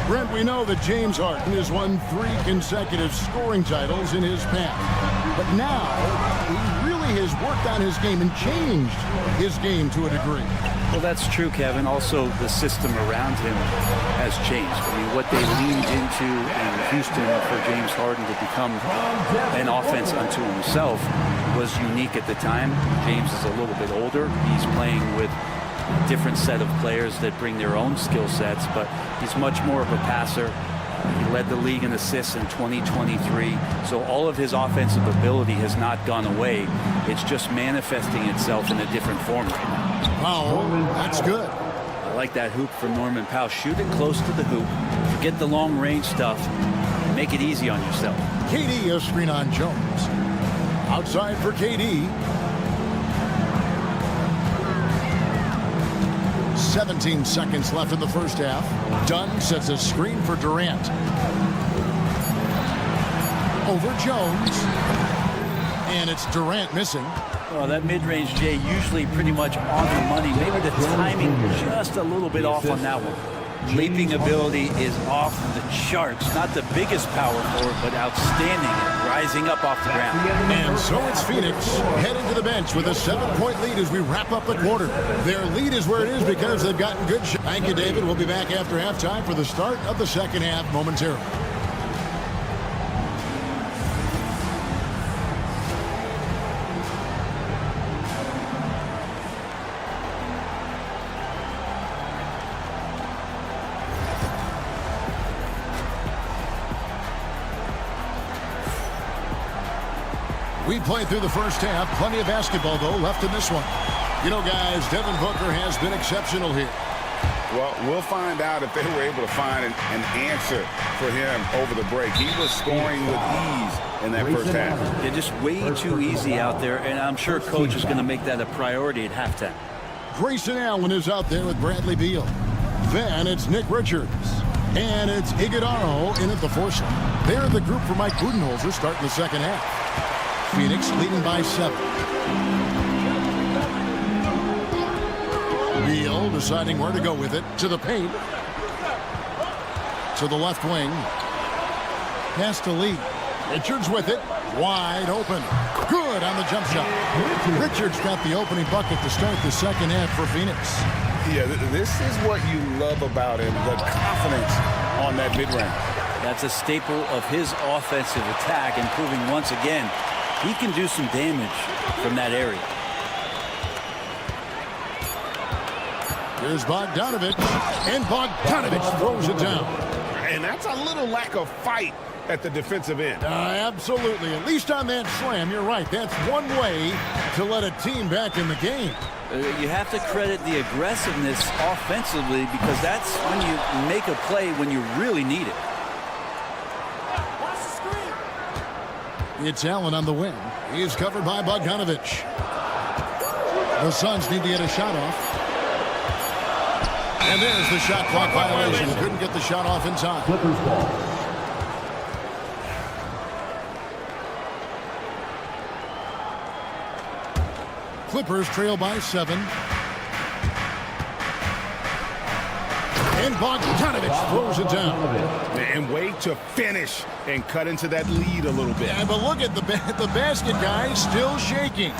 Brent, we know that James Harden has won 3 consecutive scoring titles in his past. But now, he really has worked on his game and changed his game to a degree. Well, that's true, Kevin. Also, the system around him has changed. I mean, what they leaned into in Houston for James Harden to become an offense unto himself was unique at the time. James is a little bit older. He's playing with a different set of players that bring their own skill sets, but he's much more of a passer. He led the league in assists in 2023. So all of his offensive ability has not gone away. It's just manifesting itself in a different form right now. Wow, that's good. I like that hoop for Norman Powell. Shoot it close to the hoop. Forget the long range stuff. Make it easy on yourself. KD, a screen on Jones. Outside for KD. 17 seconds left in the first half. Dunn sets a screen for Durant. Over Jones. And it's Durant missing. Well, that mid-range Jay usually pretty much on the money. Maybe the timing just a little bit off on that one. Leaping ability is off the charts. Not the biggest power forward, but outstanding at rising up off the ground. And so it's Phoenix heading to the bench with a 7-point lead as we wrap up the quarter. Their lead is where it is because they've gotten good shots. Thank you, David. We'll be back after halftime for the start of the second half momentarily. We played through the first half. Plenty of basketball, though, left in this one. You know, guys, Devin Booker has been exceptional here. Well, we'll find out if they were able to find an answer for him over the break. He was scoring with ease in that first half. They're just way too easy out there, and I'm sure Coach is going to make that a priority at halftime. Grayson Allen is out there with Bradley Beal. Then it's Nick Richards. And it's Iguodala in at the foursome. They're the group for Mike Budenholzer starting the second half. Phoenix leading by 7. Beal deciding where to go with it. To the paint. To the left wing. Pass to Lee. Richards with it. Wide open. Good on the jump shot. Richards got the opening bucket to start the second half for Phoenix. Yeah, this is what you love about him. The confidence on that mid-range. That's a staple of his offensive attack, and proving once again he can do some damage from that area. Here's Bogdanovich, and Bogdanovich throws it down. And that's a little lack of fight at the defensive end. Absolutely. At least on that slam, you're right. That's one way to let a team back in the game. You have to credit the aggressiveness offensively, because that's when you make a play when you really need it. It's Allen on the wing. He's covered by Bogdanovich. The Suns need to get a shot off. And there's the shot clock violation. Couldn't get the shot off in time. Clippers ball. Clippers trail by 7. And Bogdanovich throws it down. And wait to finish and cut into that lead a little bit. Yeah, but look at the basket, guys, still shaking.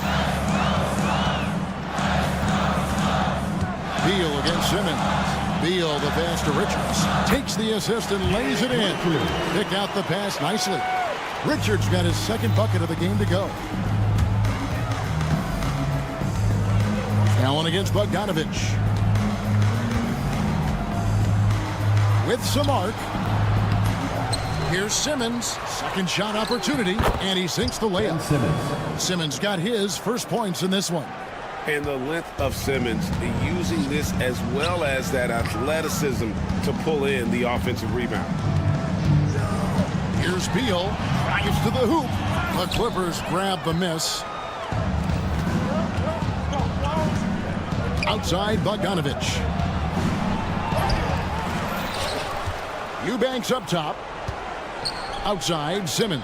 Beal against Simmons. Beal, the pass to Richards. Takes the assist and lays it in. Picked out the pass nicely. Richards got his second bucket of the game to go. Allen against Bogdanovich. With some arc. Here's Simmons. Second shot opportunity. And he sinks the layup. Simmons. Simmons got his first points in this one. And the length of Simmons using this as well as that athleticism to pull in the offensive rebound. Here's Beal, drives to the hoop. The Clippers grab the miss. Outside Bogdanovich. Eubanks up top. Outside Simmons.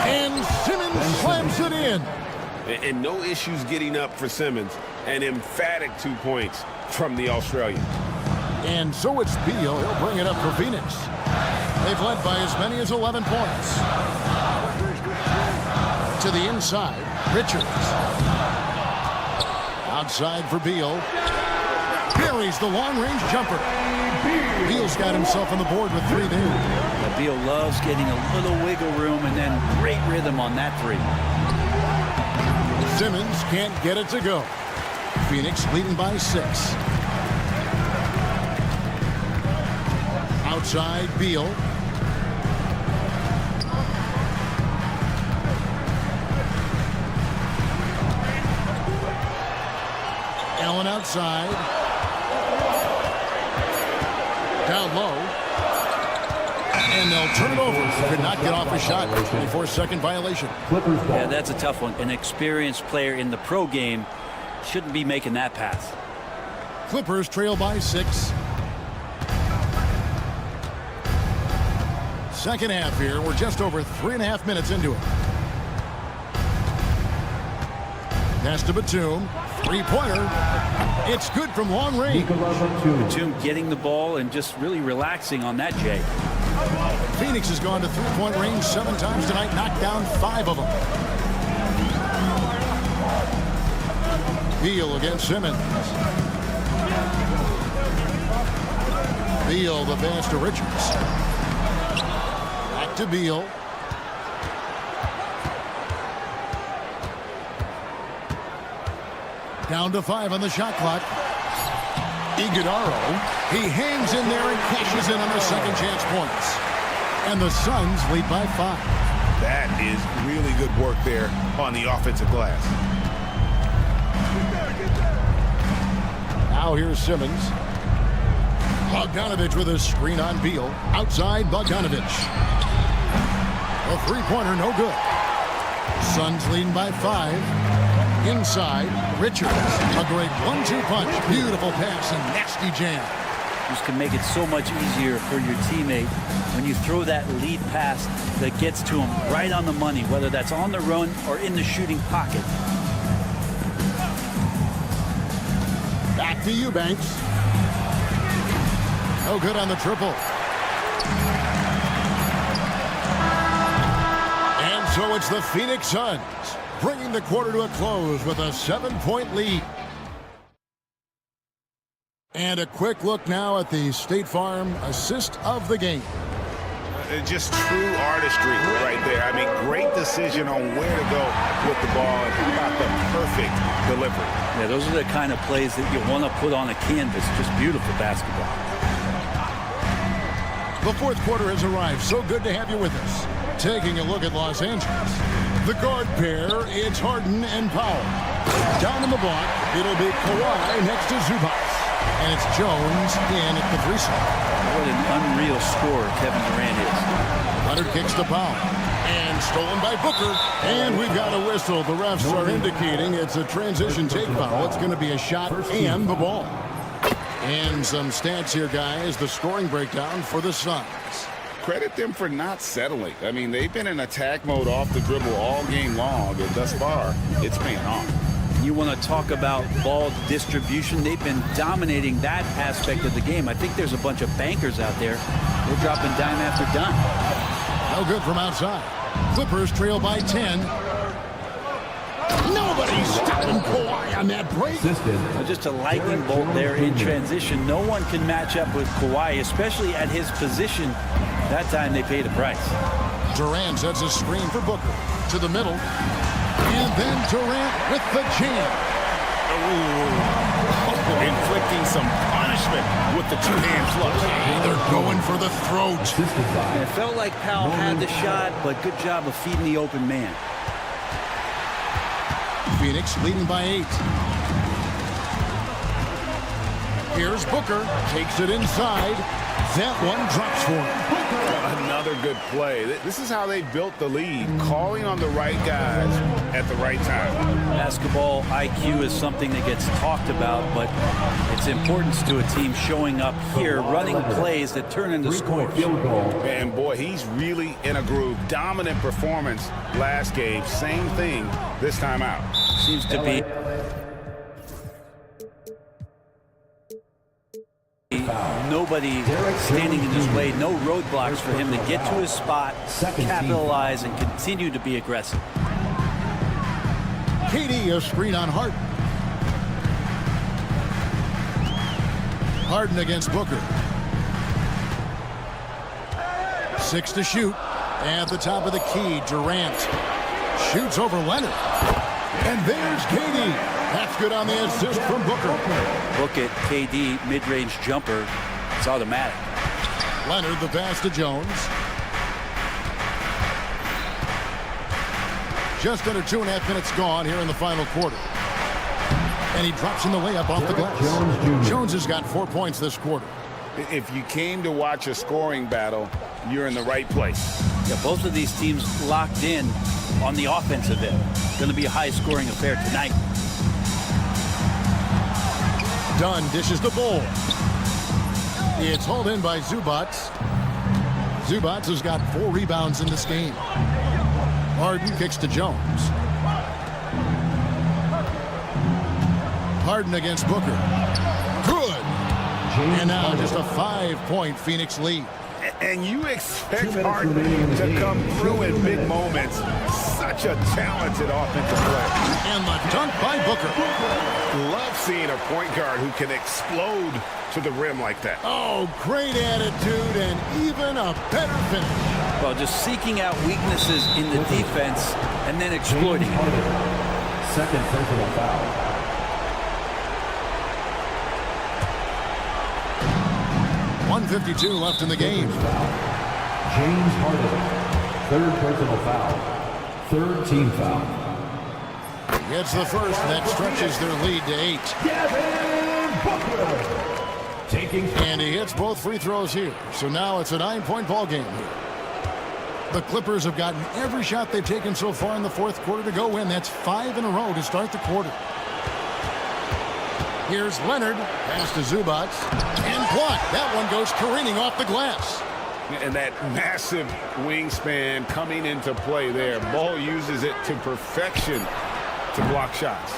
And Simmons slams it in. And no issues getting up for Simmons. An emphatic 2 points from the Australian. And so it's Beal. He'll bring it up for Phoenix. They've led by as many as 11 points. To the inside, Richards. Outside for Beal. Buries the long-range jumper. Beal's got himself on the board with 3 there. Beal loves getting a little wiggle room and then great rhythm on that 3. Simmons can't get it to go. Phoenix leading by 6. Outside Beal. Allen outside. Down low. And they'll turn it over. Could not get off a shot. 24-second violation. Yeah, that's a tough one. An experienced player in the pro game shouldn't be making that pass. Clippers trail by 6. Second half here. We're just over 3.5 minutes into it. Pass to Batum. 3-pointer. It's good from long range. Batum getting the ball and just really relaxing on that, Jay. Phoenix has gone to 3-point range 7 times tonight, knocked down 5 of them. Beal against Simmons. Beal the pass to Richards. Back to Beal. Down to 5 on the shot clock. Iguodala, he hangs in there and cashes in on the second chance points. And the Suns lead by 5. That is really good work there on the offensive glass. Now here's Simmons. Bogdanovich with a screen on Beal. Outside Bogdanovich. A 3-pointer, no good. Suns leading by 5. Inside, Richards. A great 1-2 punch. Beautiful pass and nasty jam. This can make it so much easier for your teammate when you throw that lead pass that gets to him right on the money, whether that's on the run or in the shooting pocket. Back to Eubanks. No good on the triple. And so it's the Phoenix Suns bringing the quarter to a close with a 7-point lead. And a quick look now at the State Farm assist of the game. Just true artistry right there. I mean, great decision on where to go with the ball and how about the perfect delivery. Yeah, those are the kind of plays that you want to put on a canvas. Just beautiful basketball. The fourth quarter has arrived. So good to have you with us. Taking a look at Los Angeles. The guard pair, it's Harden and Powell. Down in the block, it'll be Kawhi next to Zubac. And it's Jones in at the free throw. What an unreal scorer Kevin Durant is. Leonard kicks to Powell. And stolen by Booker. And we've got a whistle. The refs are indicating it's a transition take foul. It's going to be a shot and the ball. And some stats here, guys. The scoring breakdown for the Suns. Credit them for not settling. I mean, they've been in attack mode off the dribble all game long, and thus far, it's paying off. You want to talk about ball distribution. They've been dominating that aspect of the game. I think there's a bunch of bankers out there. They're dropping dime after dime. No good from outside. Clippers trail by 10. Nobody's stopping Kawhi on that break. Just a lightning bolt there in transition. No one can match up with Kawhi, especially at his position. That time they paid a price. Durant sets a screen for Booker. To the middle. And then Durant with the jam. Inflicting some punishment freshman with the two-hand flush. They're going for the throat. It felt like Powell had the shot, but good job of feeding the open man. Phoenix leading by 8. Here's Booker. Takes it inside. That one drops for him. Another good play. This is how they built the lead, calling on the right guys at the right time. Basketball IQ is something that gets talked about, but its importance to a team showing up here, running plays that turn into scores. And boy, he's really in a groove. Dominant performance last game. Same thing this time out. Seems to be nobody standing in his way, no roadblocks for him to get to his spot, capitalize, and continue to be aggressive. KD, a screen on Harden. Harden against Booker. 6 to shoot. At the top of the key, Durant shoots over Leonard. And there's KD. That's good on the assist from Booker. Look at KD, mid-range jumper. It's automatic. Leonard, the pass to Jones. Just under 2.5 minutes gone here in the final quarter. And he drops in the layup off the glass. Jones has got 4 points this quarter. If you came to watch a scoring battle, you're in the right place. Yeah, both of these teams locked in on the offensive end. Going to be a high-scoring affair tonight. Dunn dishes the ball. It's hauled in by Zubac. Zubac has got 4 rebounds in this game. Harden kicks to Jones. Harden against Booker. Good. And now just a 5-point Phoenix lead. And you expect Harden to come through in big moments. Such a talented offensive player. And the dunk by Booker. Love seeing a point guard who can explode to the rim like that. Oh, great attitude and even a better finish. Well, just seeking out weaknesses in the defense and then exploiting it. Second personal foul. 1:52 left in the game. James Harden, third personal foul, third team foul. Gets the first, and that stretches their lead to 8. And he hits both free throws here. So now it's a 9-point ball game here. The Clippers have gotten every shot they've taken so far in the fourth quarter to go in. That's 5 in a row to start the quarter. Here's Leonard, pass to Zubac, and blocked. That one goes careening off the glass. And that massive wingspan coming into play there. Ball uses it to perfection to block shots.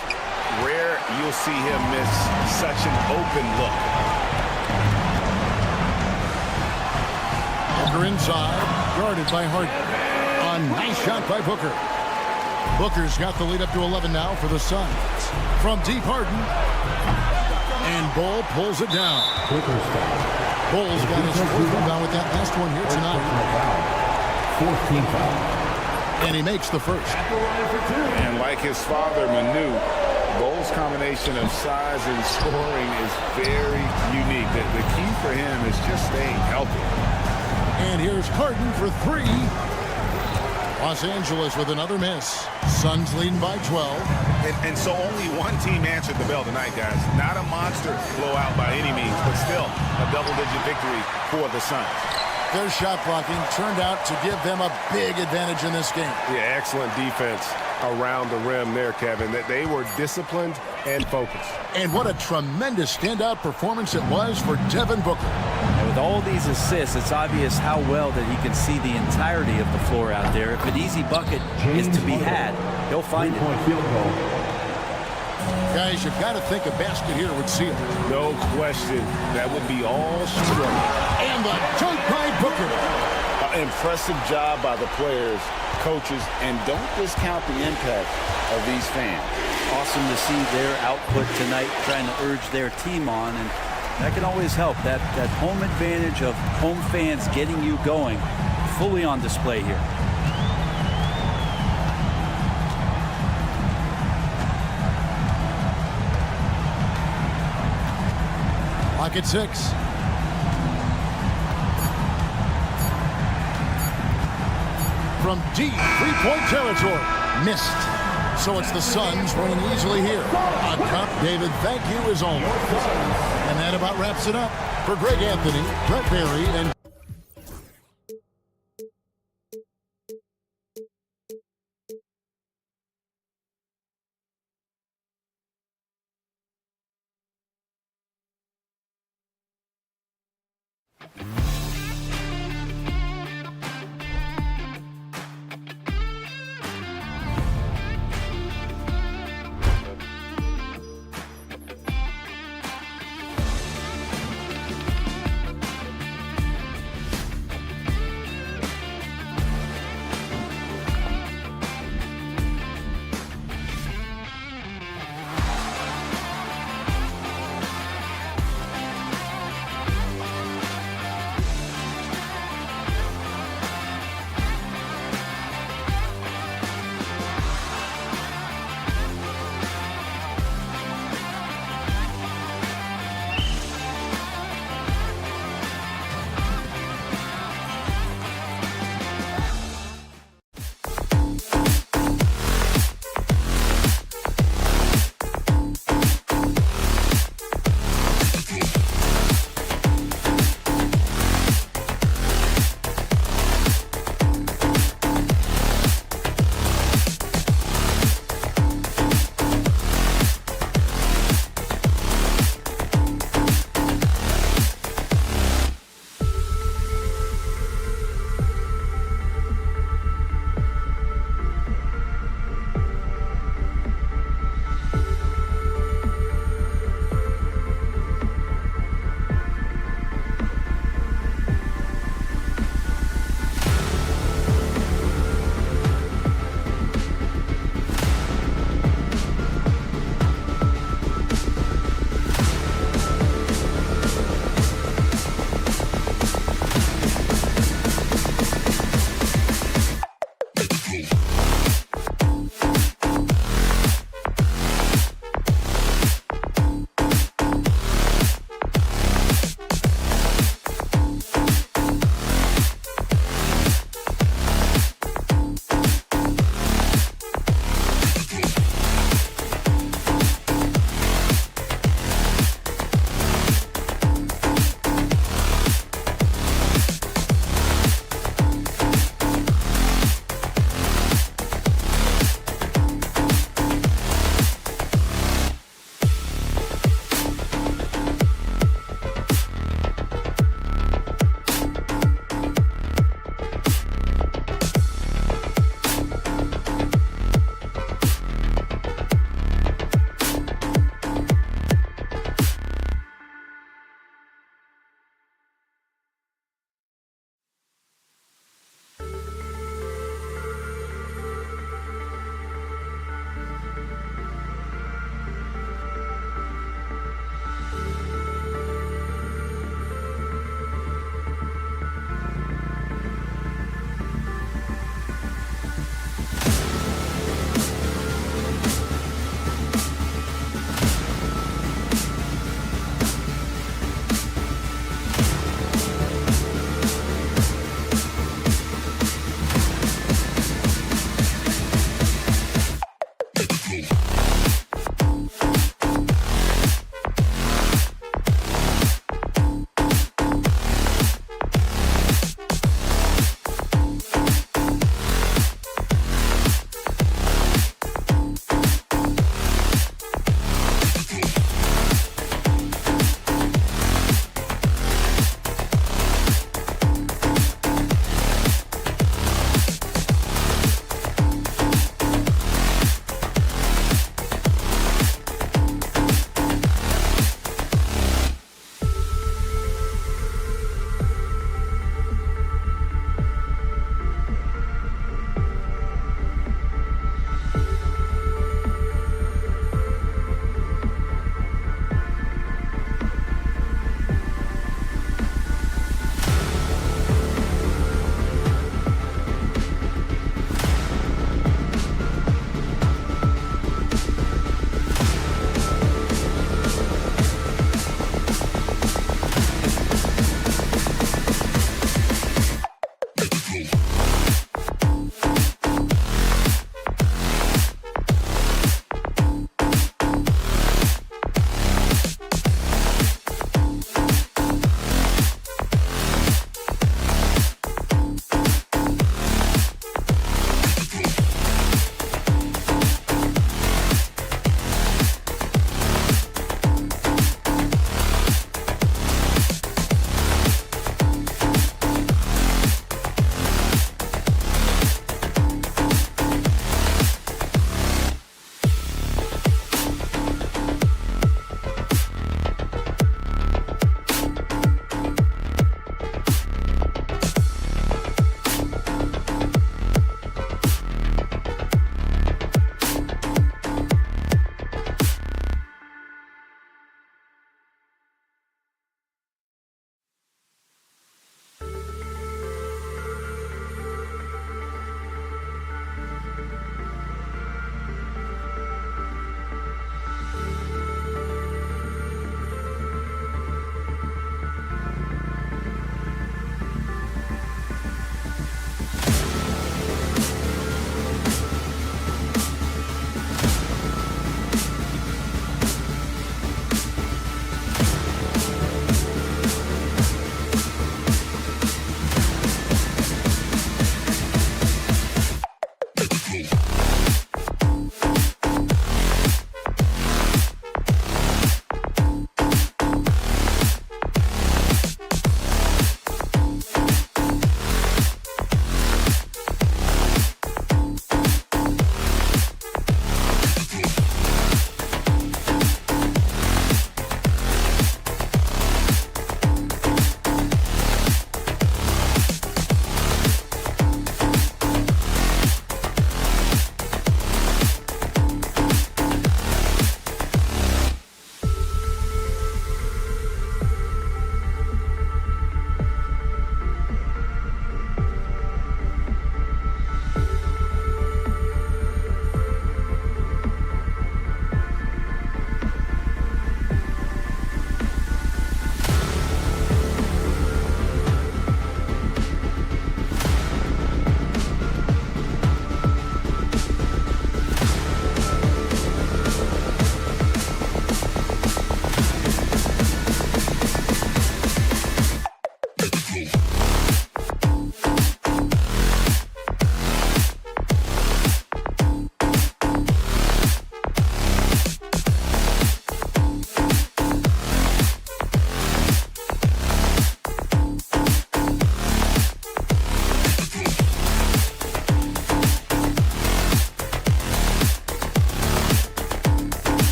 Rare you'll see him miss such an open look. Booker inside, guarded by Harden. A nice shot by Booker. Booker's got the lead up to 11 now for the Suns. From deep, Harden. And Bull pulls it down. Bull's got his 4th rebound with that last one here tonight. 14 foul. And he makes the first. And like his father, Manu, Bull's combination of size and scoring is very unique. The key for him is just staying healthy. And here's Harden for 3. Los Angeles with another miss. Suns leading by 12. And so only one team answered the bell tonight, guys. Not a monster blowout by any means, but still a double-digit victory for the Suns. Their shot blocking turned out to give them a big advantage in this game. Yeah, excellent defense around the rim there, Kevin. That they were disciplined and focused. And what a tremendous standout performance it was for Devin Booker. And with all these assists, it's obvious how well that he can see the entirety of the floor out there. If an easy bucket is to be had, he'll find it. Field goal. Guys, you've got to think a basket here would seal it. No question. That would be all struggle. And the dunk by Booker. Impressive job by the players, coaches, and don't discount the impact of these fans. Awesome to see their output tonight, trying to urge their team on, and that can always help. That home advantage of home fans getting you going, fully on display here. Clock at 6. From deep three-point territory. Missed. So it's the Suns winning easily here. On top, David, thank you as always. And that about wraps it up. For Greg Anthony, Brett Berry, and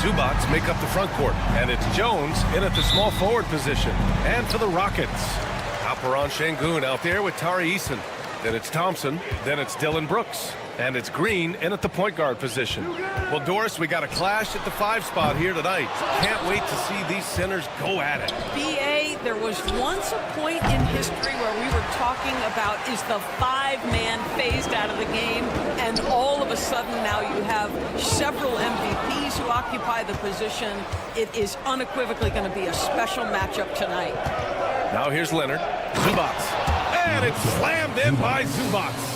Zubats make up the front court. And it's Jones in at the small forward position. And for the Rockets, Alperon Şengün out there with Tari Eason. Then it's Thompson. Then it's Dylan Brooks. And it's Green in at the point guard position. Well, Doris, we got a clash at the 5 spot here tonight. Can't wait to see these centers go at it. BA, there was once a point in history where we were talking about, is the 5-man phased out of the game? And all of a sudden now you have several MVPs who occupy the position. It is unequivocally going to be a special matchup tonight. Now here's Leonard. Zubats. And it's slammed in by Zubats.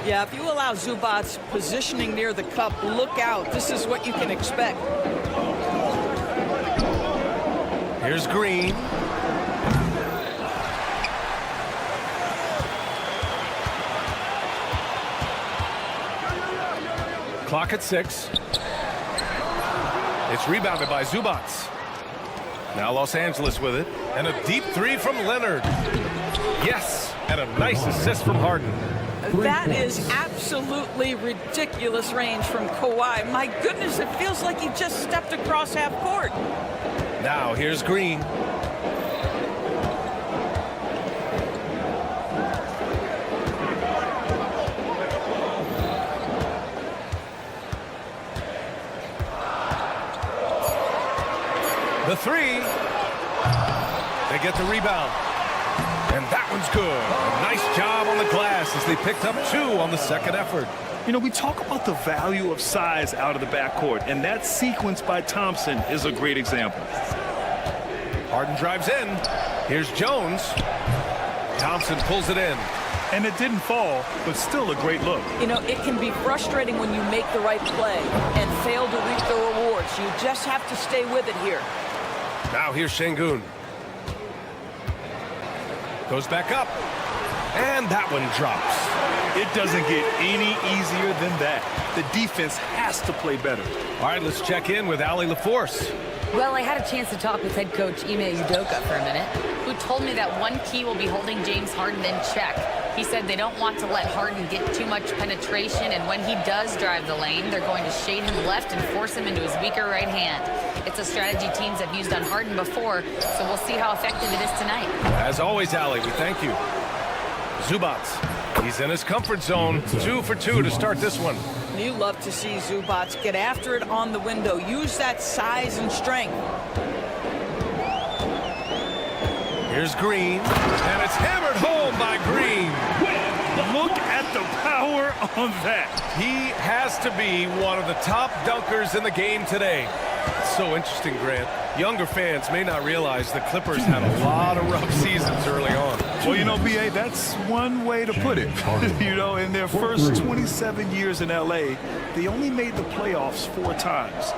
Yeah, if you allow Zubats positioning near the cup, look out. This is what you can expect. Here's Green. Clock at 6. It's rebounded by Zubats. Now Los Angeles with it. And a deep 3 from Leonard. Yes, and a nice assist from Harden. That is absolutely ridiculous range from Kawhi. My goodness, it feels like he just stepped across half court. Now here's Green. The 3. They get the rebound. And that one's good. A nice job on the glass as they picked up 2 on the second effort. You know, we talk about the value of size out of the backcourt, and that sequence by Thompson is a great example. Harden drives in. Here's Jones. Thompson pulls it in. And it didn't fall, but still a great look. You know, it can be frustrating when you make the right play and fail to reap the rewards. You just have to stay with it here. Now here's Şengün. Goes back up. And that one drops. It doesn't get any easier than that. The defense has to play better. All right, let's check in with Allie LaForce. Well, I had a chance to talk with head coach Ime Udoka for a minute, who told me that one key will be holding James Harden in check. He said they don't want to let Harden get too much penetration, and when he does drive the lane, they're going to shade him left and force him into his weaker right hand. It's a strategy teams have used on Harden before, so we'll see how effective it is tonight. As always, Allie, we thank you. Zubats. He's in his comfort zone. 2 for 2 to start this one. You love to see Zubats get after it on the window. Use that size and strength. Here's Green. And it's hammered home by Green. Look at the power on that. He has to be one of the top dunkers in the game today. It's so interesting, Grant. Younger fans may not realize the Clippers had a lot of rough seasons early on. Well, you know, B.A., that's one way to put it. You know, in their first 27 years in L.A., they only made the playoffs 4 times.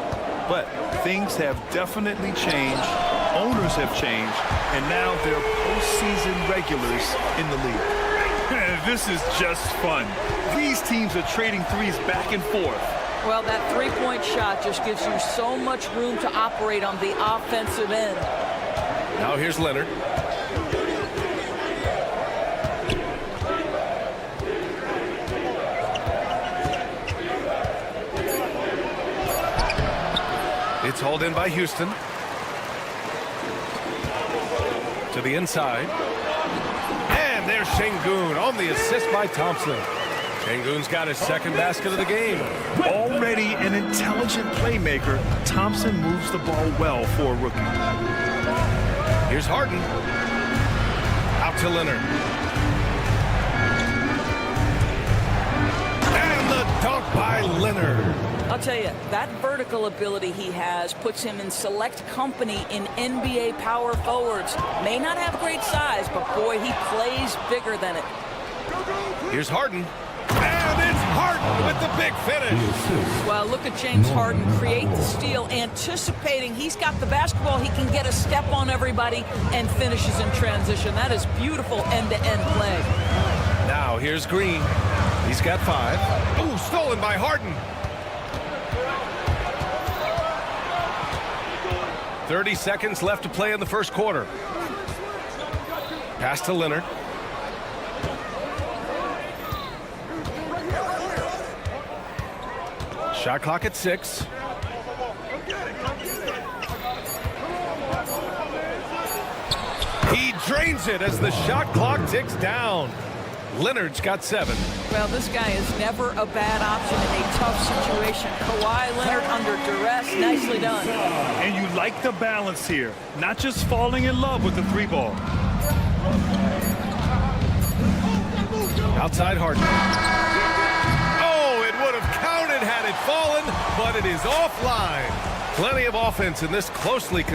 But things have definitely changed. Owners have changed. And now they're postseason regulars in the league. This is just fun. These teams are trading threes back and forth. Well, that three-point shot just gives you so much room to operate on the offensive end. Now here's Leonard. It's hauled in by Houston. To the inside. And there's Şengün on the assist by Thompson. Şengün's got his second basket of the game. Already an intelligent playmaker, Thompson moves the ball well for a rookie. Here's Harden. Out to Leonard. And the dunk by Leonard. I'll tell you, that vertical ability he has puts him in select company in NBA power forwards. May not have great size, but boy, he plays bigger than it. Here's Harden. And it's Harden with the big finish. Well, look at James Harden create the steal, anticipating he's got the basketball. He can get a step on everybody and finishes in transition. That is beautiful end-to-end play. Now here's Green. He's got 5. Ooh, stolen by Harden. 30 seconds left to play in the first quarter. Pass to Leonard. Shot clock at 6. wins it as the shot clock ticks down. Leonard's got 7. Well, this guy is never a bad option in a tough situation. Kawhi Leonard under duress. Nicely done. And you like the balance here. Not just falling in love with the 3-ball. Outside Harden. Oh, it would have counted had it fallen, but it is offline. Plenty of offense in this closely.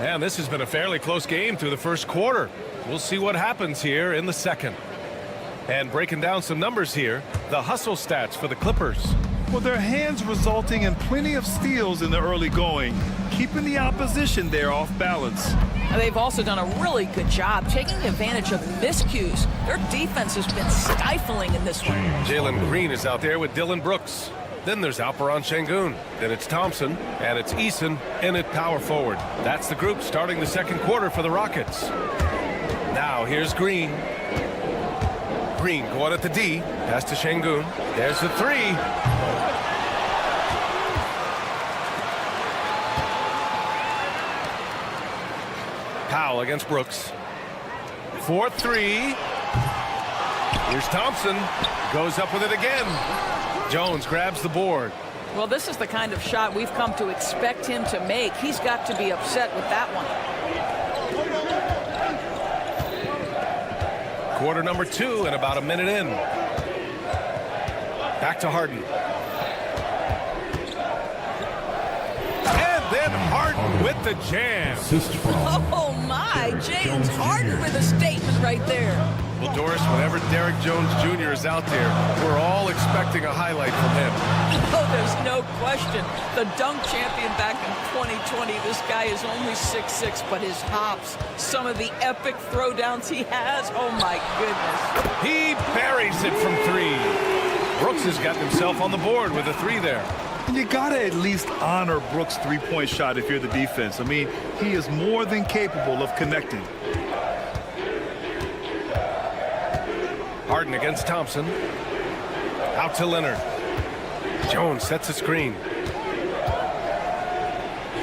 And this has been a fairly close game through the first quarter. We'll see what happens here in the second. And breaking down some numbers here, the hustle stats for the Clippers. Well, their hands resulting in plenty of steals in the early going, keeping the opposition there off balance. And they've also done a really good job taking advantage of miscues. Their defense has been stifling in this one. Jalen Green is out there with Dylan Brooks. Then there's Alperen Şengün. Then it's Thompson, and it's Eason in at power forward. That's the group starting the second quarter for the Rockets. Now here's Green. Green going at the D. Pass to Şengün. There's the 3. Powell against Brooks. 4-3. Here's Thompson. Goes up with it again. Jones grabs the board. Well, this is the kind of shot we've come to expect him to make. He's got to be upset with that one. Quarter number 2 and about a minute in. Back to Harden. And then Harden with the jam. Oh, my. James Harden with a statement right there. Well, Doris, whenever Derrick Jones Jr. is out there, we're all expecting a highlight from him. Oh, there's no question. The dunk champion back in 2020, this guy is only 6'6", but his hops, some of the epic throwdowns he has, oh my goodness. He buries it from 3. Brooks has got himself on the board with a 3 there. And you got to at least honor Brooks' 3-point shot if you're the defense. I mean, he is more than capable of connecting. Harden against Thompson. Out to Leonard. Jones sets a screen.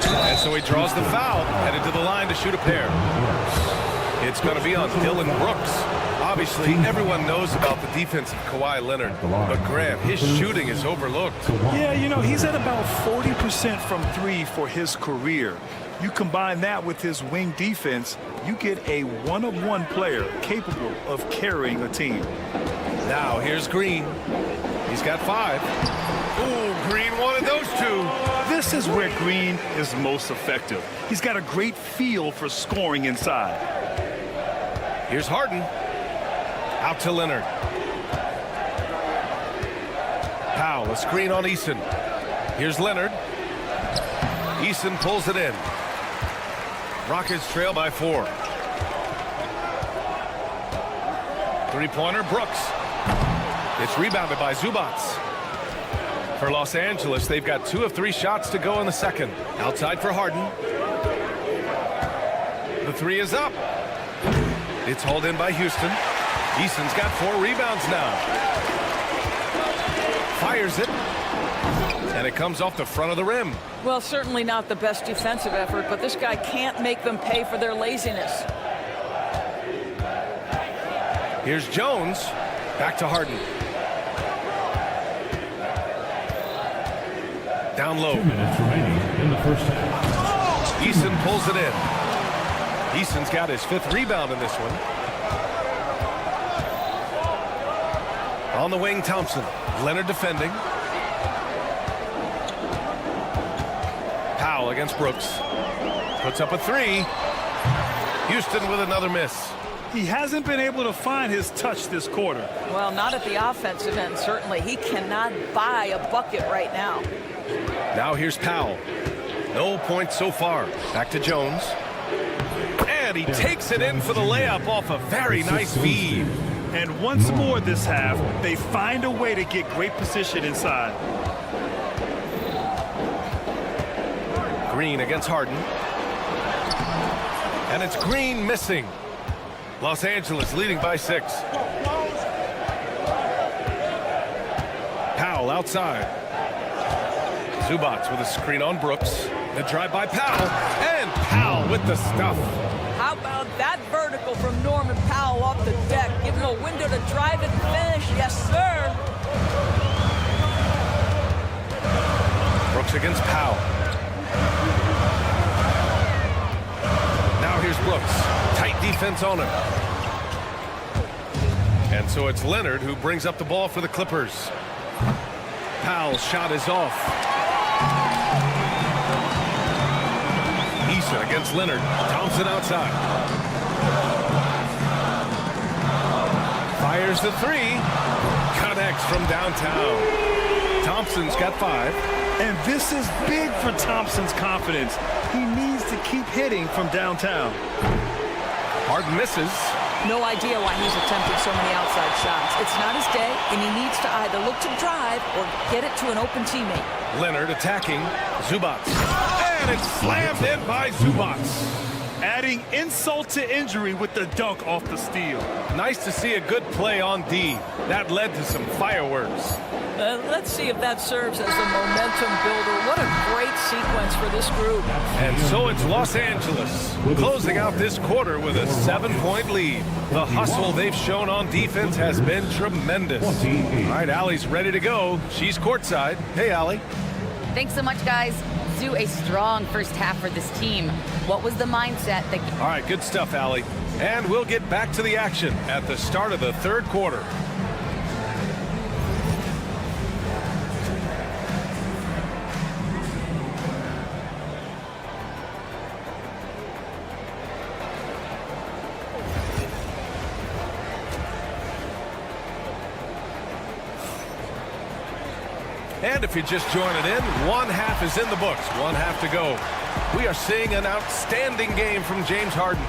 And so he draws the foul, headed to the line to shoot a pair. It's going to be on Dylan Brooks. Obviously, everyone knows about the defense of Kawhi Leonard, but Grant, his shooting is overlooked. Yeah, you know, he's at about 40% from 3 for his career. You combine that with his wing defense, you get a one-of-one player capable of carrying a team. Now here's Green. He's got 5. Ooh, Green wanted those 2. This is where Green is most effective. He's got a great feel for scoring inside. Here's Harden. Out to Leonard. Powell, a screen on Eason. Here's Leonard. Eason pulls it in. Rockets trail by 4. 3-pointer, Brooks. It's rebounded by Zubac. For Los Angeles, they've got 2 of 3 shots to go in the second. Outside for Harden. The 3 is up. It's hauled in by Houston. Eason's got 4 rebounds now. Fires it. And it comes off the front of the rim. Well, certainly not the best defensive effort, but this guy can't make them pay for their laziness. Here's Jones. Back to Harden. Down low. 2 minutes remaining in the first half. Eason pulls it in. Eason's got his 5th rebound in this one. On the wing, Thompson. Leonard defending. Powell against Brooks. Puts up a 3. Houston with another miss. He hasn't been able to find his touch this quarter. Well, not at the offensive end, certainly. He cannot buy a bucket right now. Now here's Powell. No points so far. Back to Jones. And he takes it in for the layup off a very nice feed. And once more this half, they find a way to get great position inside. Green against Harden. And it's Green missing. Los Angeles leading by 6. Powell outside. Zubac with a screen on Brooks. The drive by Powell, and Powell with the stuff. How about that vertical from Norman Powell off the deck? Give him a window to drive it and finish. Yes, sir. Brooks against Powell. Now here's Brooks. Tight defense on him. And so it's Leonard who brings up the ball for the Clippers. Powell's shot is off. Eason against Leonard. Thompson outside. Fires the three. Connects from downtown. Thompson's got 5. And this is big for Thompson's confidence. He needs to keep hitting from downtown. Harden misses. No idea why he's attempting so many outside shots. It's not his day, and he needs to either look to drive or get it to an open teammate. Leonard attacking Zubac. And it's slammed in by Zubac. Adding insult to injury with the dunk off the steal. Nice to see a good play on D. That led to some fireworks. Let's see if that serves as a momentum builder. What a great sequence for this group. And so it's Los Angeles closing out this quarter with a 7-point lead. The hustle they've shown on defense has been tremendous. All right, Allie's ready to go. She's courtside. Hey, Allie. Thanks so much, guys. Zoo, a strong first half for this team. What was the mindset that... All right, good stuff, Allie. And we'll get back to the action at the start of the third quarter. And if you're just joining in, one half is in the books. One half to go. We are seeing an outstanding game from James Harden.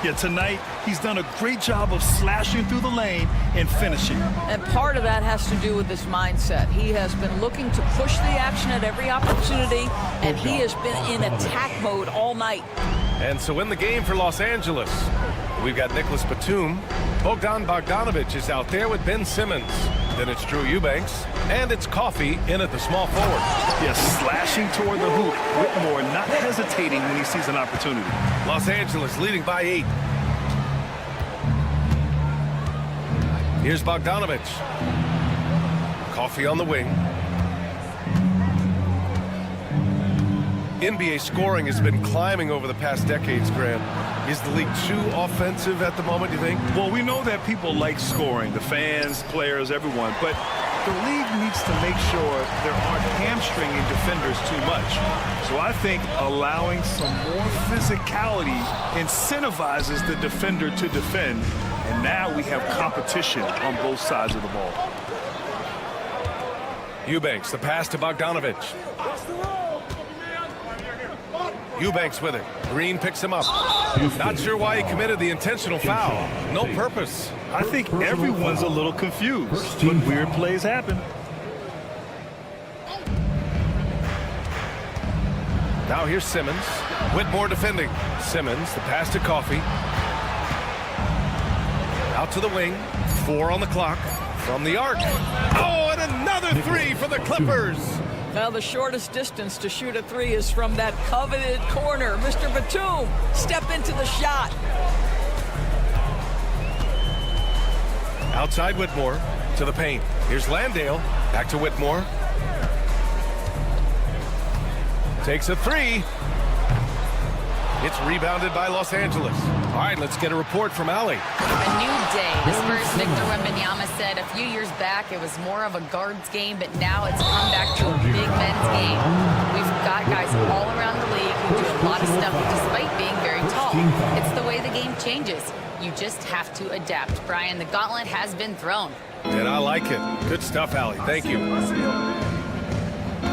Yeah, tonight he's done a great job of slashing through the lane and finishing. And part of that has to do with his mindset. He has been looking to push the action at every opportunity, and he has been in attack mode all night. And so in the game for Los Angeles, we've got Nicholas Batum. Bogdan Bogdanovic is out there with Ben Simmons. Then it's Drew Eubanks. And it's Coffey in at the small forward. Yes, slashing toward the hoop. Whitmore not hesitating when he sees an opportunity. Los Angeles leading by 8. Here's Bogdanovic. Coffey on the wing. NBA scoring has been climbing over the past decades, Graham. Is the league too offensive at the moment, you think? Well, we know that people like scoring, the fans, players, everyone, but the league needs to make sure there aren't hamstringing defenders too much. So I think allowing some more physicality incentivizes the defender to defend, and now we have competition on both sides of the ball. Eubanks, the pass to Bogdanovic. Eubanks with it. Green picks him up. Not sure why he committed the intentional foul. No purpose. I think everyone's a little confused, but weird plays happen. Now here's Simmons. Whitmore defending. Simmons, the pass to Coffey. Out to the wing. 4 on the clock. From the arc. Oh, and another 3 for the Clippers. Now the shortest distance to shoot a 3 is from that coveted corner. Mr. Batum, step into the shot. Outside Whitmore to the paint. Here's Landale. Back to Whitmore. Takes a 3. It's rebounded by Los Angeles. All right, let's get a report from Allie. A new day. The Spurs' Victor Wembanyama said a few years back it was more of a guards game, but now it's come back to a big men's game. We've got guys all around the league who do a lot of stuff despite being very tall. It's the way the game changes. You just have to adapt. Brian, the gauntlet has been thrown. And I like it. Good stuff, Allie. Thank you.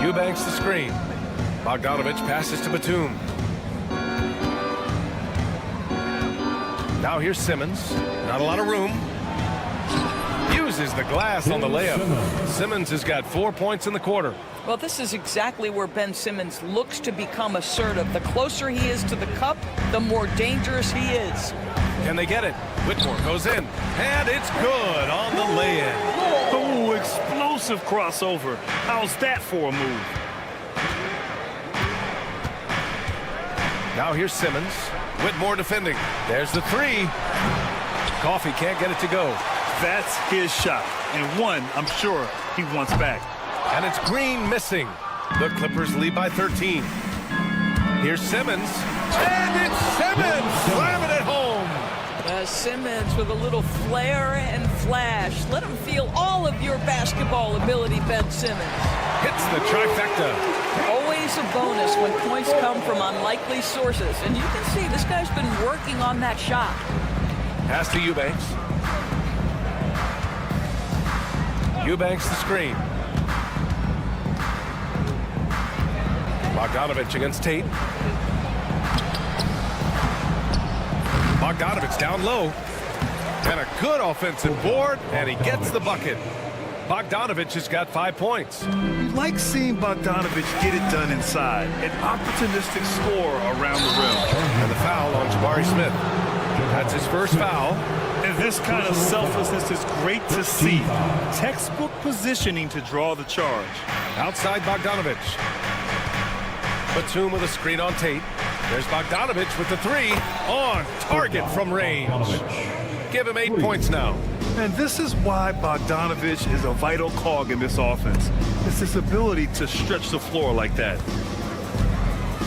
Eubanks the screen. Bogdanovic passes to Batum. Now here's Simmons. Not a lot of room. Uses the glass on the layup. Simmons has got 4 points in the quarter. Well, this is exactly where Ben Simmons looks to become assertive. The closer he is to the cup, the more dangerous he is. Can they get it? Whitmore goes in. And it's good on the lay-in. Oh, explosive crossover. How's that for a move? Now here's Simmons. Whitmore defending. There's the three. Coffey can't get it to go. That's his shot, and one I'm sure he wants back. And it's Green missing. The Clippers lead by 13. Here's Simmons. And it's Simmons slamming it home. Simmons with a little flair and flash. Let him feel all of your basketball ability, Ben Simmons. Hits the trifecta. Always a bonus when points come from unlikely sources. And you can see this guy's been working on that shot. Pass to Eubanks. Eubanks the screen. Bogdanovich against Tate. Bogdanovich down low. And a good offensive board, and he gets the bucket. Bogdanovich has got 5 points. You like seeing Bogdanovich get it done inside. An opportunistic score around the rim. And the foul on Jabari Smith. That's his first foul. And this kind of selflessness is great to see. Textbook positioning to draw the charge. Outside Bogdanovich. Batum with a screen on Tate. There's Bogdanovich with the three. On target from range. Give him 8 points now. And this is why Bogdanovich is a vital cog in this offense. It's his ability to stretch the floor like that.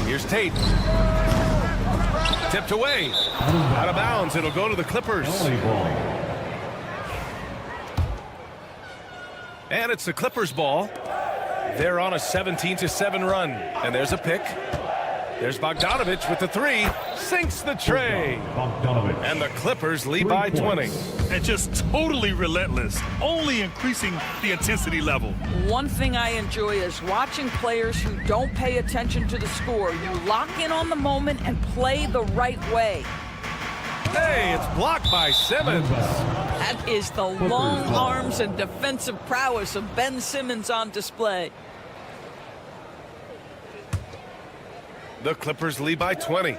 Here's Tate. Tipped away. Out of bounds. It'll go to the Clippers. And it's the Clippers ball. They're on a 17-7 run. And there's a pick. There's Bogdanovich with the three. Sinks the tray. And the Clippers lead by 20. And just totally relentless, only increasing the intensity level. One thing I enjoy is watching players who don't pay attention to the score. You lock in on the moment and play the right way. Hey, it's blocked by Simmons. That is the long arms and defensive prowess of Ben Simmons on display. The Clippers lead by 20.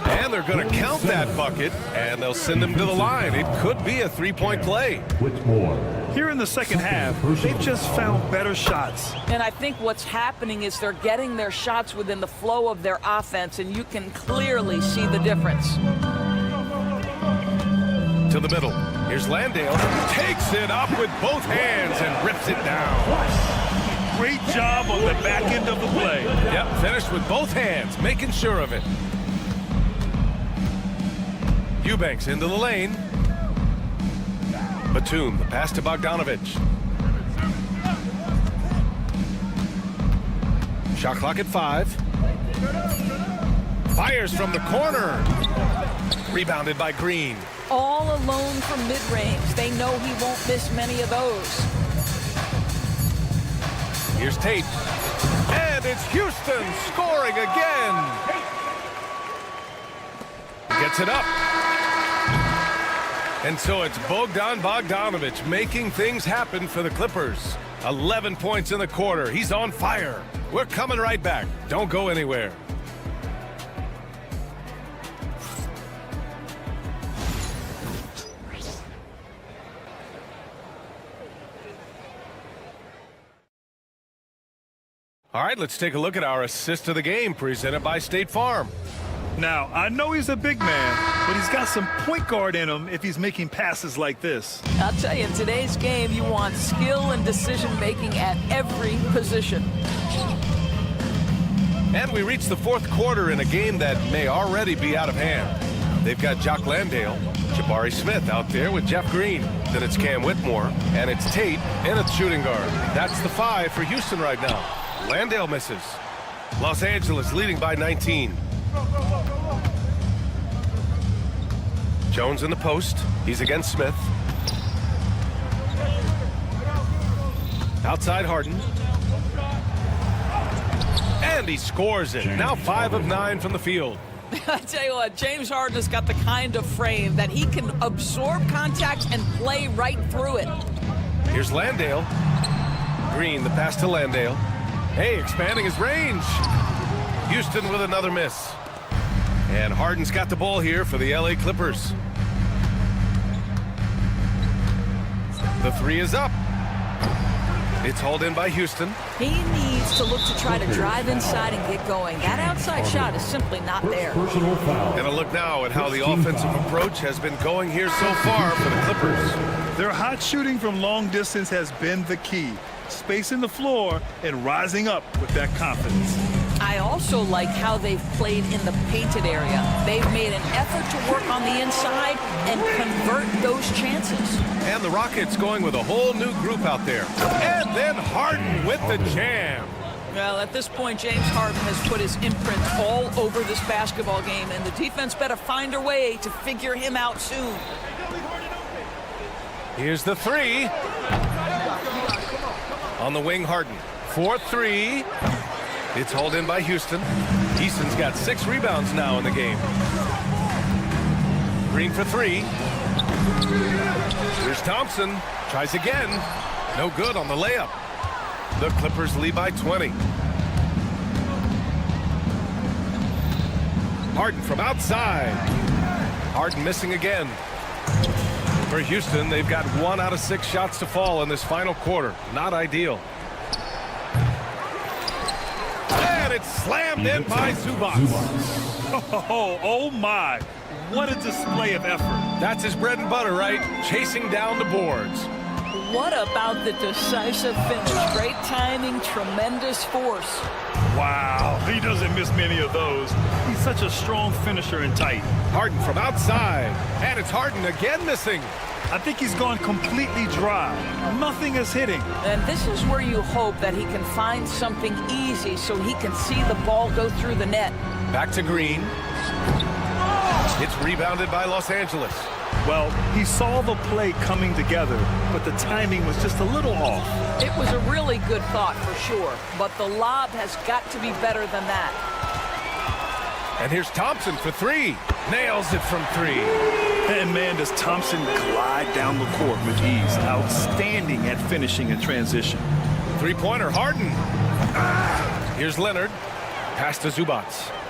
And they're going to count that bucket, and they'll send him to the line. It could be a three-point play. Here in the second half, they've just found better shots. And I think what's happening is they're getting their shots within the flow of their offense, and you can clearly see the difference. To the middle. Here's Landale. Takes it up with both hands and rips it down. Great job on the back end of the play. Yep, finished with both hands, making sure of it. Eubanks into the lane. Batum, the pass to Bogdanovich. Shot clock at 5. Fires from the corner. Rebounded by Green. All alone from mid-range. They know he won't miss many of those. Here's Tate. And it's Houston scoring again. Gets it up. And so it's Bogdanovich making things happen for the Clippers. 11 points in the quarter. He's on fire. We're coming right back. Don't go anywhere. All right, let's take a look at our assist of the game presented by State Farm. Now, I know he's a big man, but he's got some point guard in him if he's making passes like this. I'll tell you, in today's game, you want skill and decision-making at every position. And we reach the fourth quarter in a game that may already be out of hand. They've got Jock Landale, Jabari Smith out there with Jeff Green. Then it's Cam Whitmore, and it's Tate, and it's shooting guard. That's the 5 for Houston right now. Landale misses. Los Angeles leading by 19. Jones in the post. He's against Smith. Outside Harden. And he scores it. Now 5 of 9 from the field. I tell you what, James Harden has got the kind of frame that he can absorb contact and play right through it. Here's Landale. Green, the pass to Landale. Hey, expanding his range. Houston with another miss. And Harden's got the ball here for the LA Clippers. The 3 is up. It's hauled in by Houston. He needs to look to try to drive inside and get going. That outside shot is simply not there. Personal foul. And a look now at how the offensive approach has been going here so far for the Clippers. Their hot shooting from long distance has been the key. Spacing the floor and rising up with that confidence. I also like how they've played in the painted area. They've made an effort to work on the inside and convert those chances. And the Rockets going with a whole new group out there. And then Harden with the jam. Well, at this point, James Harden has put his imprint all over this basketball game, and the defense better find a way to figure him out soon. Here's the three. On the wing, Harden. 4-3. It's hauled in by Houston. Easton's got 6 rebounds now in the game. Green for 3. Here's Thompson. Tries again. No good on the layup. The Clippers lead by 20. Harden from outside. Harden missing again. For Houston, they've got 1 out of 6 shots to fall in this final quarter. Not ideal. And it's slammed in by Zubac. Oh my. What a display of effort. That's his bread and butter, right? Chasing down the boards. What about the decisive finish? Great timing, tremendous force. Wow, he doesn't miss many of those. He's such a strong finisher and tight. Harden from outside. And it's Harden again missing. I think he's gone completely dry. Nothing is hitting. And this is where you hope that he can find something easy so he can see the ball go through the net. Back to Green. It's rebounded by Los Angeles. Well, he saw the play coming together, but the timing was just a little off. It was a really good thought for sure, but the lob has got to be better than that. And here's Thompson for 3. Nails it from 3. And man, does Thompson glide down the court with ease. Outstanding at finishing in transition. 3-pointer, Harden. Here's Leonard. Pass to Zubac.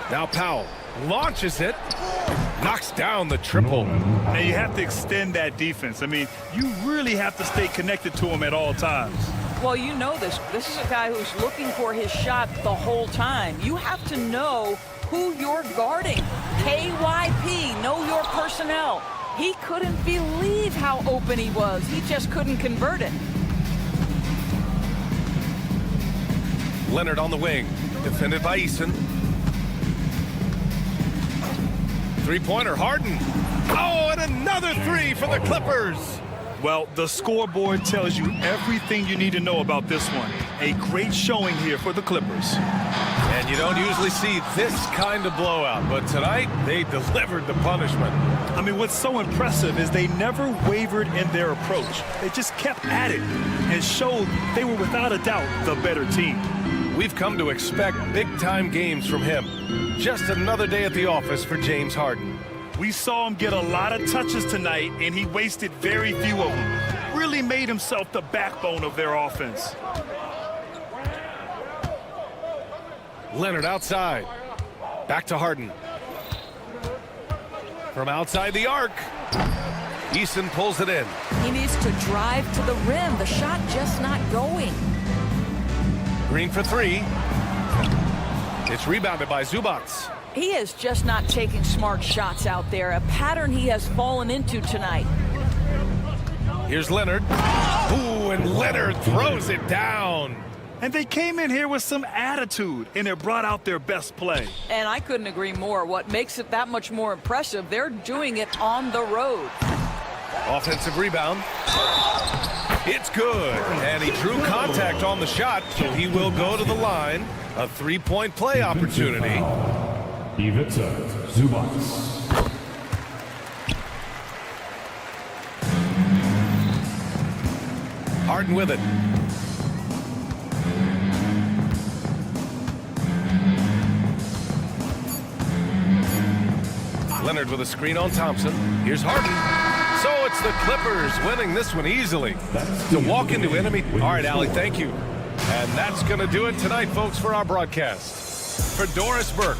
Now Powell launches it. Knocks down the triple. Now you have to extend that defense. I mean, you really have to stay connected to him at all times. Well, you know this. This is a guy who's looking for his shot the whole time. You have to know who you're guarding. KYP, know your personnel. He couldn't believe how open he was. He just couldn't convert it. Leonard on the wing. Defended by Easton. 3-pointer, Harden. Oh, and another 3 for the Clippers. Well, the scoreboard tells you everything you need to know about this one. A great showing here for the Clippers. And you don't usually see this kind of blowout, but tonight they delivered the punishment. I mean, what's so impressive is they never wavered in their approach. They just kept at it and showed they were without a doubt the better team. We've come to expect big-time games from him. Just another day at the office for James Harden. We saw him get a lot of touches tonight, and he wasted very few of them. Really made himself the backbone of their offense. Leonard outside. Back to Harden. From outside the arc. Easton pulls it in. He needs to drive to the rim. The shot just not going. Green for 3. It's rebounded by Zubac. He is just not taking smart shots out there, a pattern he has fallen into tonight. Here's Leonard. Ooh, and Leonard throws it down. And they came in here with some attitude, and it brought out their best play. And I couldn't agree more. What makes it that much more impressive, they're doing it on the road. Offensive rebound. It's good. And he drew contact on the shot, so he will go to the line. A 3-point play opportunity. Ivica Zubac. Harden with it. Leonard with a screen on Thompson. Here's Harden. So it's the Clippers winning this one easily. To walk into enemy. All right, Allie, thank you. And that's going to do it tonight, folks, for our broadcast. For Doris Burke.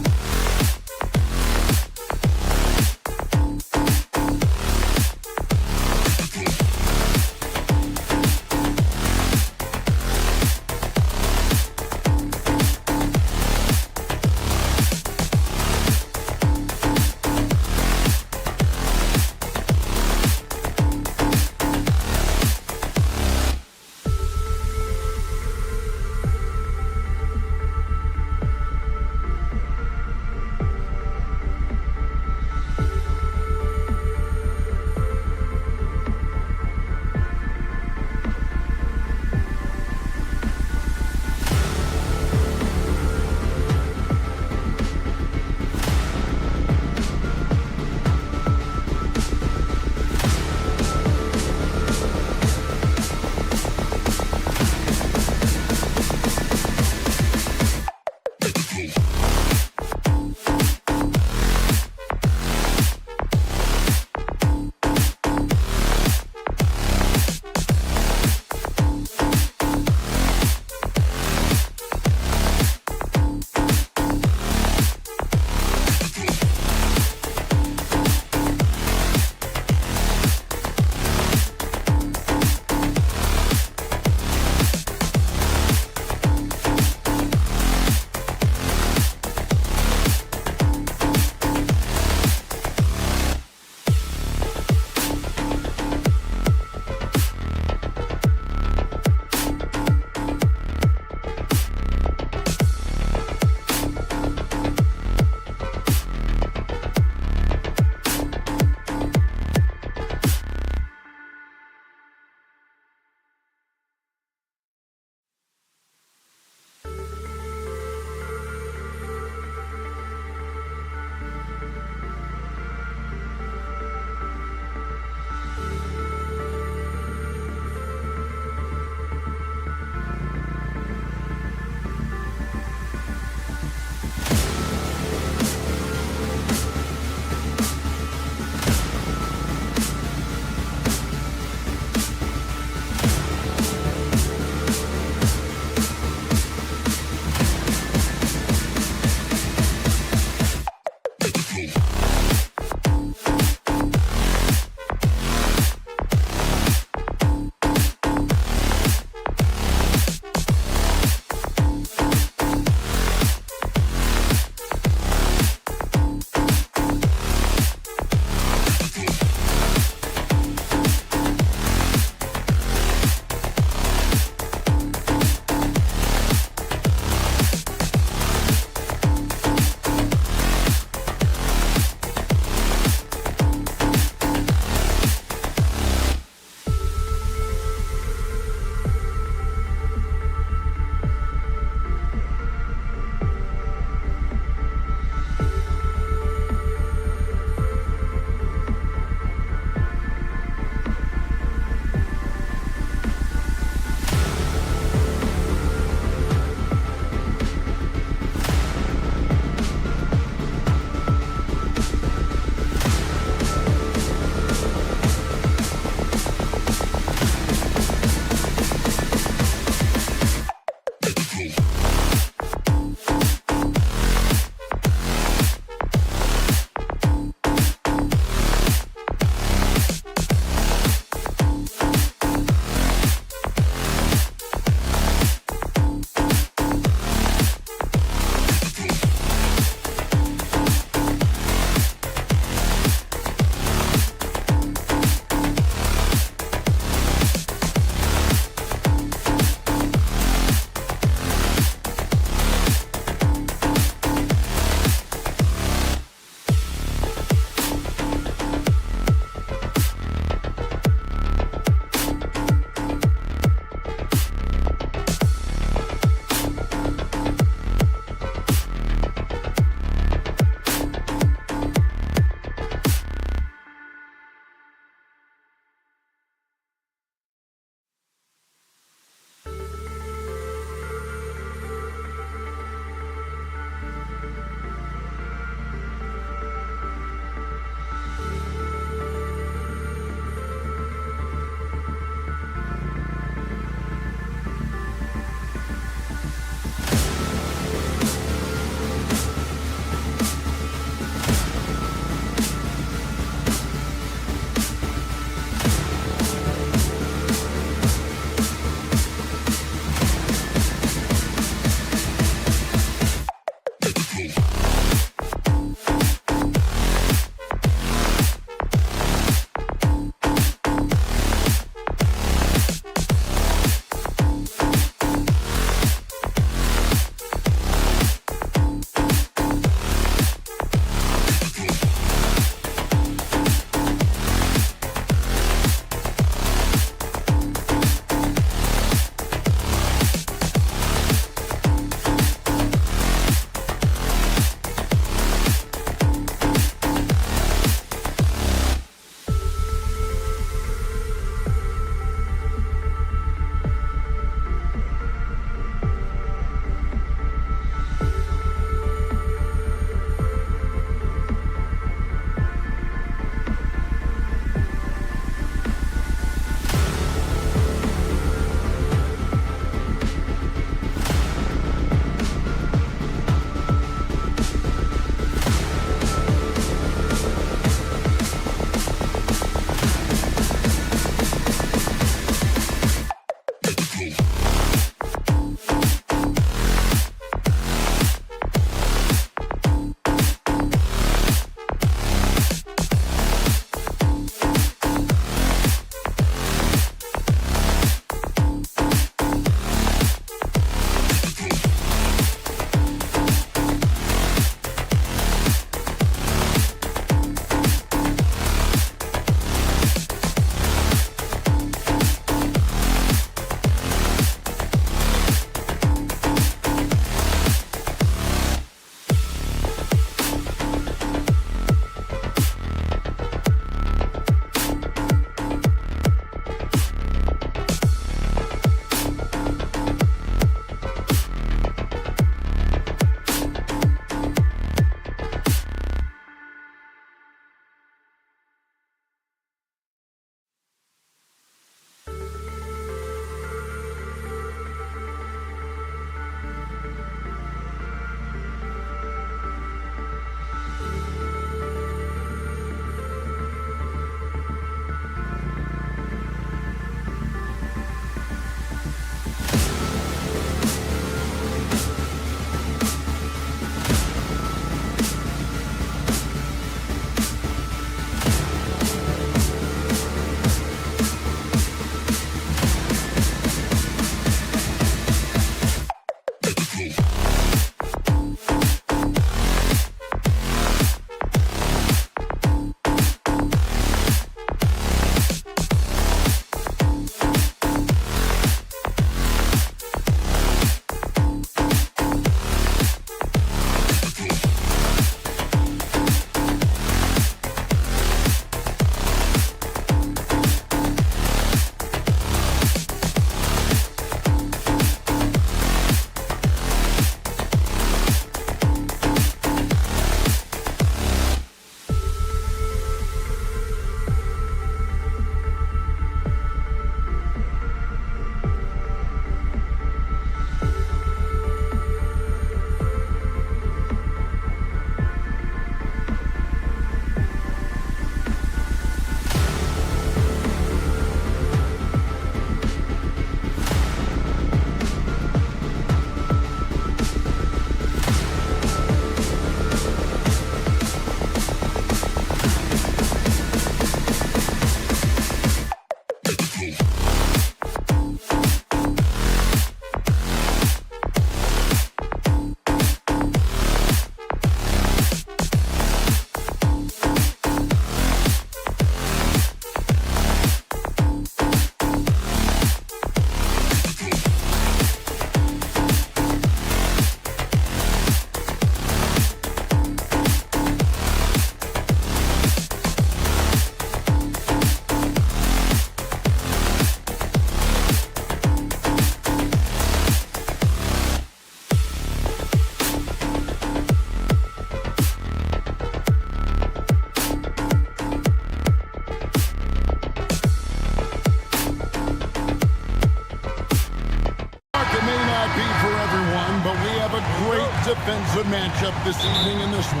defensive matchup this evening in this one.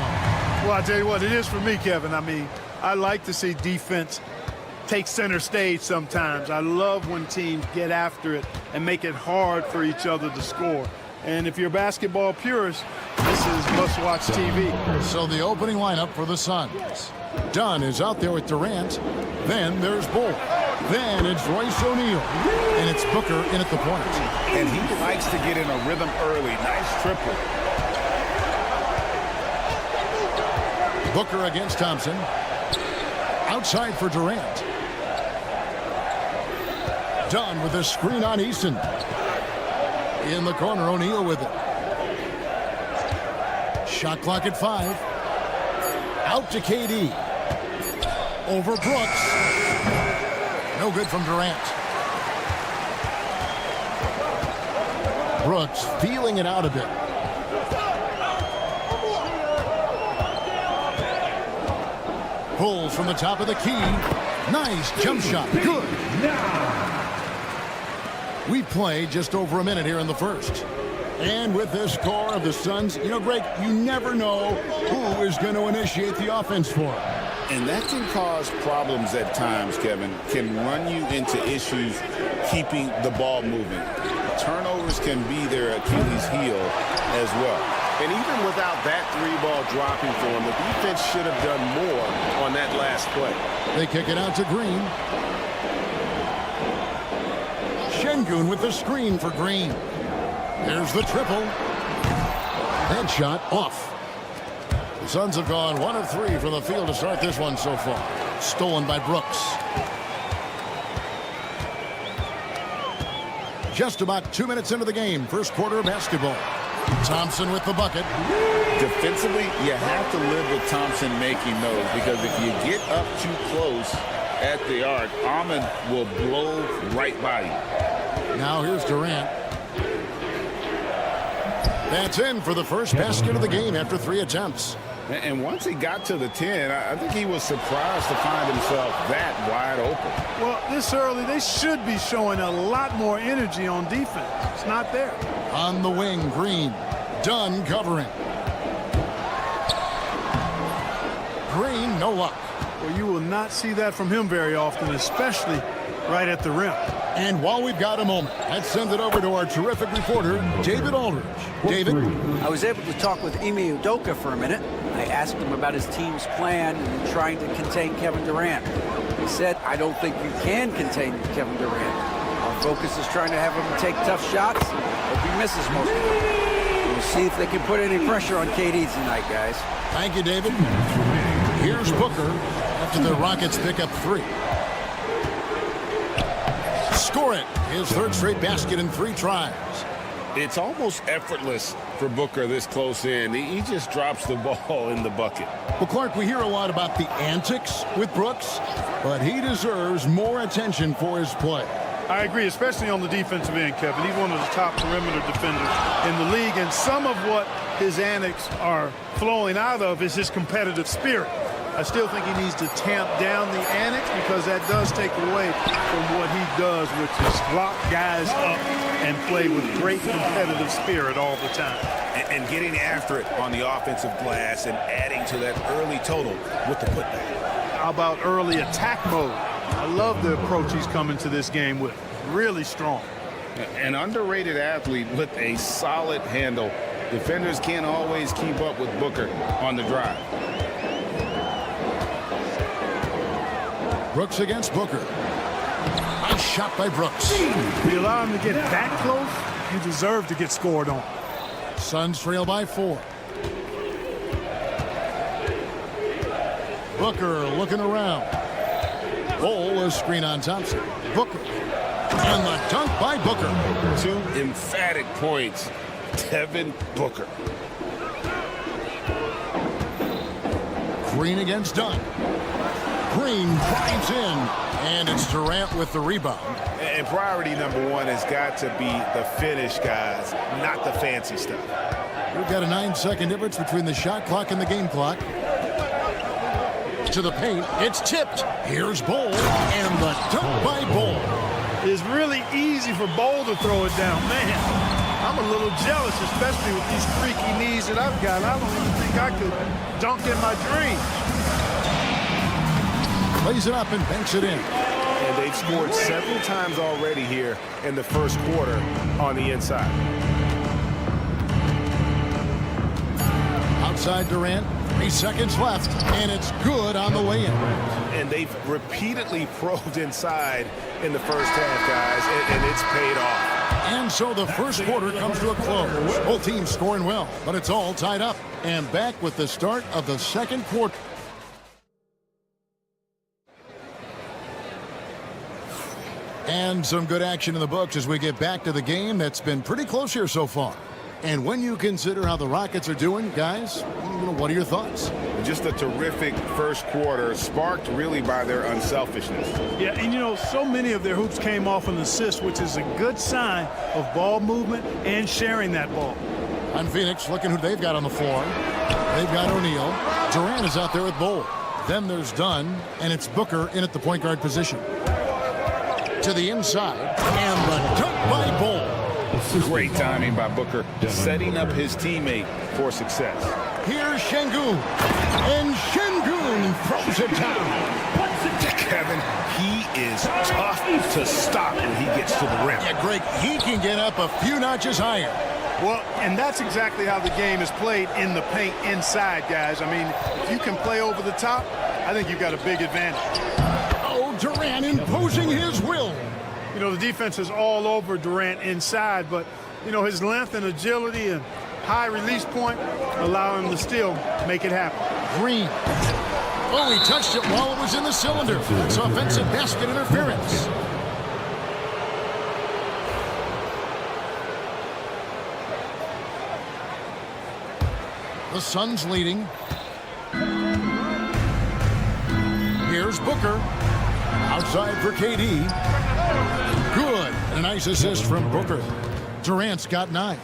Well, I tell you what, it is for me, Kevin. I mean, I like to see defense take center stage sometimes. I love when teams get after it and make it hard for each other to score. And if you're a basketball purist, this is must-watch TV. So the opening lineup for the Suns. Dunn is out there with Durant. Then there's Bull. Then it's Royce O'Neal. And it's Booker in at the point. And he likes to get in a rhythm early. Nice triple. Booker against Thompson. Outside for Durant. Dunn with a screen on Easton. In the corner, O'Neal with it. Shot clock at 5. Out to KD. Over Brooks. No good from Durant. Brooks feeling it out a bit. Pulls from the top of the key. Nice jump shot. Good. We play just over a minute here in the first. And with this score of the Suns, you know, Greg, you never know who is going to initiate the offense for them. And that can cause problems at times, Kevin. Can run you into issues keeping the ball moving. Turnovers can be their Achilles heel as well. And even without that 3-ball dropping for him, the defense should have done more on that last play. They kick it out to Green. Şengün with the screen for Green. There's the triple. Headshot off. The Suns have gone 1 of 3 from the field to start this one so far. Stolen by Brooks. Just about 2 minutes into the game. First quarter of basketball. Thompson with the bucket. Defensively, you have to live with Thompson making those, because if you get up too close at the arc, Ahmed will blow right by you. Now here's Durant. That's in for the first basket of the game after 3 attempts. And once he got to the 10, I think he was surprised to find himself that wide open. Well, this early, they should be showing a lot more energy on defense. It's not there. On the wing, Green. Dunn covering. Green, no luck. Well, you will not see that from him very often, especially right at the rim. And while we've got a moment, let's send it over to our terrific reporter, David Aldridge. David? I was able to talk with Ime Udoka for a minute. I asked him about his team's plan in trying to contain Kevin Durant. He said, I don't think you can contain Kevin Durant. Our focus is trying to have him take tough shots. Hope he misses most of them. We'll see if they can put any pressure on KD tonight, guys. Thank you, David. Here's Booker after the Rockets pick up 3. Score it. His 3rd straight basket in 3 tries. It's almost effortless for Booker this close in. He just drops the ball in the bucket. Well, Clark, we hear a lot about the antics with Brooks, but he deserves more attention for his play. I agree, especially on the defensive end, Kevin. He's one of the top perimeter defenders in the league, and some of what his antics are flowing out of is his competitive spirit. I still think he needs to tamp down the antics, because that does take away from what he does, which is lock guys up and play with great competitive spirit all the time. And getting after it on the offensive glass and adding to that early total with the putback. How about early attack mode? I love the approach he's coming to this game with. Really strong. An underrated athlete with a solid handle. Defenders can't always keep up with Booker on the drive. Brooks against Booker. Nice shot by Brooks. If you allow him to get that close, you deserve to get scored on. Suns trail by 4. Booker looking around. Bull, a screen on Thompson. Booker. And the dunk by Booker. 2 emphatic points. Devin Booker. Green against Dunn. Green drives in, and it's Durant with the rebound. And priority number 1 has got to be the finish, guys, not the fancy stuff. We've got a 9-second difference between the shot clock and the game clock. To the paint, it's tipped. Here's Bull, and the dunk by Bull. It's really easy for Bull to throw it down. Man, I'm a little jealous, especially with these freaky knees that I've got. I don't even think I could dunk in my dreams. Lays it up and banks it in. And they've scored several times already here in the first quarter on the inside. Outside Durant, 3 seconds left, and it's good on the way in. And they've repeatedly probed inside in the first half, guys, and it's paid off. And so the first quarter comes to a close. Both teams scoring well, but it's all tied up. And back with the start of the second quarter. And some good action in the books as we get back to the game that's been pretty close here so far. And when you consider how the Rockets are doing, guys, what are your thoughts? Just a terrific first quarter, sparked really by their unselfishness. Yeah, and so many of their hoops came off an assist, which is a good sign of ball movement and sharing that ball. On Phoenix, looking who they've got on the floor. They've got O'Neal. Durant is out there with Bol. Then there's Dunn, and it's Booker in at the point guard position. To the inside, and the dunk by Bol. Great timing by Booker, setting up his teammate for success. Here's Şengün, and Şengün throws it down. Kevin, he is tough to stop when he gets to the rim. Yeah, Greg, he can get up a few notches higher. Well, and that's exactly how the game is played in the paint inside, guys. I mean, if you can play over the top, I think you've got a big advantage. Oh, Durant imposing his will. The defense is all over Durant inside, but, his length and agility and high release point allow him to still make it happen. Green. Oh, he touched it while it was in the cylinder. It's offensive basket interference. The Suns leading. Here's Booker. Outside for KD. Good. A nice assist from Booker. Durant's got 9.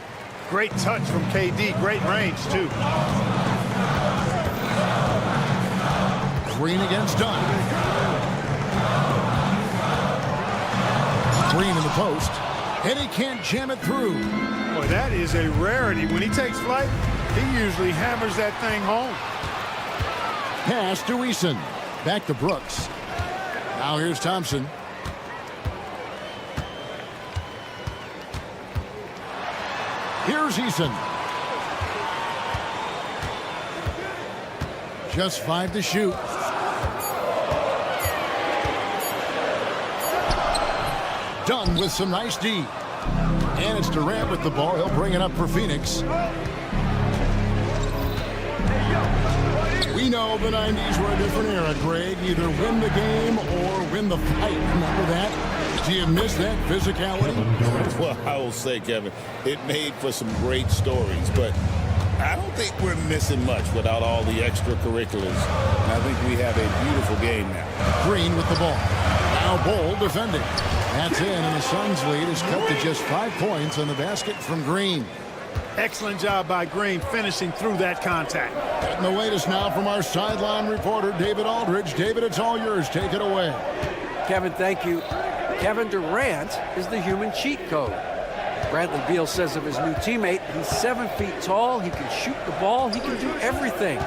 Great touch from KD. Great range, too. Green against Dunn. Green in the post. And he can't jam it through. Boy, that is a rarity. When he takes flight, he usually hammers that thing home. Pass to Eason. Back to Brooks. Now here's Thompson. Here's Eason. Just 5 to shoot. Dunn with some nice D. And it's Durant with the ball. He'll bring it up for Phoenix. We know the 90s were a different era, Greg. Either win the game or win the fight. Remember that? Do you miss that physicality? Well, I will say, Kevin, it made for some great stories, but I don't think we're missing much without all the extracurriculars. And I think we have a beautiful game now. Green with the ball. Now Bol defending. That's in, and the Suns' lead is cut to just 5 points on the basket from Green. Excellent job by Green finishing through that contact. Getting the latest now from our sideline reporter, David Aldridge. David, it's all yours. Take it away. Kevin, thank you. Kevin Durant is the human cheat code. Bradley Beal says of his new teammate, he's 7 feet tall, he can shoot the ball, he can do everything.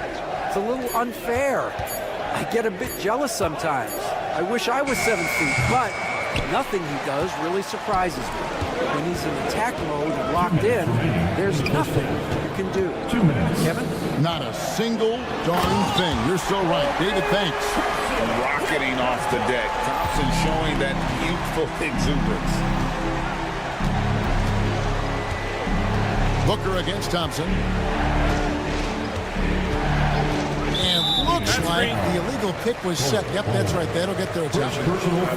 It's a little unfair. I get a bit jealous sometimes. I wish I was 7 feet, but nothing he does really surprises me. When he's in attack mode and locked in, there's nothing you can do. 2 minutes. Kevin? Not a single darn thing. You're so right. David, thanks. Rocketing off the deck. Thompson showing that youthful exuberance. Booker against Thompson. And looks like the illegal pick was set. Yep, that's right. That'll get their attention.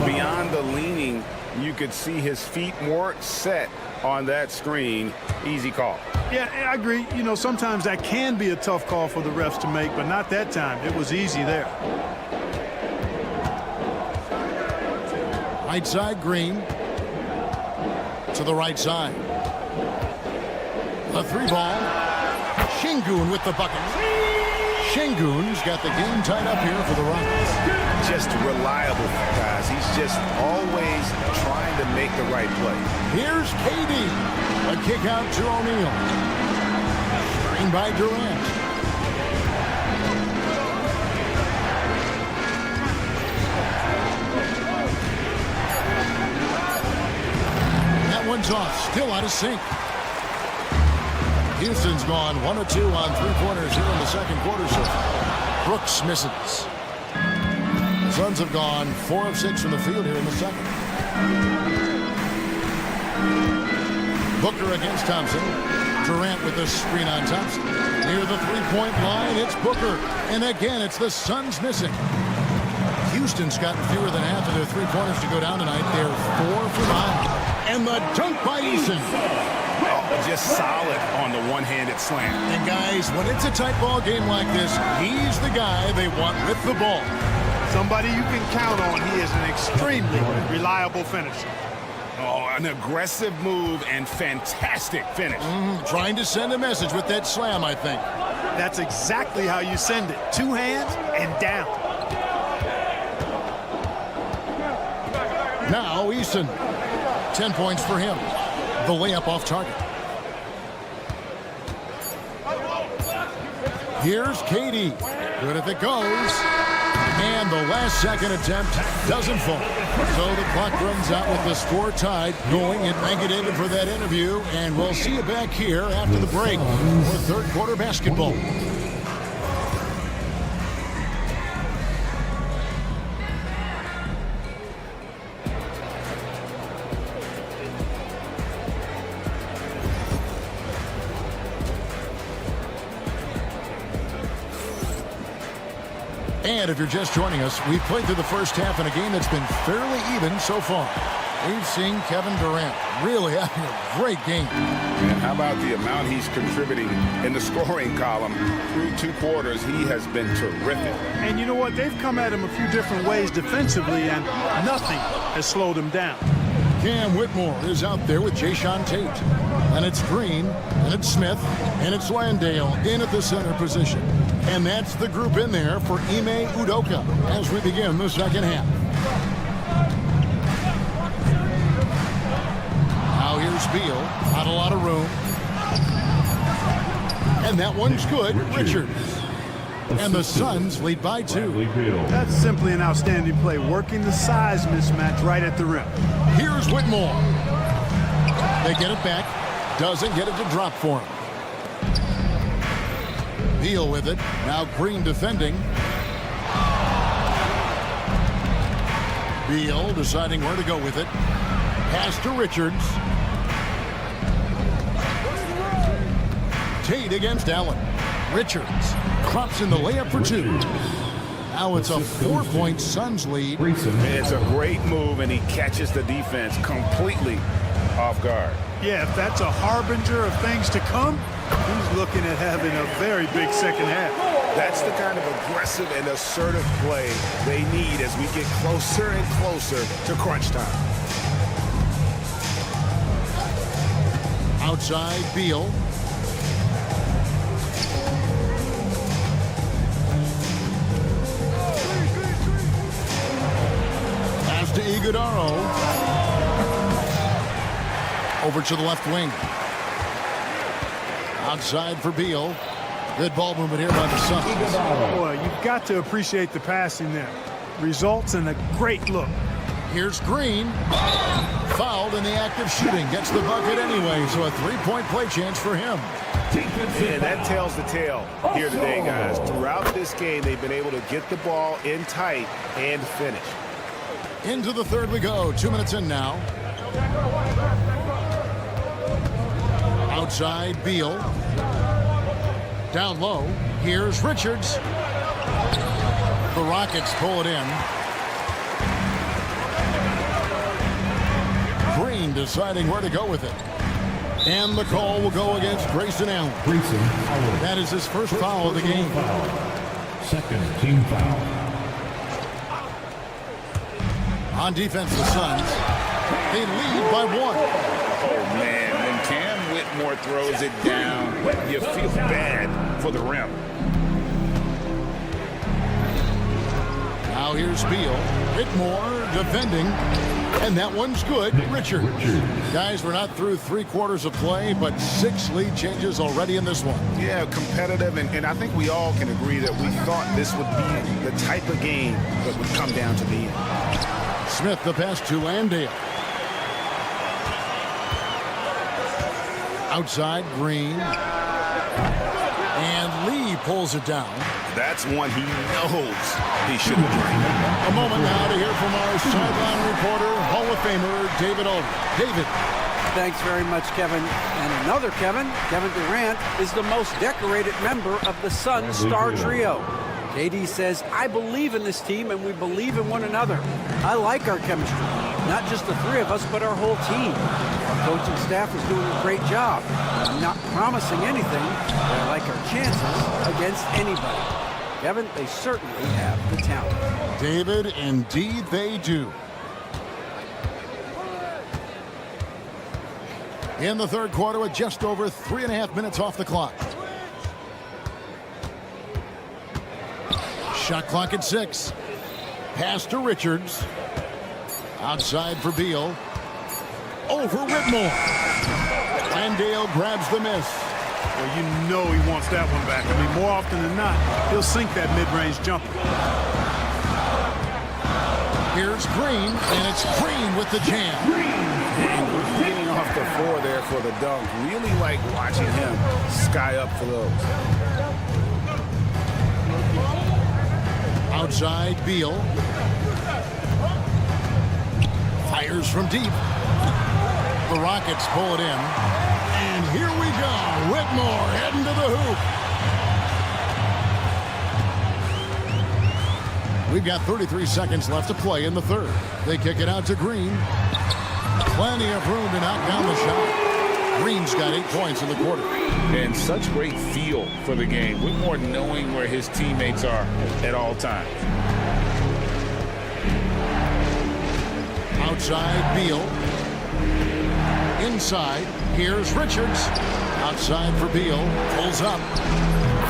Beyond the leaning, you could see his feet more set on that screen. Easy call. Yeah, I agree. Sometimes that can be a tough call for the refs to make, but not that time. It was easy there. Right side, Green. To the right side. A 3-ball. Şengün with the bucket. Şengün's got the game tied up here for the Rockets. just reliable, guys. He's just always trying to make the right play. Here's KD. A kick out to O'Neal. Screen by Durant. That one's off. Still out of sync. Houston's gone 1 of 2 on three-pointers here in the second quarter so far. Brooks misses. The Suns have gone 4 of 6 from the field here in the second. Booker against Thompson. Durant with the screen on Thompson. Near the three-point line, it's Booker. And again, it's the Suns missing. Houston's gotten fewer than half of their three-pointers to go down tonight. They're 4 for 9. And the dunk by Eason. Just solid on the one-handed slam. And guys, when it's a tight ball game like this, he's the guy they want with the ball. Somebody you can count on. He is an extremely reliable finisher. Oh, an aggressive move and fantastic finish. Trying to send a message with that slam, I think. That's exactly how you send it. 2 hands and down. Now Eason. 10 points for him. The layup off target. Here's KD. Good if it goes. And the last second attempt doesn't fall. So the clock runs out with the score tied. Going and thank you, David, for that interview. And we'll see you back here after the break for third quarter basketball. And if you're just joining us, we've played through the first half in a game that's been fairly even so far. We've seen Kevin Durant really having a great game. And how about the amount he's contributing in the scoring column through 2 quarters? He has been terrific. And you know what? They've come at him a few different ways defensively, and nothing has slowed him down. Cam Whitmore is out there with Jayshawn Tate. And it's Green, and it's Smith, and it's Landale in at the center position. And that's the group in there for Ime Udoka as we begin the second half. Now here's Beal. Not a lot of room. And that one's good. Richards. And the Suns lead by 2. That's simply an outstanding play, working the size mismatch right at the rim. Here's Whitmore. They get it back. Doesn't get it to drop for him. Beal with it. Now Green defending. Beal deciding where to go with it. Pass to Richards. Tate against Allen. Richards crops in the layup for 2. Now it's a 4-point Suns lead. It's a great move, and he catches the defense completely off guard. Yeah, if that's a harbinger of things to come, he's looking at having a very big second half. That's the kind of aggressive and assertive play they need as we get closer and closer to crunch time. Outside Beal. Pass to Iguodaro. Over to the left wing. Outside for Beal. Good ball movement here by the Suns. Boy, you've got to appreciate the passing there. Results in a great look. Here's Green. Fouled in the act of shooting. Gets the bucket anyway, so a 3-point play chance for him. And that tells the tale here today, guys. Throughout this game, they've been able to get the ball in tight and finish. Into the third we go. 2 minutes in now. Outside Beal. Down low. Here's Richards. The Rockets pull it in. Green deciding where to go with it. And the call will go against Grayson Allen. That is his first foul of the game. Second team foul. On defense, the Suns. They lead by 1. Oh, man. When Cam Whitmore throws it down, you feel bad for the rim. Now Now here's Beal. Whitmore defending. And that one's good. Richard. Guys, we're not through 3/4 of play, but 6 lead changes already in this one. Yeah, competitive, and I think we all can agree that we thought this would be the type of game that would come down to the end. Smith the pass to Landale. Outside, Green. And Lee pulls it down. That's one he knows he should have drained. A moment now to hear from our sideline reporter, Hall of Famer David Aldridge. David. Thanks very much, Kevin. And another Kevin, Kevin Durant, is the most decorated member of the Suns star trio. KD says, I believe in this team and we believe in one another. I like our chemistry. Not just the three of us, but our whole team. Our coaching staff is doing a great job. I'm not promising anything, but I like our chances against anybody. Kevin, they certainly have the talent. David, indeed they do. In the third quarter with just over 3.5 minutes off the clock. Shot clock at 6. Pass to Richards. Outside for Beal. Over Whitmore. Landale grabs the miss. Well, you know he wants that one back. I mean, more often than not, he'll sink that mid-range jumper. Here's Green, and it's Green with the jam. Getting off the floor there for the dunk. Really like watching him sky up for those. Outside, Beal. Fires from deep. The Rockets pull it in. And here we go. Whitmore heading to the hoop. We've got 33 seconds left to play in the third. They kick it out to Green. Plenty of room to knock down the shot. Green's got 8 points in the quarter. And such great feel for the game. Whitmore knowing where his teammates are at all times. Outside, Beal. Inside, here's Richards. Outside for Beal. Pulls up.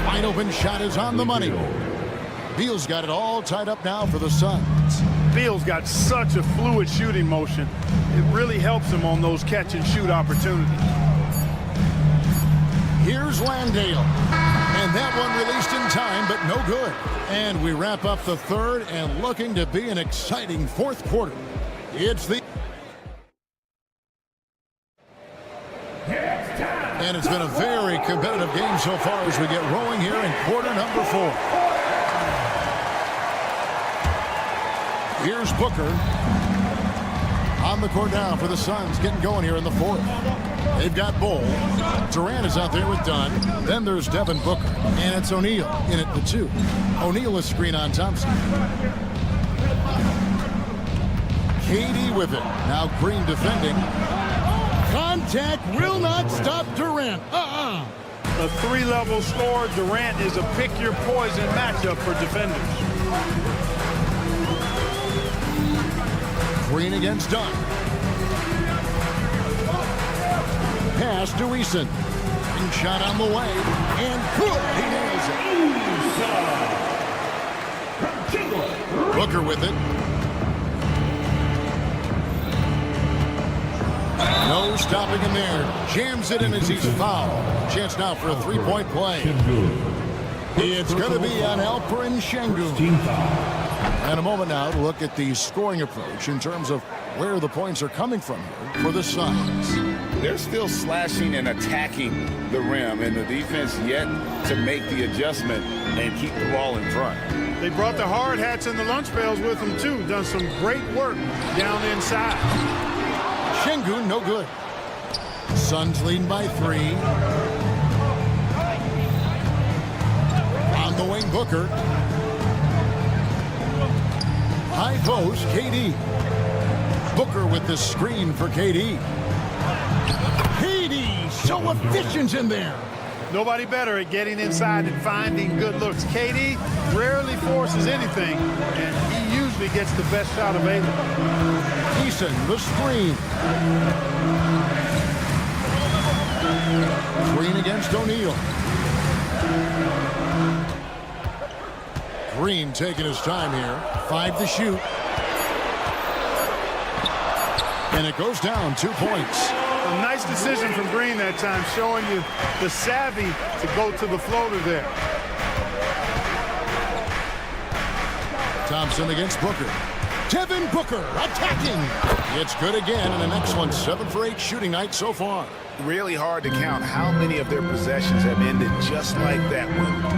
Wide open shot is on the money. Beal's got it all tied up now for the Suns. Beal's got such a fluid shooting motion. It really helps him on those catch-and-shoot opportunities. Here's Landale. And that one released in time, but no good. And we wrap up the third and looking to be an exciting fourth quarter. It's the... And it's been a very competitive game so far as we get rolling here in quarter number 4. Here's Booker. On the court now for the Suns, getting going here in the fourth. They've got Bull. Durant is out there with Dunn. Then there's Devin Booker. And it's O'Neal in at the 2. O'Neal is screen on Thompson. KD with it. Now Green defending. Contact will not stop Durant. A 3-level scorer, Durant is a pick-your-poison matchup for defenders. Green against Dunn. Pass to Eason. Big shot on the way. And good. He nails it. Booker with it. No stopping him there. Jams it in as he's fouled. Chance now for a 3-point play. It's going to be on Alperen Şengün. And a moment now to look at the scoring approach in terms of where the points are coming from here for the Suns. They're still slashing and attacking the rim, and the defense yet to make the adjustment and keep the ball in front. They brought the hard hats and the lunch pails with them, too. Done some great work down inside. Şengün, no good. Suns leading by 3. On the wing, Booker. High post, KD. Booker with the screen for KD. KD, so efficient in there. Nobody better at getting inside and finding good looks. KD rarely forces anything, and he usually gets the best shot available. Eason, the screen. Green against O'Neal. Green taking his time here. 5 to shoot. And it goes down 2 points. A nice decision from Green that time, showing you the savvy to go to the floater there. Thompson against Booker. Devin Booker attacking. It's good again, and an excellent 7 for 8 shooting night so far. Really hard to count how many of their possessions have ended just like that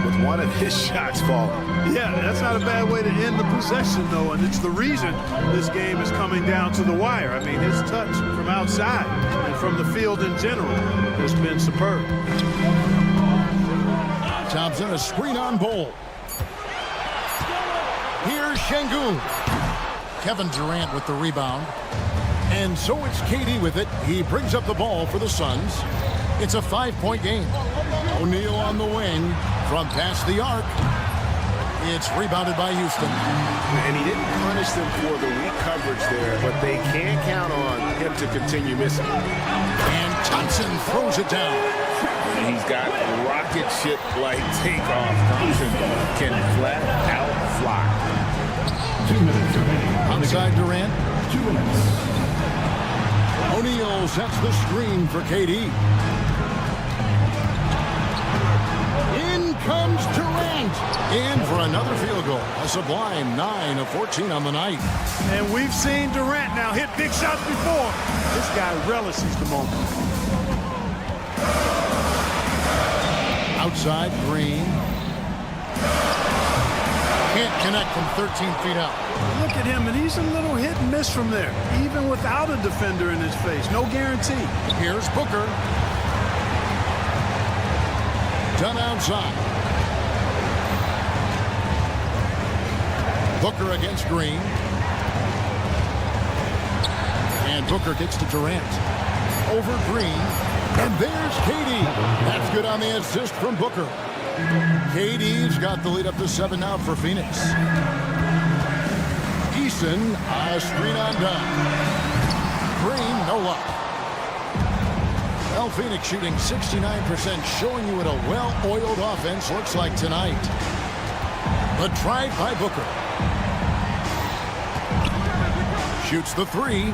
with one of his shots falling. Yeah, that's not a bad way to end the possession, though, and it's the reason this game is coming down to the wire. I mean, his touch from outside and from the field in general has been superb. Thompson, a screen on Bol. Here's Şengün. Kevin Durant with the rebound. And so it's KD with it. He brings up the ball for the Suns. It's a 5-point game. O'Neal on the wing from past the arc. It's rebounded by Houston. And he didn't punish them for the weak coverage there, but they can't count on him to continue missing. And Thompson throws it down. And he's got rocket ship-like takeoff. Thompson can flat out fly. 2 minutes remaining. Outside Durant. 2 minutes. O'Neal sets the screen for KD. In comes Durant. In for another field goal. A sublime 9 of 14 on the night. And we've seen Durant now hit big shots before. This guy relishes the moment. Outside Green. Can't connect from 13 feet out. Look at him, and he's a little hit and miss from there, even without a defender in his face. No guarantee. Here's Booker. Done outside. Booker against Green. And Booker gets to Durant. Over Green. And there's KD. That's good on the assist from Booker. KD's got the lead up to 7 now for Phoenix. Eason, a screen on done. Green, no luck. Well, Phoenix shooting 69%, showing you what a well-oiled offense looks like tonight. But tried by Booker. Shoots the 3.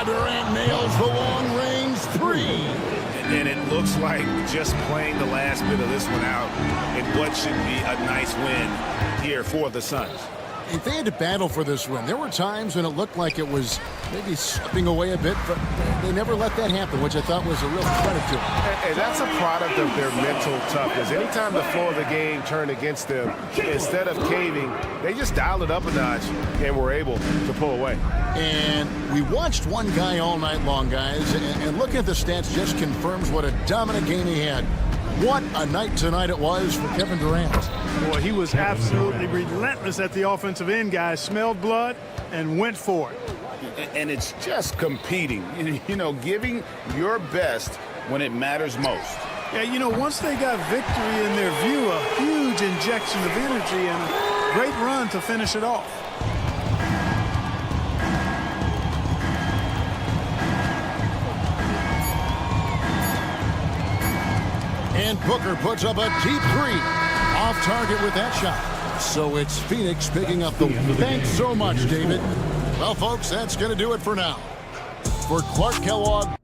Durant nails the long-range 3. And it looks like just playing the last bit of this one out in what should be a nice win here for the Suns. If they had to battle for this win, there were times when it looked like it was maybe slipping away a bit, but they never let that happen, which I thought was a real credit to them. And that's a product of their mental toughness. Anytime the flow of the game turned against them, instead of caving, they just dialed it up a notch and were able to pull away. And we watched one guy all night long, guys, and looking at the stats just confirms what a dominant game he had. What a night tonight it was for Kevin Durant. Boy, he was absolutely relentless at the offensive end, guys. Smelled blood and went for it. And it's just competing, you know, giving your best when it matters most. Yeah, you know, once they got victory in their view, a huge injection of energy and a great run to finish it off. And Booker puts up a deep 3. Off target with that shot. So it's Phoenix picking up the win. Thanks so much, David. Well, folks, that's going to do it for now. For Clark Kellogg.